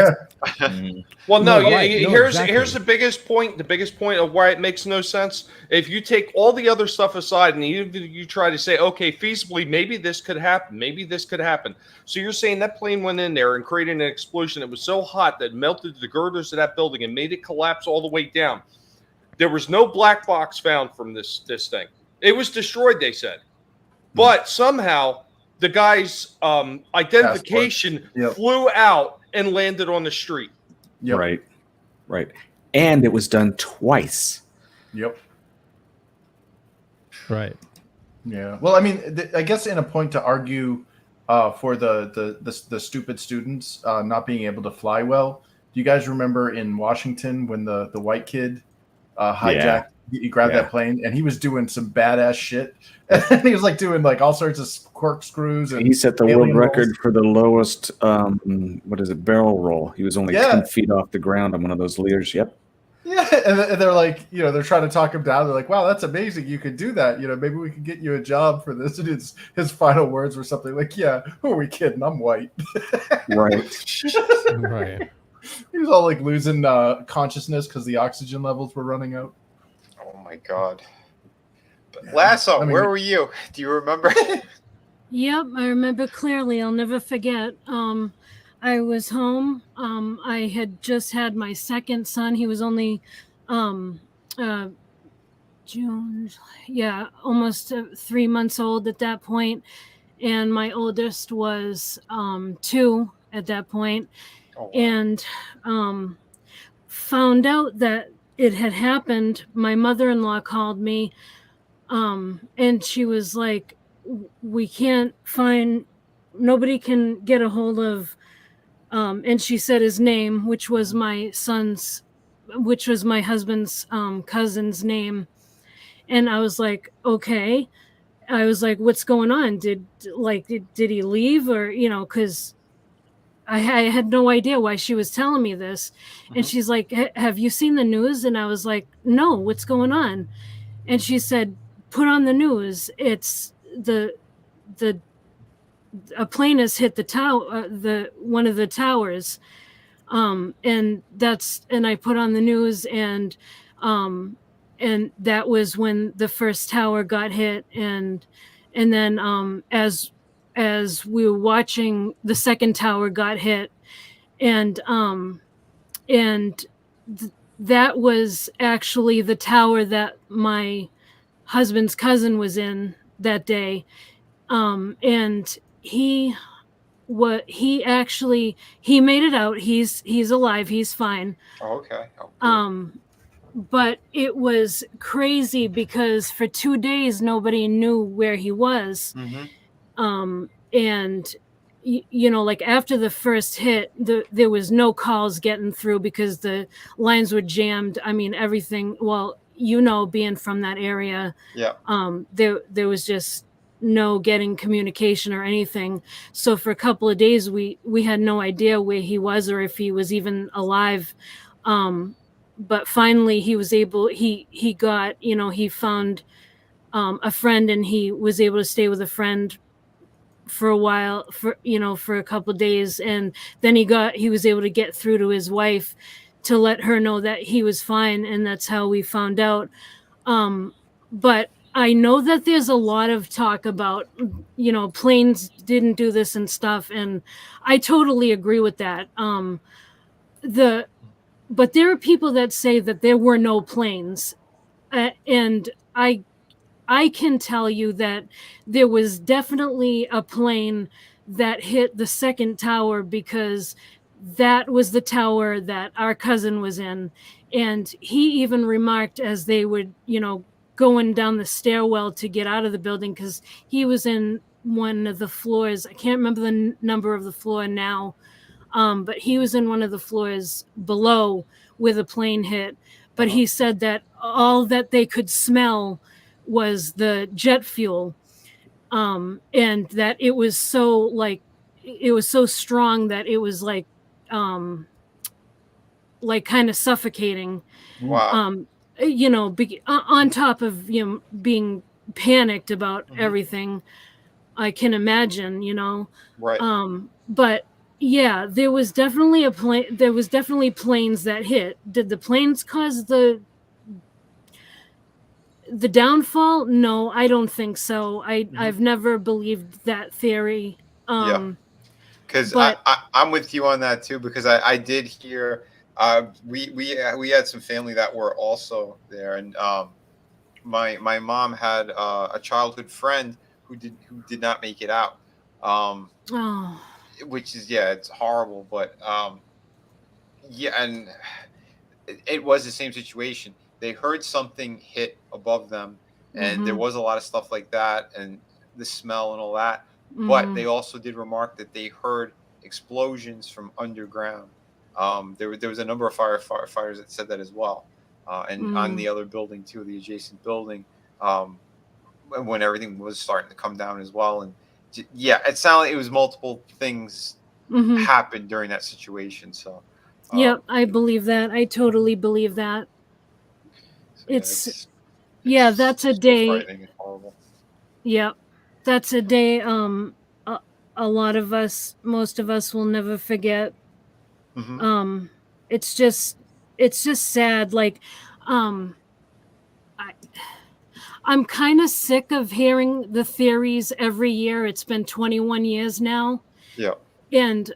Well, no, here's exactly. the biggest point. The biggest point of why it makes no sense. If you take all the other stuff aside and you try to say, okay, feasibly, maybe this could happen. Maybe this could happen. So you're saying that plane went in there and created an explosion that was so hot that melted the girders of that building and made it collapse all the way down. There was no black box found from this thing. It was destroyed, they said. But somehow the guy's identification flew out and landed on the street. Right. And it was done twice. Yep. Right. Yeah. Well, I mean, I guess in a point to argue for the stupid students not being able to fly well. Do you guys remember in Washington when the white kid hijacked? He grabbed that plane and he was doing some badass shit. And he was like doing like all sorts of corkscrews. And he set the world record for the lowest, barrel roll. He was only 10 feet off the ground on one of those leaders. Yep. Yeah, and they're like, you know, they're trying to talk him down. They're like, wow, that's amazing. You could do that. You know, maybe we could get you a job for this. And his final words were something like, yeah, who are we kidding? I'm white. Right. Right. He was all like losing consciousness because the oxygen levels were running out. Oh my god. But Lasso, I mean, where were you? Do you remember? Yep, I remember clearly. I'll never forget. I was home. I had just had my second son. He was only June, yeah, almost 3 months old at that point, and my oldest was 2 at that point. Oh, wow. And found out that it had happened. My mother-in-law called me, and she was like, we can't find, nobody can get a hold of, and she said his name, which was my husband's cousin's name. And I was like, okay. I was like, what's going on? Did he leave, or, because I had no idea why she was telling me this. And she's like, have you seen the news? And I was like, no, what's going on? And she said, put on the news. It's a plane has hit the tower, one of the towers. And I put on the news, and that was when the first tower got hit. And then as we were watching, the second tower got hit. And that was actually the tower that my husband's cousin was in that day. And he made it out. He's alive. He's fine. Oh, okay. Oh, but it was crazy because for 2 days nobody knew where he was. And like after the first hit, there was no calls getting through because the lines were jammed. I mean, everything. Well, being from that area, yeah. There was just no getting communication or anything. So for a couple of days, we had no idea where he was or if he was even alive. But finally, he was able. He got. He found a friend, and he was able to stay with a friend for a while, for a couple of days, and then he was able to get through to his wife to let her know that he was fine, and that's how we found out. But I know that there's a lot of talk about planes didn't do this and stuff, and I totally agree with that. But there are people that say that there were no planes, and I can tell you that there was definitely a plane that hit the second tower, because that was the tower that our cousin was in. And he even remarked as they would, going down the stairwell to get out of the building, because he was in one of the floors. I can't remember the number of the floor now, but he was in one of the floors below where the plane hit. But he said that all that they could smell was the jet fuel, and that it was so strong that it was like kind of suffocating. Wow. On top of being panicked about everything, I can imagine. Right. But yeah, there was definitely planes that hit. Did the planes cause the downfall? No, I don't think so. I've never believed that theory. Yeah. Because I'm with you on that too, because I did hear we had some family that were also there, and my mom had a childhood friend who did not make it out, which is, yeah, it's horrible, but yeah, and it was the same situation. They heard something hit above them, and there was a lot of stuff like that, and the smell and all that. But they also did remark that they heard explosions from underground. There was a number of firefighters that said that as well, and on the other building too, the adjacent building, when everything was starting to come down as well. And yeah, it sounded like it was multiple things happened during that situation. So yep, I believe that. I totally believe that. That's a day. And horrible. Yep, that's a day. A lot of us, most of us, will never forget. it's just sad. Like, I'm kind of sick of hearing the theories every year. It's been 21 years now. Yeah. And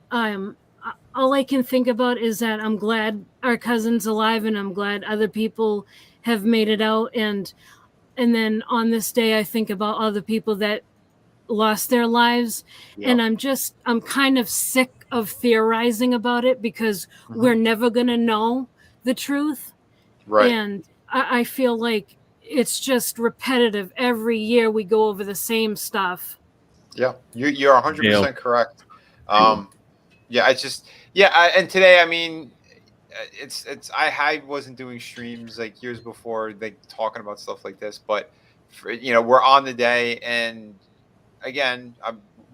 all I can think about is that I'm glad our cousin's alive, and I'm glad other people have made it out. And then on this day, I think about all the people that lost their lives. Yeah. And I'm kind of sick of theorizing about it, because we're never going to know the truth. Right. And I feel like it's just repetitive. Every year we go over the same stuff. Yeah, you're 100% correct. Yeah, it's just and today, I mean, it's I wasn't doing streams like years before, like talking about stuff like this, but we're on the day, and again,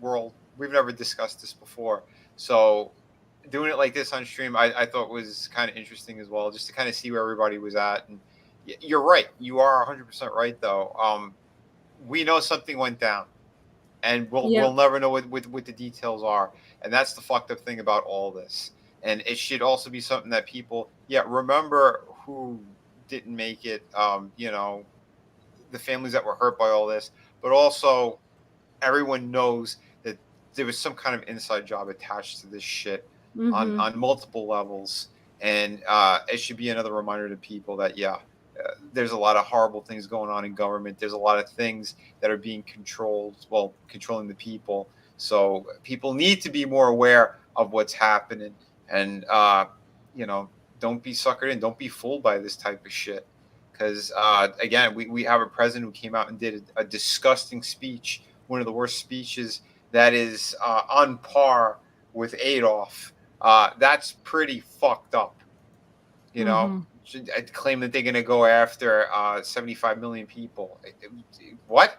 we've never discussed this before, so doing it like this on stream, I thought was kind of interesting as well, just to kind of see where everybody was at. And you're right, you are 100% right though. We know something went down, and we'll never know what the details are, and that's the fucked up thing about all this. And it should also be something that people remember who didn't make it, the families that were hurt by all this, but also everyone knows that there was some kind of inside job attached to this shit on multiple levels. And it should be another reminder to people that there's a lot of horrible things going on in government. There's a lot of things that are being controlling the people. So people need to be more aware of what's happening, and don't be suckered in. Don't be fooled by this type of shit. Because again, we have a president who came out and did a disgusting speech, one of the worst speeches that is on par with Adolf. That's pretty fucked up. I'd claim that they're going to go after 75 million people. What?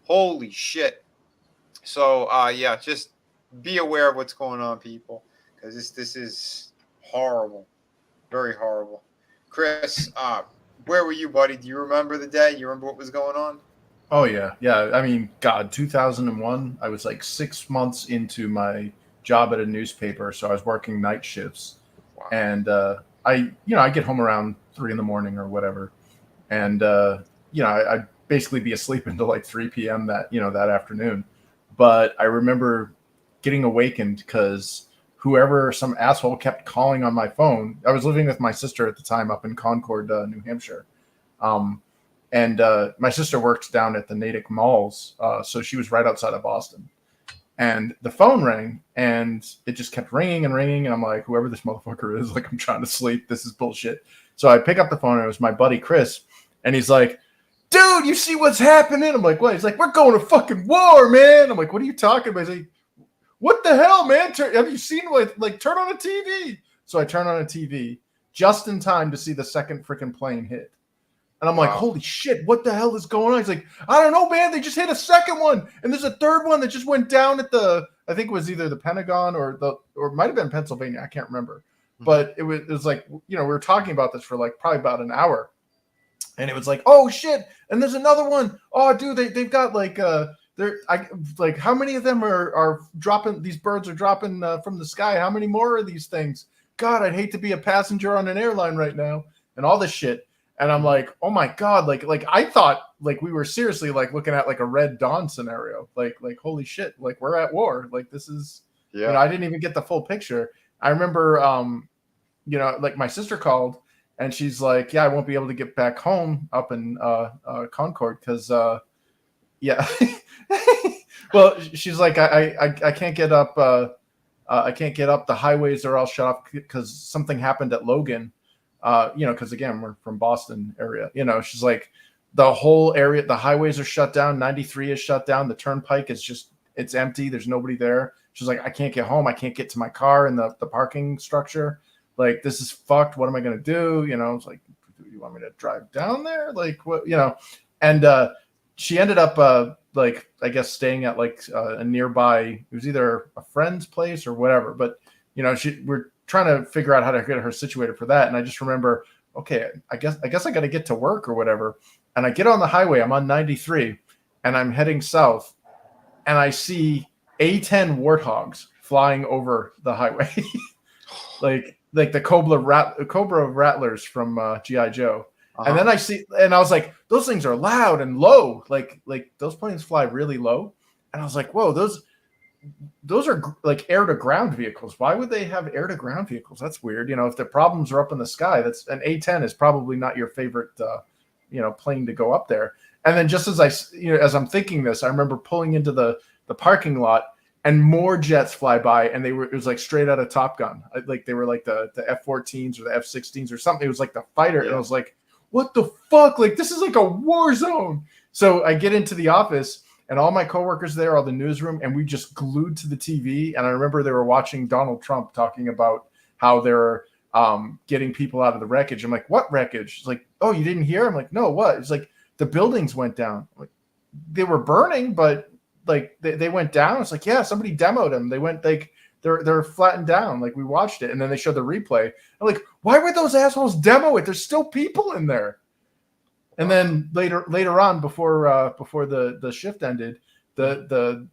Holy shit. So, just be aware of what's going on, people, because this is horrible. Very horrible. Chris, where were you, buddy? Do you remember the day? You remember what was going on? Oh, yeah. Yeah. I mean, God, 2001, I was like 6 months into my job at a newspaper. So I was working night shifts. Wow. And I get home around 3 a.m. or whatever. And, I'd basically be asleep until like 3 p.m. that afternoon. But I remember getting awakened because some asshole kept calling on my phone. I was living with my sister at the time up in Concord, New Hampshire. And my sister worked down at the Natick Malls. So she was right outside of Boston. And the phone rang, and it just kept ringing and ringing. And I'm like, whoever this motherfucker is, like, I'm trying to sleep. This is bullshit. So I pick up the phone, and it was my buddy Chris. And he's like, dude, you see what's happening? I'm like, what? He's like, we're going to fucking war, man. I'm like, what are you talking about? He's like, what the hell, man? Have you seen like turn on a TV? So I turn on a TV just in time to see the second freaking plane hit. And I'm like, holy shit, what the hell is going on? He's like, I don't know, man. They just hit a second one. And there's a third one that just went down at I think it was either the Pentagon or it might have been Pennsylvania. I can't remember. But it was like, we were talking about this for like probably about an hour. And it was like, oh shit. And there's another one. Oh, dude, they've got like, how many of them are dropping? These birds are dropping from the sky. How many more are these things? God, I'd hate to be a passenger on an airline right now, and all this shit. And I'm like, oh my God, like I thought like we were seriously like looking at like a Red Dawn scenario, like holy shit, like we're at war, like this is, I didn't even get the full picture. I remember, like my sister called, and she's like, yeah, I won't be able to get back home up in Concord because, well, she's like, I can't get up. I can't get up. The highways are all shut off because something happened at Logan. Because again, we're from Boston area. She's like, the whole area, the highways are shut down. 93 is shut down. The turnpike is it's empty. There's nobody there. She's like, I can't get home. I can't get to my car in the parking structure. Like, this is fucked. What am I gonna do? It's like, do you want me to drive down there? Like, what? And she ended up like, I guess, staying at like a nearby. It was either a friend's place or whatever. But we're trying to figure out how to get her situated for that. And I just remember, okay, I guess I got to get to work or whatever. And I get on the highway. I'm on 93, and I'm heading south, and I see A-10 Warthogs flying over the highway. Like like the Cobra rattlers from GI Joe. Uh-huh. And then I was like, those things are loud and low. Like those planes fly really low. And I was like, whoa, those are like air to ground vehicles. Why would they have air to ground vehicles? That's weird. You know, if the problems are up in the sky, that's an A-10 is probably not your favorite, plane to go up there. And then just as I'm thinking this, I remember pulling into the parking lot and more jets fly by, and it was like straight out of Top Gun. Like they were like the F-14s or the F-16s or something. It was like the fighter. Yeah. And I was like, what the fuck? Like, this is like a war zone. So I get into the office, and all my coworkers there, all the newsroom, and we just glued to the TV. And I remember they were watching Donald Trump talking about how they're getting people out of the wreckage. I'm like, what wreckage? It's like, oh, you didn't hear? I'm like, no, what? It's like the buildings went down. Like, they were burning, but like they went down. It's like, yeah, somebody demoed them. They went like they're flattened down. Like we watched it, and then they showed the replay. I'm like, why would those assholes demo it? There's still people in there. And then later on, before the shift ended, the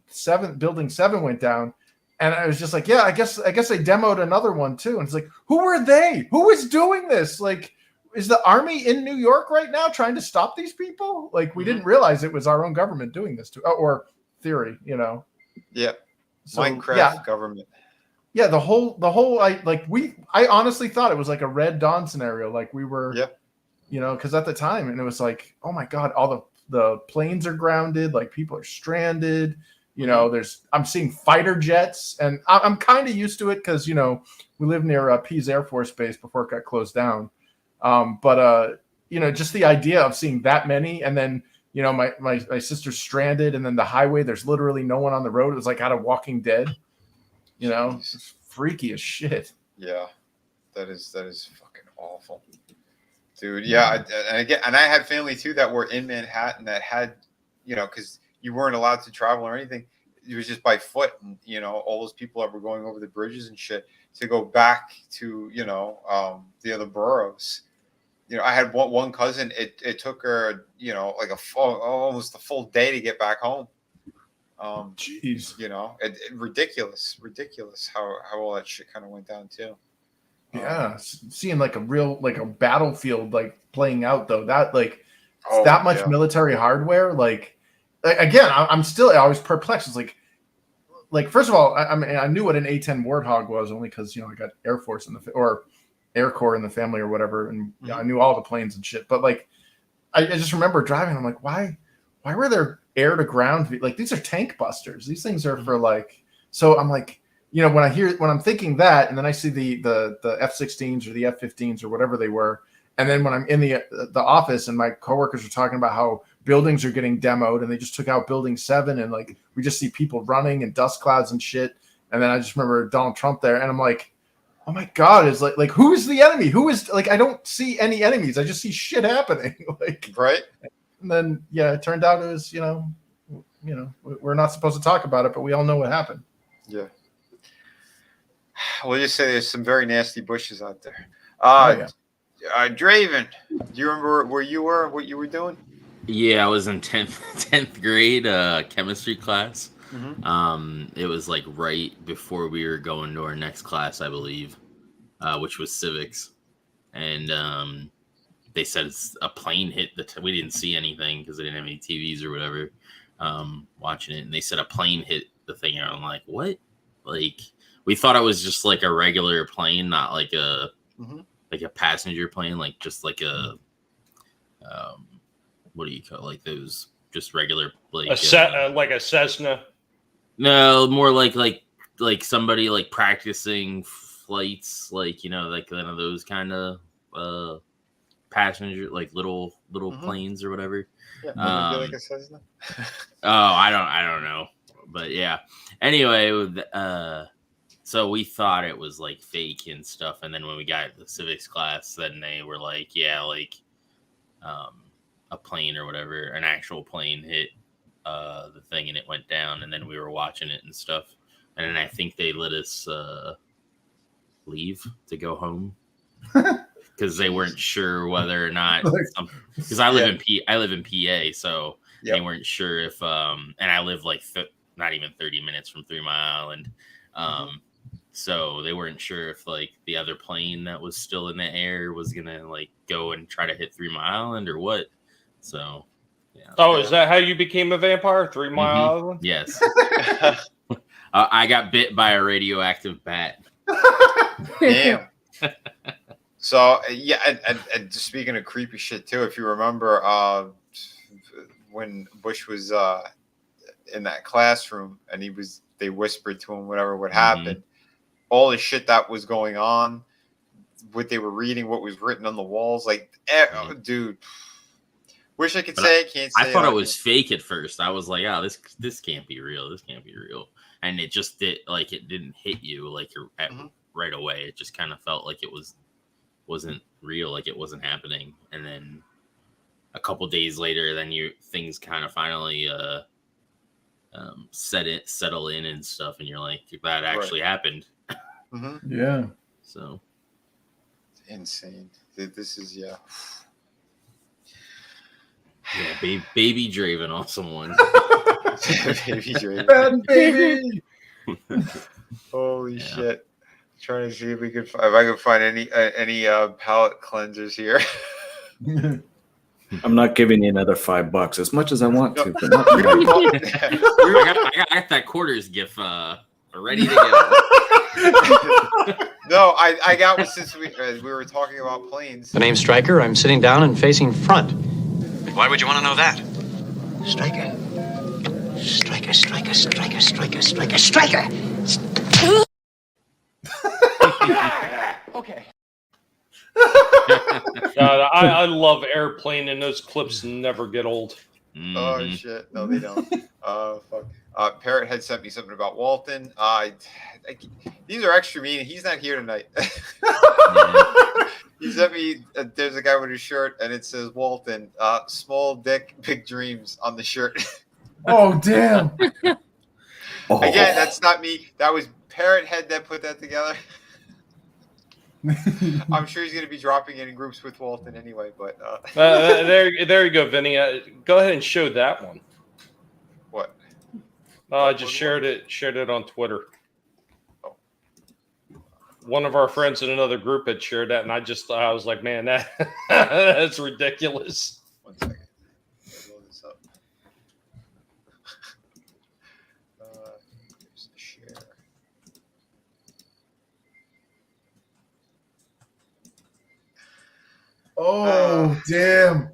building 7 went down, and I was just like, yeah, I guess they demoed another one too. And it's like, who were they? Who is doing this? Like, is the army in New York right now trying to stop these people? Like, we didn't realize it was our own government doing this or theory, you know? Yeah. So, Minecraft government. Yeah, the whole I honestly thought it was like a Red Dawn scenario. Like we were, you know, because at the time, and it was like, oh my God, all the planes are grounded, like people are stranded. You know, I'm seeing fighter jets, and I'm kind of used to it because, you know, we live near Pease Air Force Base before it got closed down. But you know, just the idea of seeing that many, and then, you know, my sister's stranded, and then the highway, there's literally no one on the road. It was like out of Walking Dead. You know, it's freaky as shit. Yeah, that is fucking awful, dude. Yeah, and I had family too that were in Manhattan that had, you know, because you weren't allowed to travel or anything. It was just by foot, and you know, all those people that were going over the bridges and shit to go back to, you know, the other boroughs. You know, I had one cousin. It took her, you know, like almost a full day to get back home. Jeez, you know, ridiculous how all that shit kind of went down too. Yeah, seeing like a real battlefield like playing out though, that like that much military hardware, like again, I was perplexed. It's like first of all, I mean, I knew what an A-10 Warthog was only because, you know, I got Air Force or Air Corps in the family or whatever, and I knew all the planes and shit. But like, I just remember driving. I'm like, why were there air to ground? Like, these are tank busters. These things are for like. So I'm like, you know, when I'm thinking that, and then I see the F-16s or the F-15s or whatever they were, and then when I'm in the office and my coworkers are talking about how buildings are getting demoed and they just took out Building 7, and like we just see people running and dust clouds and shit, and then I just remember Donald Trump there, and I'm like, oh my God, is like who is the enemy? Who is, like, I don't see any enemies. I just see shit happening. Like, right. And then it turned out it was, you know, we're not supposed to talk about it, but we all know what happened. Yeah. We'll just say there's some very nasty bushes out there. Draven, do you remember where you were, what you were doing? Yeah, I was in 10th grade chemistry class. It was like right before we were going to our next class, I believe, which was civics. And they said a plane hit we didn't see anything because they didn't have any TVs or whatever watching it. And they said a plane hit the thing. And I'm like, what? Like, we thought it was just like a regular plane, not like a passenger plane, like just like a what do you call it? Like those just regular like a Cessna. No, more like somebody like practicing flights, like, you know, like one of those kind of passenger, like little planes or whatever. Yeah, like a Cessna. I don't know, but yeah. Anyway, so we thought it was like fake and stuff, and then when we got the civics class, then they were like, yeah, like a plane or whatever, an actual plane hit the thing and it went down, and then we were watching it and stuff, and then I think they let us leave to go home because they weren't sure whether or not, because I live in PA, so they weren't sure if and I live like not even 30 minutes from 3 Mile Island, So they weren't sure if like the other plane that was still in the air was gonna like go and try to hit 3 Mile Island or what. So yeah. Oh, is that how you became a vampire? 3 Mile Island? Yes. I got bit by a radioactive bat. Damn. So yeah, and speaking of creepy shit too, if you remember, when Bush was in that classroom and they whispered to him whatever would happen, all the shit that was going on, what they were reading, what was written on the walls, like, dude. Wish I could say it, can't say I thought it was fake at first. I was like, oh, this can't be real. This can't be real. And it just it didn't hit you like right away. It just kind of felt like it wasn't real, like it wasn't happening. And then a couple days later, then things kind of finally settle in and stuff, and you're like, that actually happened. Yeah. So it's insane. This is Yeah, baby Draven also won. Baby Draven. Bad baby. Holy shit! Trying to see if I could find any palette cleansers here. I'm not giving you another $5 as much as I want to. But not I got that quarters gif ready to go. No, I got one since we were talking about planes. The name's Stryker. I'm sitting down and facing front. Why would you want to know that? Stryker. Stryker, Stryker, Stryker, Stryker, Stryker, Stryker. Okay. God, I love Airplane, and those clips never get old. Oh shit! No, they don't. Fuck. Parrot had sent me something about Walton. These are extra mean. He's not here tonight. He sent me. There's a guy with a shirt, and it says Walton. Small dick, big dreams on the shirt. Oh damn! Again, that's not me. That was Parrot Head that put that together. I'm sure he's going to be dropping it in groups with Walton anyway. But there you go, Vinny. Go ahead and show that one. What? I just shared it on Twitter. Oh. One of our friends in another group had shared that, and I was like, man, that's ridiculous. 1 second. Blow this up. Here's the share. Oh damn!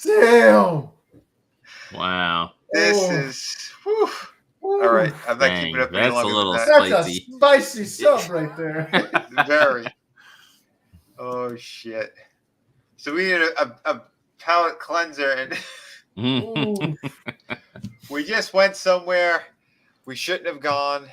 Damn! Wow. This is. Whew. All right, I'm not keeping up any That's a longer little than that. That's a spicy sub right there. Very. Oh shit! So we need a palate cleanser, and we just went somewhere we shouldn't have gone.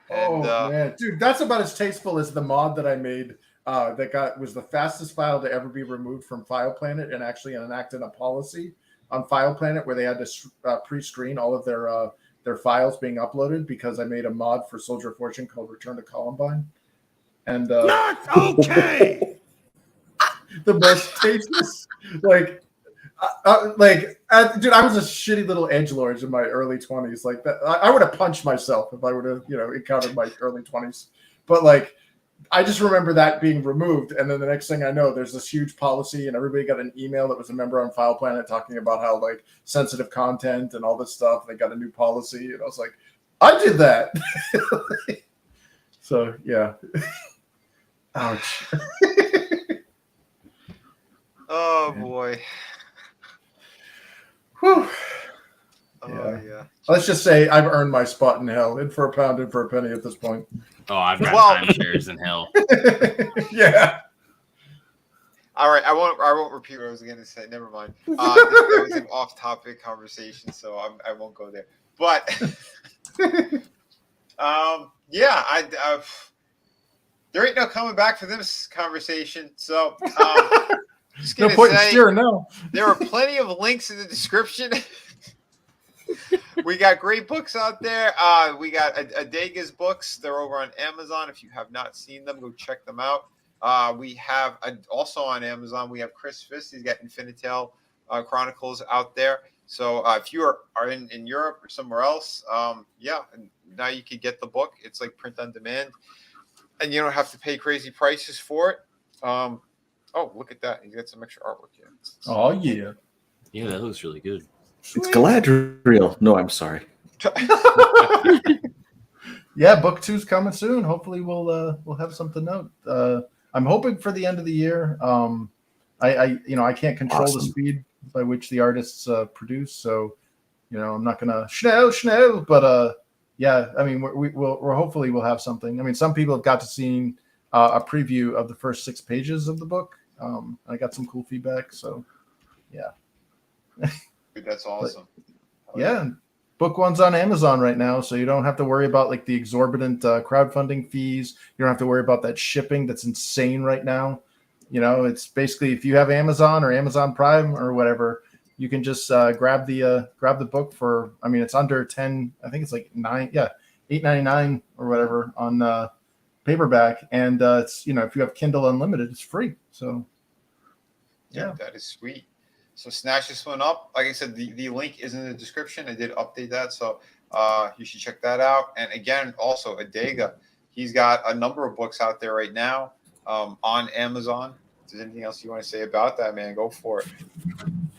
And, man, dude, that's about as tasteful as the mod that I made. That was the fastest file to ever be removed from File Planet, and actually enacted a policy on File Planet where they had to pre-screen all of their files being uploaded, because I made a mod for Soldier of Fortune called Return to Columbine. And not okay. The most tasteless, dude, I was a shitty little edgelord in my early 20s. Like that, I would have punched myself if I would have, encountered my early 20s. But I just remember that being removed, and then the next thing I know, there's this huge policy, and everybody got an email that was a member on File Planet talking about how sensitive content and all this stuff. They got a new policy, and I was like, I did that. So yeah. Ouch. Oh boy. Whew. Oh yeah. Let's just say I've earned my spot in hell, in for a pound, in for a penny at this point. Oh, I've got timeshares in hell. Yeah. All right, I won't repeat what I was going to say. Never mind. That was an off-topic conversation, so I won't go there. But yeah, there ain't no coming back for this conversation. So just No gonna point in say, steering now. there are plenty of links in the description. We got great books out there. We got Adega's books. They're over on Amazon. If you have not seen them, go check them out. We have also on Amazon, we have Chris Fisk. He's got Infinitel Chronicles out there. So if you are in Europe or somewhere else, yeah, and now you can get the book. It's like print on demand, and you don't have to pay crazy prices for it. Oh, look at that! You got some extra artwork here. Oh yeah. Yeah, that looks really good. It's Galadriel. No, I'm sorry. Yeah, book 2's coming soon. Hopefully, we'll have something out. I'm hoping for the end of the year. I can't control the speed by which the artists produce, so I'm not gonna schnell. But yeah, I mean, we're hopefully we'll have something. I mean, some people have got to see a preview of the first 6 pages of the book. I got some cool feedback, so yeah. Dude, that's awesome. Yeah. Book 1's on Amazon right now, so you don't have to worry about like the exorbitant crowdfunding fees. You don't have to worry about that shipping that's insane right now. It's basically if you have Amazon or Amazon Prime or whatever, you can just grab the book for. I mean, it's under 10. I think it's like $8.99 or whatever on paperback, and it's if you have Kindle Unlimited, it's free. So yeah, that is sweet. So snatch this one up. Like I said, the link is in the description. I did update that, so you should check that out. And again, also Adega, he's got a number of books out there right now on Amazon. If there's anything else you want to say about that, man, go for it.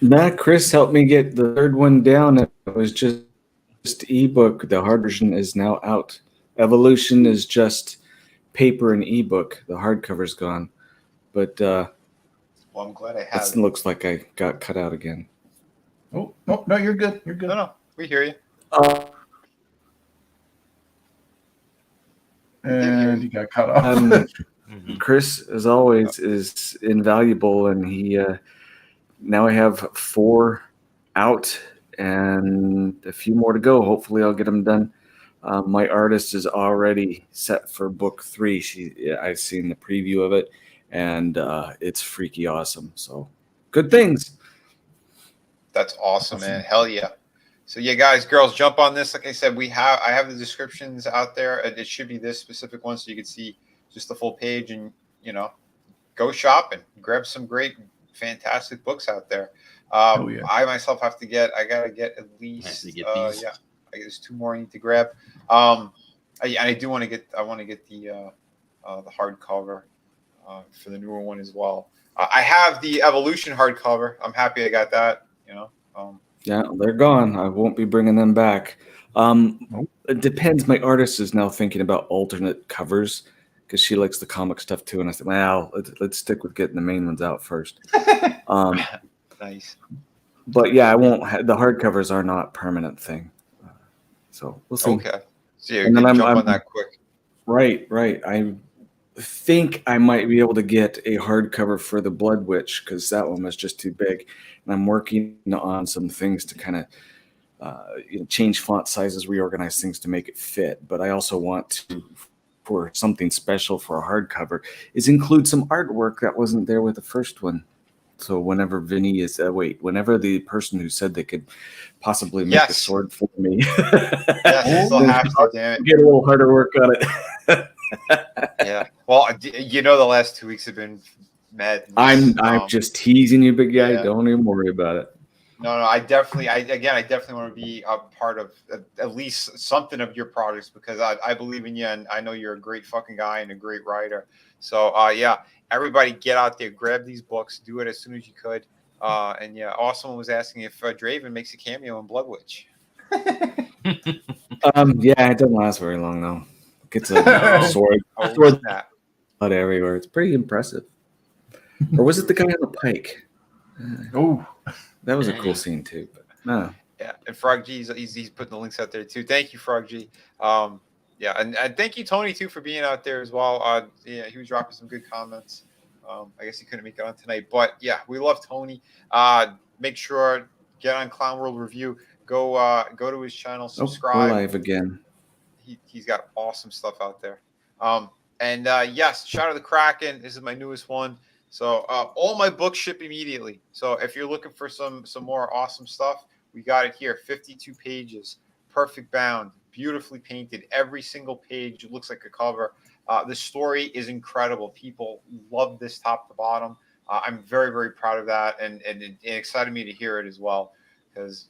Nah, Chris helped me get the third one down. It was just ebook. The hard version is now out. Evolution is just paper and ebook. The hardcover's gone, but. Well, I'm glad I have it. Looks like I got cut out again. Oh no, you're good. You're good. No, we hear you. And you got cut off. Chris, as always, is invaluable, and he now I have 4 out and a few more to go. Hopefully, I'll get them done. My artist is already set for book 3. I've seen the preview of it. And it's freaky awesome. So good things. That's awesome, man. Hell yeah. So yeah, guys, girls, jump on this. Like I said, I have the descriptions out there. It should be this specific one, so you can see just the full page and go shopping, grab some great, fantastic books out there. Yeah. I myself I gotta get at least there's 2 more I need to grab. I do want to get the hardcover. For the newer one as well. I have the Evolution hardcover. I'm happy I got that. Yeah, they're gone. I won't be bringing them back. It depends. My artist is now thinking about alternate covers because she likes the comic stuff too. And I said, well, let's stick with getting the main ones out first. Nice. But yeah, I won't. The hardcovers are not a permanent thing. So we'll see. Okay. So you're going to jump on that quick. Right. I think I might be able to get a hardcover for the Blood Witch because that one was just too big, and I'm working on some things to kind of change font sizes, reorganize things to make it fit. But I also want to, for something special for a hardcover, is include some artwork that wasn't there with the first one. So whenever Vinny is whenever the person who said they could possibly make a sword for me, yes, have to, damn it. Get a little harder work on it. Yeah. Well, the last 2 weeks have been mad. I'm just teasing you, big guy. Yeah. Don't even worry about it. No. I definitely want to be a part of at least something of your projects because I believe in you and I know you're a great fucking guy and a great writer. So everybody get out there, grab these books, do it as soon as you could. And yeah, Awesome was asking if Draven makes a cameo in Blood Witch. Yeah, it doesn't last very long though. Gets a sword blood everywhere. It's pretty impressive. Or was it the guy on the pike? Oh, that was a cool scene too. But no. Yeah, and Frog G, he's putting the links out there too. Thank you, Frog G. Yeah, and thank you, Tony, too, for being out there as well. Yeah, he was dropping some good comments. I guess he couldn't make it on tonight, but yeah, we love Tony. Make sure get on Clown World Review. Go to his channel, subscribe. We're live again. He's got awesome stuff out there. And yes, shout out to the Kraken. This is my newest one. So all my books ship immediately. So if you're looking for some more awesome stuff, we got it here. 52 pages, perfect bound, beautifully painted. Every single page looks like a cover. The story is incredible. People love this top to bottom. I'm very, very proud of that, and it excited me to hear it as well, because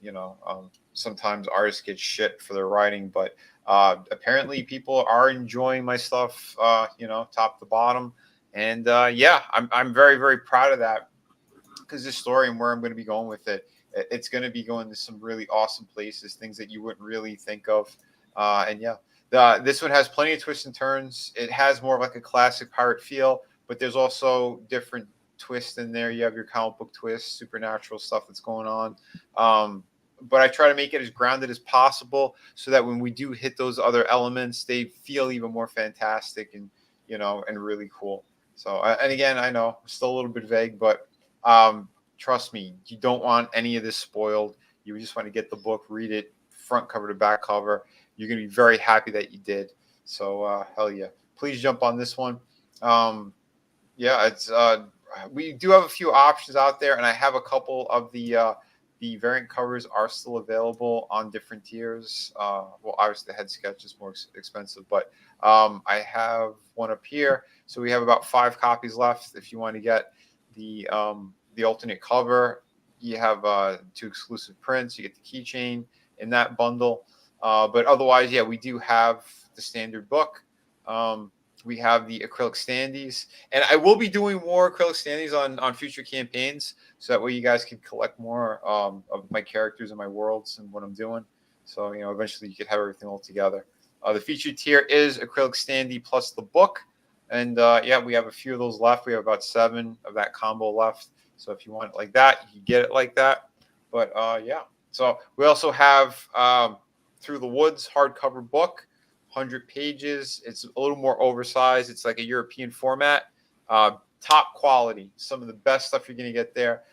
sometimes artists get shit for their writing, but apparently people are enjoying my stuff, top to bottom, and I'm very, very proud of that, because this story and where I'm going to be going with it, it's going to be going to some really awesome places, things that you wouldn't really think of, and yeah. This one has plenty of twists and turns. It has more of like a classic pirate feel, but there's also different twists in there. You have your comic book twists, supernatural stuff that's going on. But I try to make it as grounded as possible, so that when we do hit those other elements, they feel even more fantastic and and really cool. So, and again, I know I'm still a little bit vague, but trust me, you don't want any of this spoiled. You just want to get the book, read it front cover to back cover. You're going to be very happy that you did. So, hell yeah. Please jump on this one. It's we do have a few options out there, and I have a couple of the variant covers are still available on different tiers. Well, obviously the head sketch is more expensive, but I have one up here. So we have about 5 copies left. If you want to get the alternate cover, you have 2 exclusive prints. You get the keychain in that bundle. But otherwise, yeah, we do have the standard book. We have the acrylic standees, and I will be doing more acrylic standees on future campaigns, so that way you guys can collect more of my characters and my worlds and what I'm doing. So eventually you could have everything all together. The featured tier is acrylic standee plus the book, and we have a few of those left. We have about 7 of that combo left. So if you want it like that, you can get it like that. But so we also have Through the Woods hardcover book, 100 pages. It's a little more oversized. It's like a European format. Top quality. Some of the best stuff you're going to get there.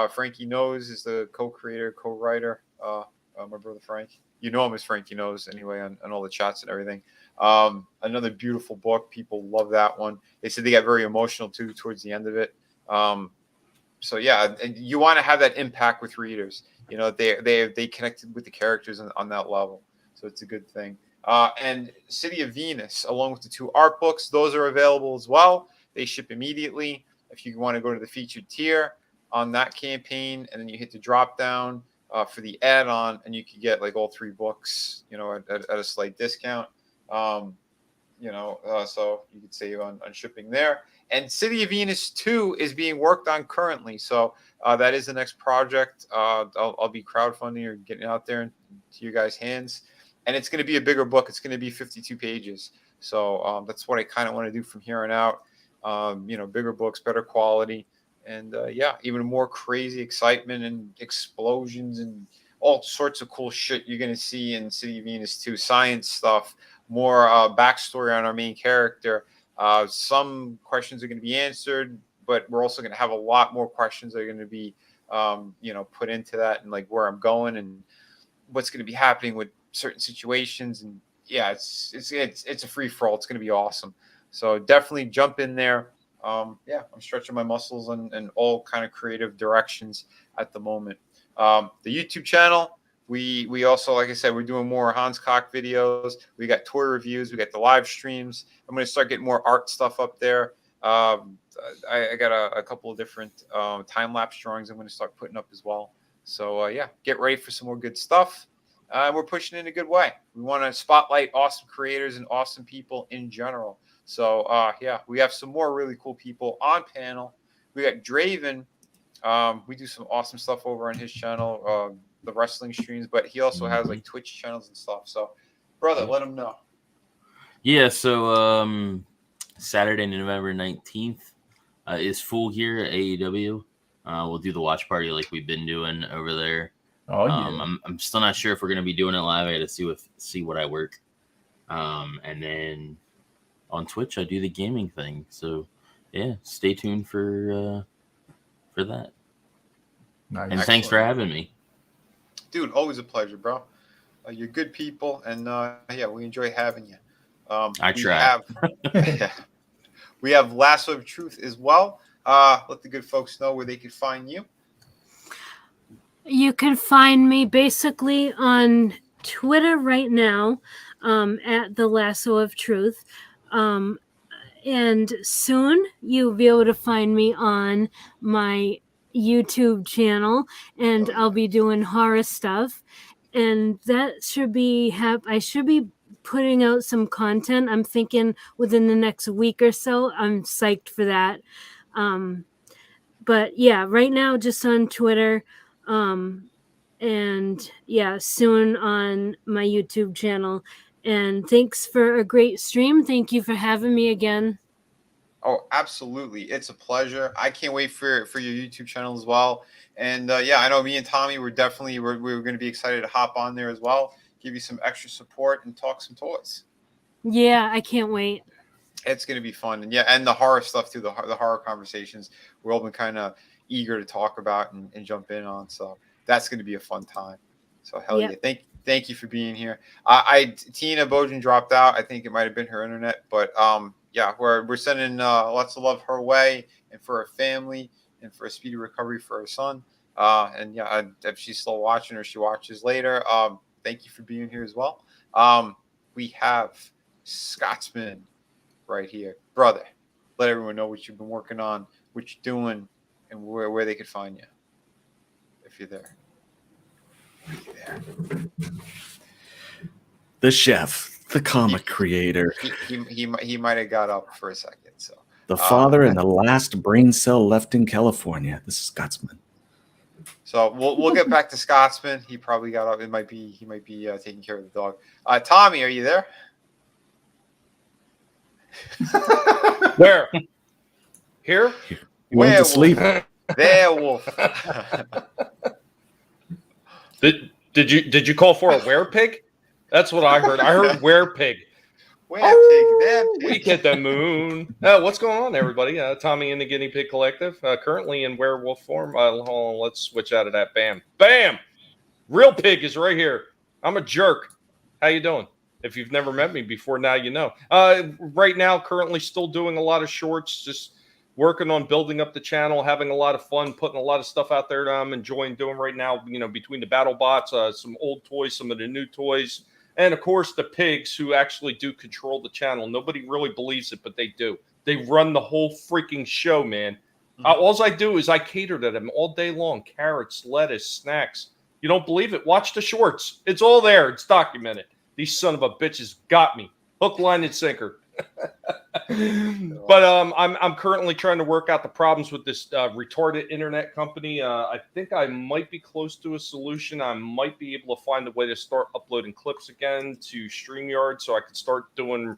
Frankie Knows is the co-creator, co-writer. My brother Frank. You know him as Frankie Knows anyway on all the chats and everything. Another beautiful book. People love that one. They said they got very emotional too towards the end of it. So yeah, and you want to have that impact with readers. They connected with the characters on that level. So it's a good thing. And City of Venus, along with the 2 art books, those are available as well. They ship immediately. If you want to go to the featured tier on that campaign, and then you hit the drop down for the add-on, and you can get like all 3 books, at a slight discount. So you could save on shipping there. And City of Venus 2 is being worked on currently. So that is the next project. I'll be crowdfunding or getting out there into you guys' hands. And it's going to be a bigger book. It's going to be 52 pages. So that's what I kind of want to do from here on out. Bigger books, better quality. And even more crazy excitement and explosions and all sorts of cool shit you're going to see in City of Venus 2. Science stuff, more backstory on our main character. Some questions are going to be answered, but we're also going to have a lot more questions that are going to be, put into that, and like where I'm going and what's going to be happening with certain situations. And yeah, it's a free for all. It's going to be awesome. So definitely jump in there. I'm stretching my muscles in all kind of creative directions at the moment. The YouTube channel, we also, like I said, we're doing more Hans Koch videos. We got toy reviews. We got the live streams. I'm going to start getting more art stuff up there. I got a couple of different time-lapse drawings I'm going to start putting up as well. So, get ready for some more good stuff. We're pushing in a good way. We want to spotlight awesome creators and awesome people in general. So, we have some more really cool people on panel. We got Draven. We do some awesome stuff over on his channel, the wrestling streams, but he also has like Twitch channels and stuff. So, brother, let him know. Yeah, so Saturday, November 19th is Full here at AEW. We'll do the watch party like we've been doing over there. Oh, yeah. I'm still not sure if we're going to be doing it live. I got to see what I work. And then on Twitch, I do the gaming thing. So, yeah, stay tuned for that. Nice. And thanks for having me. Dude, always a pleasure, bro. You're good people, and we enjoy having you. I try. We have Lasso of Truth as well. Let the good folks know where they can find you. You can find me basically on Twitter right now at the Lasso of Truth. And soon you'll be able to find me on my YouTube channel, and I'll be doing horror stuff. And that should be I should be putting out some content. I'm thinking within the next week or so. I'm psyched for that. But yeah, right now just on Twitter. And yeah, soon on my YouTube channel. And thanks for a great stream. Thank you for having me again. Oh, absolutely. It's a pleasure. I can't wait for your YouTube channel as well. And yeah, I know me and Tommy we're going to be excited to hop on there as well, give you some extra support and talk some toys. Yeah, I can't wait. It's going to be fun. And yeah, and the horror stuff too, the horror conversations we're all been kind of eager to talk about and jump in on. So that's going to be a fun time. So hell yeah. Thank you for being here. Tina Bojan dropped out. I think it might have been her internet, but yeah, we're sending lots of love her way and for her family and for a speedy recovery for her son. And yeah, if she's still watching or she watches later, thank you for being here as well. We have Scotsman right here, brother. Let everyone know what you've been working on, what you're doing, and where they could find you if you're there. The chef, the comic creator, he might have got up for a second. So the father and the last brain cell left in California. This is Scotsman. So we'll get back to Scotsman. He probably got up. He might be taking care of the dog. Tommy, are you there? Where? Here? You went to sleep. Werewolf. Did you call for a werepig? That's what I heard. I heard werepig. Week at the moon. What's going on, everybody? Tommy and the Guinea Pig Collective, currently in werewolf form. Hold on, let's switch out of that. Bam. Bam! Real pig is right here. I'm a jerk. How you doing? If you've never met me before, now you know. Right now, currently still doing a lot of shorts, just working on building up the channel, having a lot of fun, putting a lot of stuff out there that I'm enjoying doing right now, between the battle bots, some old toys, some of the new toys, and of course the pigs who actually do control the channel. Nobody really believes it, but they do. They run the whole freaking show, man. All I do is I cater to them all day long. Carrots, lettuce, snacks. You don't believe it? Watch the shorts. It's all there. It's documented. These son of a bitches got me. Hook, line, and sinker. But I'm currently trying to work out the problems with this retarded internet company. I think I might be close to a solution. I might be able to find a way to start uploading clips again to StreamYard so I can start doing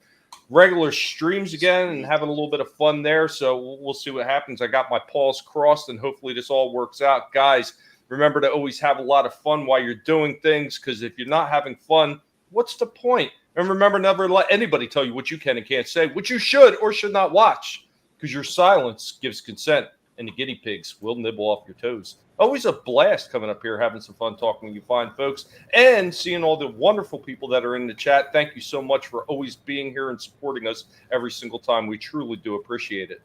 regular streams again and having a little bit of fun there. So we'll see what happens. I got my paws crossed, and hopefully this all works out. Guys, remember to always have a lot of fun while you're doing things, because if you're not having fun, what's the point? And remember, never let anybody tell you what you can and can't say, what you should or should not watch, because your silence gives consent, and the guinea pigs will nibble off your toes. Always a blast coming up here, having some fun talking with you fine folks, and seeing all the wonderful people that are in the chat. Thank you so much for always being here and supporting us every single time. We truly do appreciate it.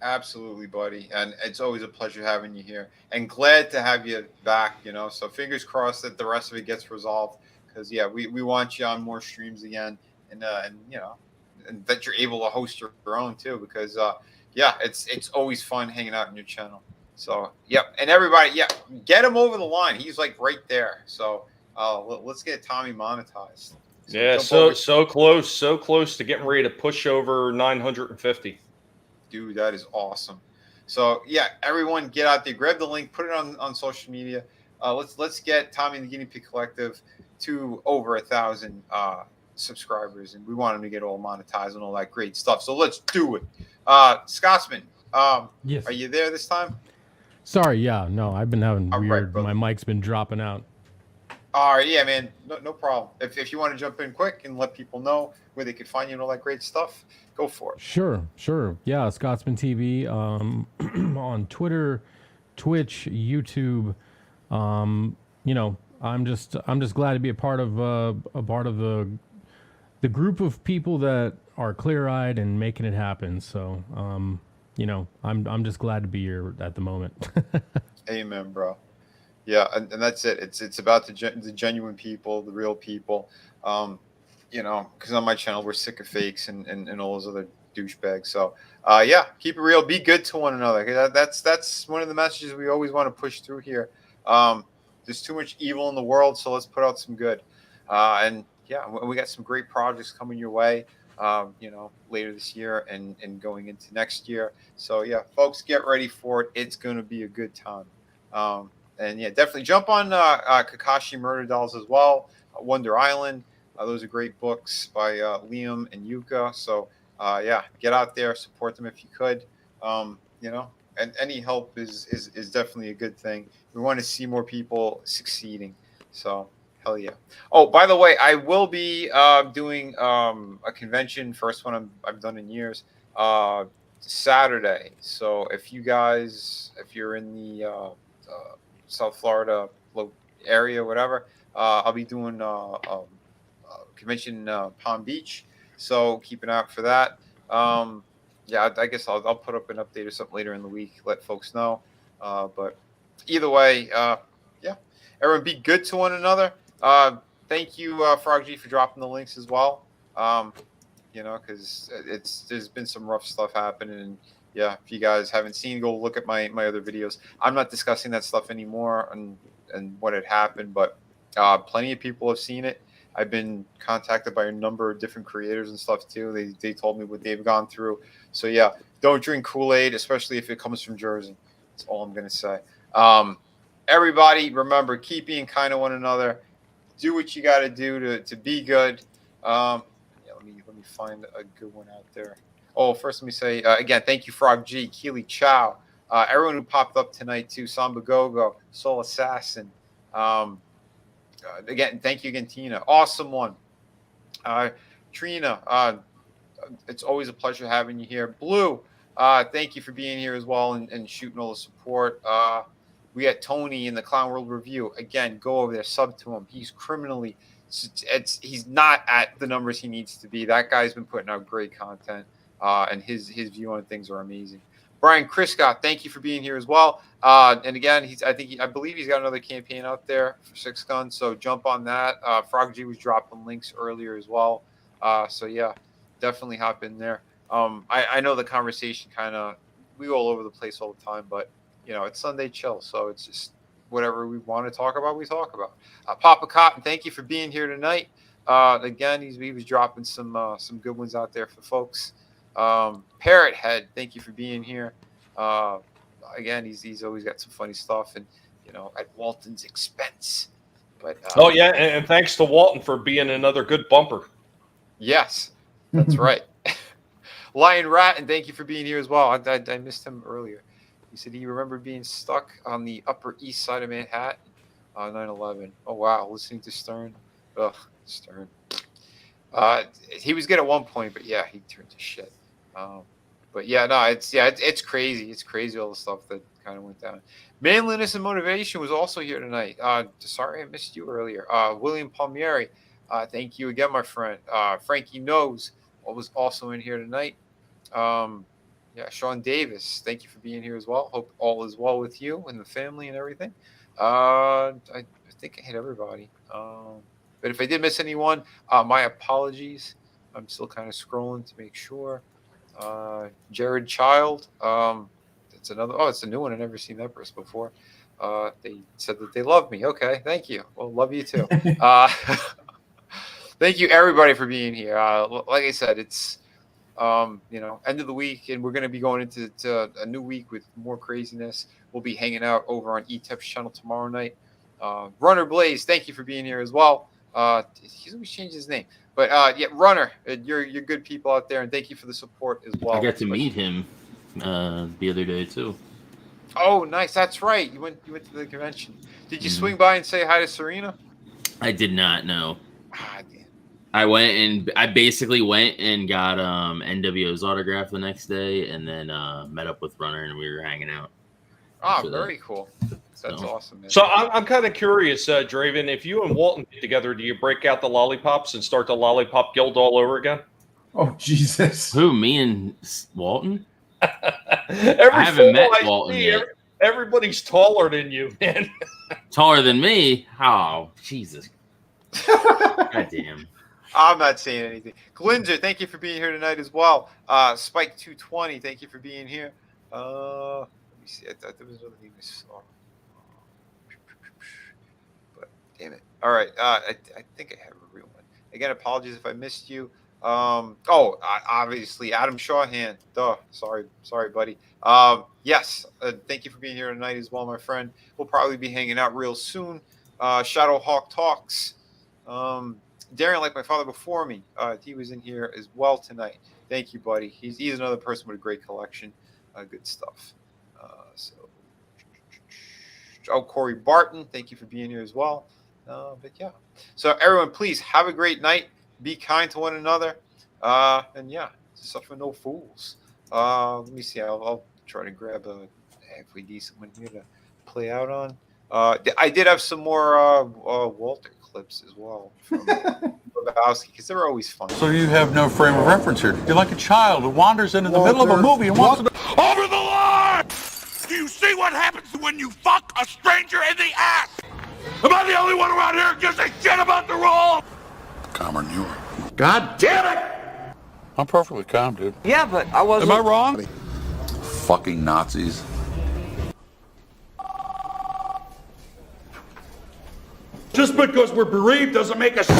Absolutely, buddy. And it's always a pleasure having you here, and glad to have you back, so fingers crossed that the rest of it gets resolved. Because yeah, we want you on more streams again, and and that you're able to host your own too. Because yeah, it's always fun hanging out in your channel. So yep, and everybody, yeah, get him over the line. He's like right there. So let's get Tommy monetized. So close to getting ready to push over 950. Dude, that is awesome. So yeah, everyone get out there, grab the link, put it on social media. Let's get Tommy and the Guinea Pig Collective to over 1,000 subscribers, and we want him to get all monetized and all that great stuff. So let's do it. Scotsman, yes. Are you there this time? Sorry, yeah, no, I've been having weird. My mic's been dropping out. All right, yeah, man, no problem. If you want to jump in quick and let people know where they could find you and all that great stuff, go for it. Sure. Yeah, Scotsman TV on Twitter, Twitch, YouTube. I'm just glad to be a part of the group of people that are clear-eyed and making it happen. So, I'm just glad to be here at the moment. Amen, bro. Yeah, and that's it. It's about the genuine people, the real people. Because on my channel we're sick of fakes and all those other douchebag. So yeah, keep it real, be good to one another. That's one of the messages we always want to push through here. There's too much evil in the world, so let's put out some good. And yeah, we got some great projects coming your way. Later this year and going into next year. So yeah, folks, get ready for it. It's going to be a good time. And yeah, definitely jump on Kakashi Murder Dolls as well. Wonder Island. Those are great books by Liam and Yuka. So yeah, get out there, support them if you could. And any help is definitely a good thing. We want to see more people succeeding. So hell yeah. Oh, by the way, I will be doing a convention, first one I've done in years, Saturday. So if you're in the South Florida area, whatever, I'll be doing a convention in Palm Beach. So keep an eye out for that. Yeah, I guess I'll put up an update or something later in the week, let folks know. But either way, yeah, everyone be good to one another. Thank you, Frog G, for dropping the links as well. Because there's been some rough stuff happening, and yeah, if you guys haven't seen, go look at my other videos. I'm not discussing that stuff anymore and what had happened, but plenty of people have seen it. I've been contacted by a number of different creators and stuff too. They told me what they've gone through. So yeah, don't drink Kool-Aid, especially if it comes from Jersey. That's all I'm gonna say. Everybody, remember, keep being kind to one another. Do what you got to do to be good. Yeah, let me find a good one out there. Oh, first let me say again, thank you, Frog G, Keely Chow, everyone who popped up tonight too, Samba Gogo, Soul Assassin. Again, thank you again, Tina. Awesome one. Trina, it's always a pleasure having you here. Blue, thank you for being here as well and shooting all the support. We got Tony in the Clown World Review. Again, go over there, sub to him. He's criminally, he's not at the numbers he needs to be. That guy's been putting out great content, and his view on things are amazing. Brian Criscott, thank you for being here as well. And again, I believe he's got another campaign out there for Six Guns, so jump on that. Frog G was dropping links earlier as well. So yeah, definitely hop in there. I know the conversation we go all over the place all the time, but it's Sunday chill, so it's just whatever we want to talk about, we talk about. Papa Cotton, thank you for being here tonight. Again, he was dropping some good ones out there for folks. Parrot Head, thank you for being here. Again, he's always got some funny stuff, and at Walton's expense. But oh yeah, and thanks to Walton for being another good bumper. Yes, that's right. Lion Rat, and thank you for being here as well. I missed him earlier. He said he remembered being stuck on the Upper East Side of Manhattan, 9/11. Oh wow, listening to Stern. Ugh, Stern. He was good at one point, but yeah, he turned to shit. But yeah, no, it's crazy. It's crazy all the stuff that kind of went down. Manliness and Motivation was also here tonight. Sorry I missed you earlier. William Palmieri, thank you again, my friend. Frankie Knows was also in here tonight. Yeah, Sean Davis, thank you for being here as well. Hope all is well with you and the family and everything. I think I hit everybody. But if I did miss anyone, my apologies. I'm still kind of scrolling to make sure. Jared Child, it's a new one. I've never seen that person before. They said that they love me. Okay, thank you. Well, love you too. Thank you everybody for being here. Like I said, it's end of the week, and we're going to be going into a new week with more craziness. We'll be hanging out over on ETEP's channel tomorrow night. Runner Blaze, thank you for being here as well. He's always changed his name, but yeah, Runner, you're good people out there, and thank you for the support as well. I got to meet him the other day too. Oh, nice. That's right. You went to the convention. Did you swing by and say hi to Serena? I did not know. Damn. I basically went and got NWO's autograph the next day, and then met up with Runner, and we were hanging out. Oh, very cool. That's awesome, man. So I'm kind of curious, Draven, if you and Walton get together, do you break out the lollipops and start the Lollipop Guild all over again? Oh, Jesus. Who, me and Walton? I haven't met Walton yet. Everybody's taller than you, man. Taller than me? Oh, Jesus. God damn. I'm not saying anything. Glinzer, thank you for being here tonight as well. Spike 220, thank you for being here. Let me see. I thought there was another name I saw. But damn it. All right. I think I have a real one. Again, apologies if I missed you. Obviously Adam Shawhan. Duh. Sorry, buddy. Yes. Thank you for being here tonight as well, my friend. We'll probably be hanging out real soon. Shadowhawk Talks. Darren, like my father before me, he was in here as well tonight. Thank you, buddy. He's another person with a great collection. Good stuff. Corey Barton, thank you for being here as well. But yeah. So everyone, please have a great night. Be kind to one another. And yeah, suffer no fools. Let me see. I'll try to grab halfway decent one here to play out on. I did have some more Walter clips as well from Lebowski because they were always fun. So you have no frame of reference here. You're like a child who wanders into the middle of a movie and wants to... Over the line! Do you see what happens when you fuck a stranger in the ass? Am I the only one around here who gives a shit about the role? Calmer than you are. God damn it! I'm perfectly calm, dude. Yeah, but I wasn't. Am I wrong? Fucking Nazis. Just because we're bereaved doesn't make us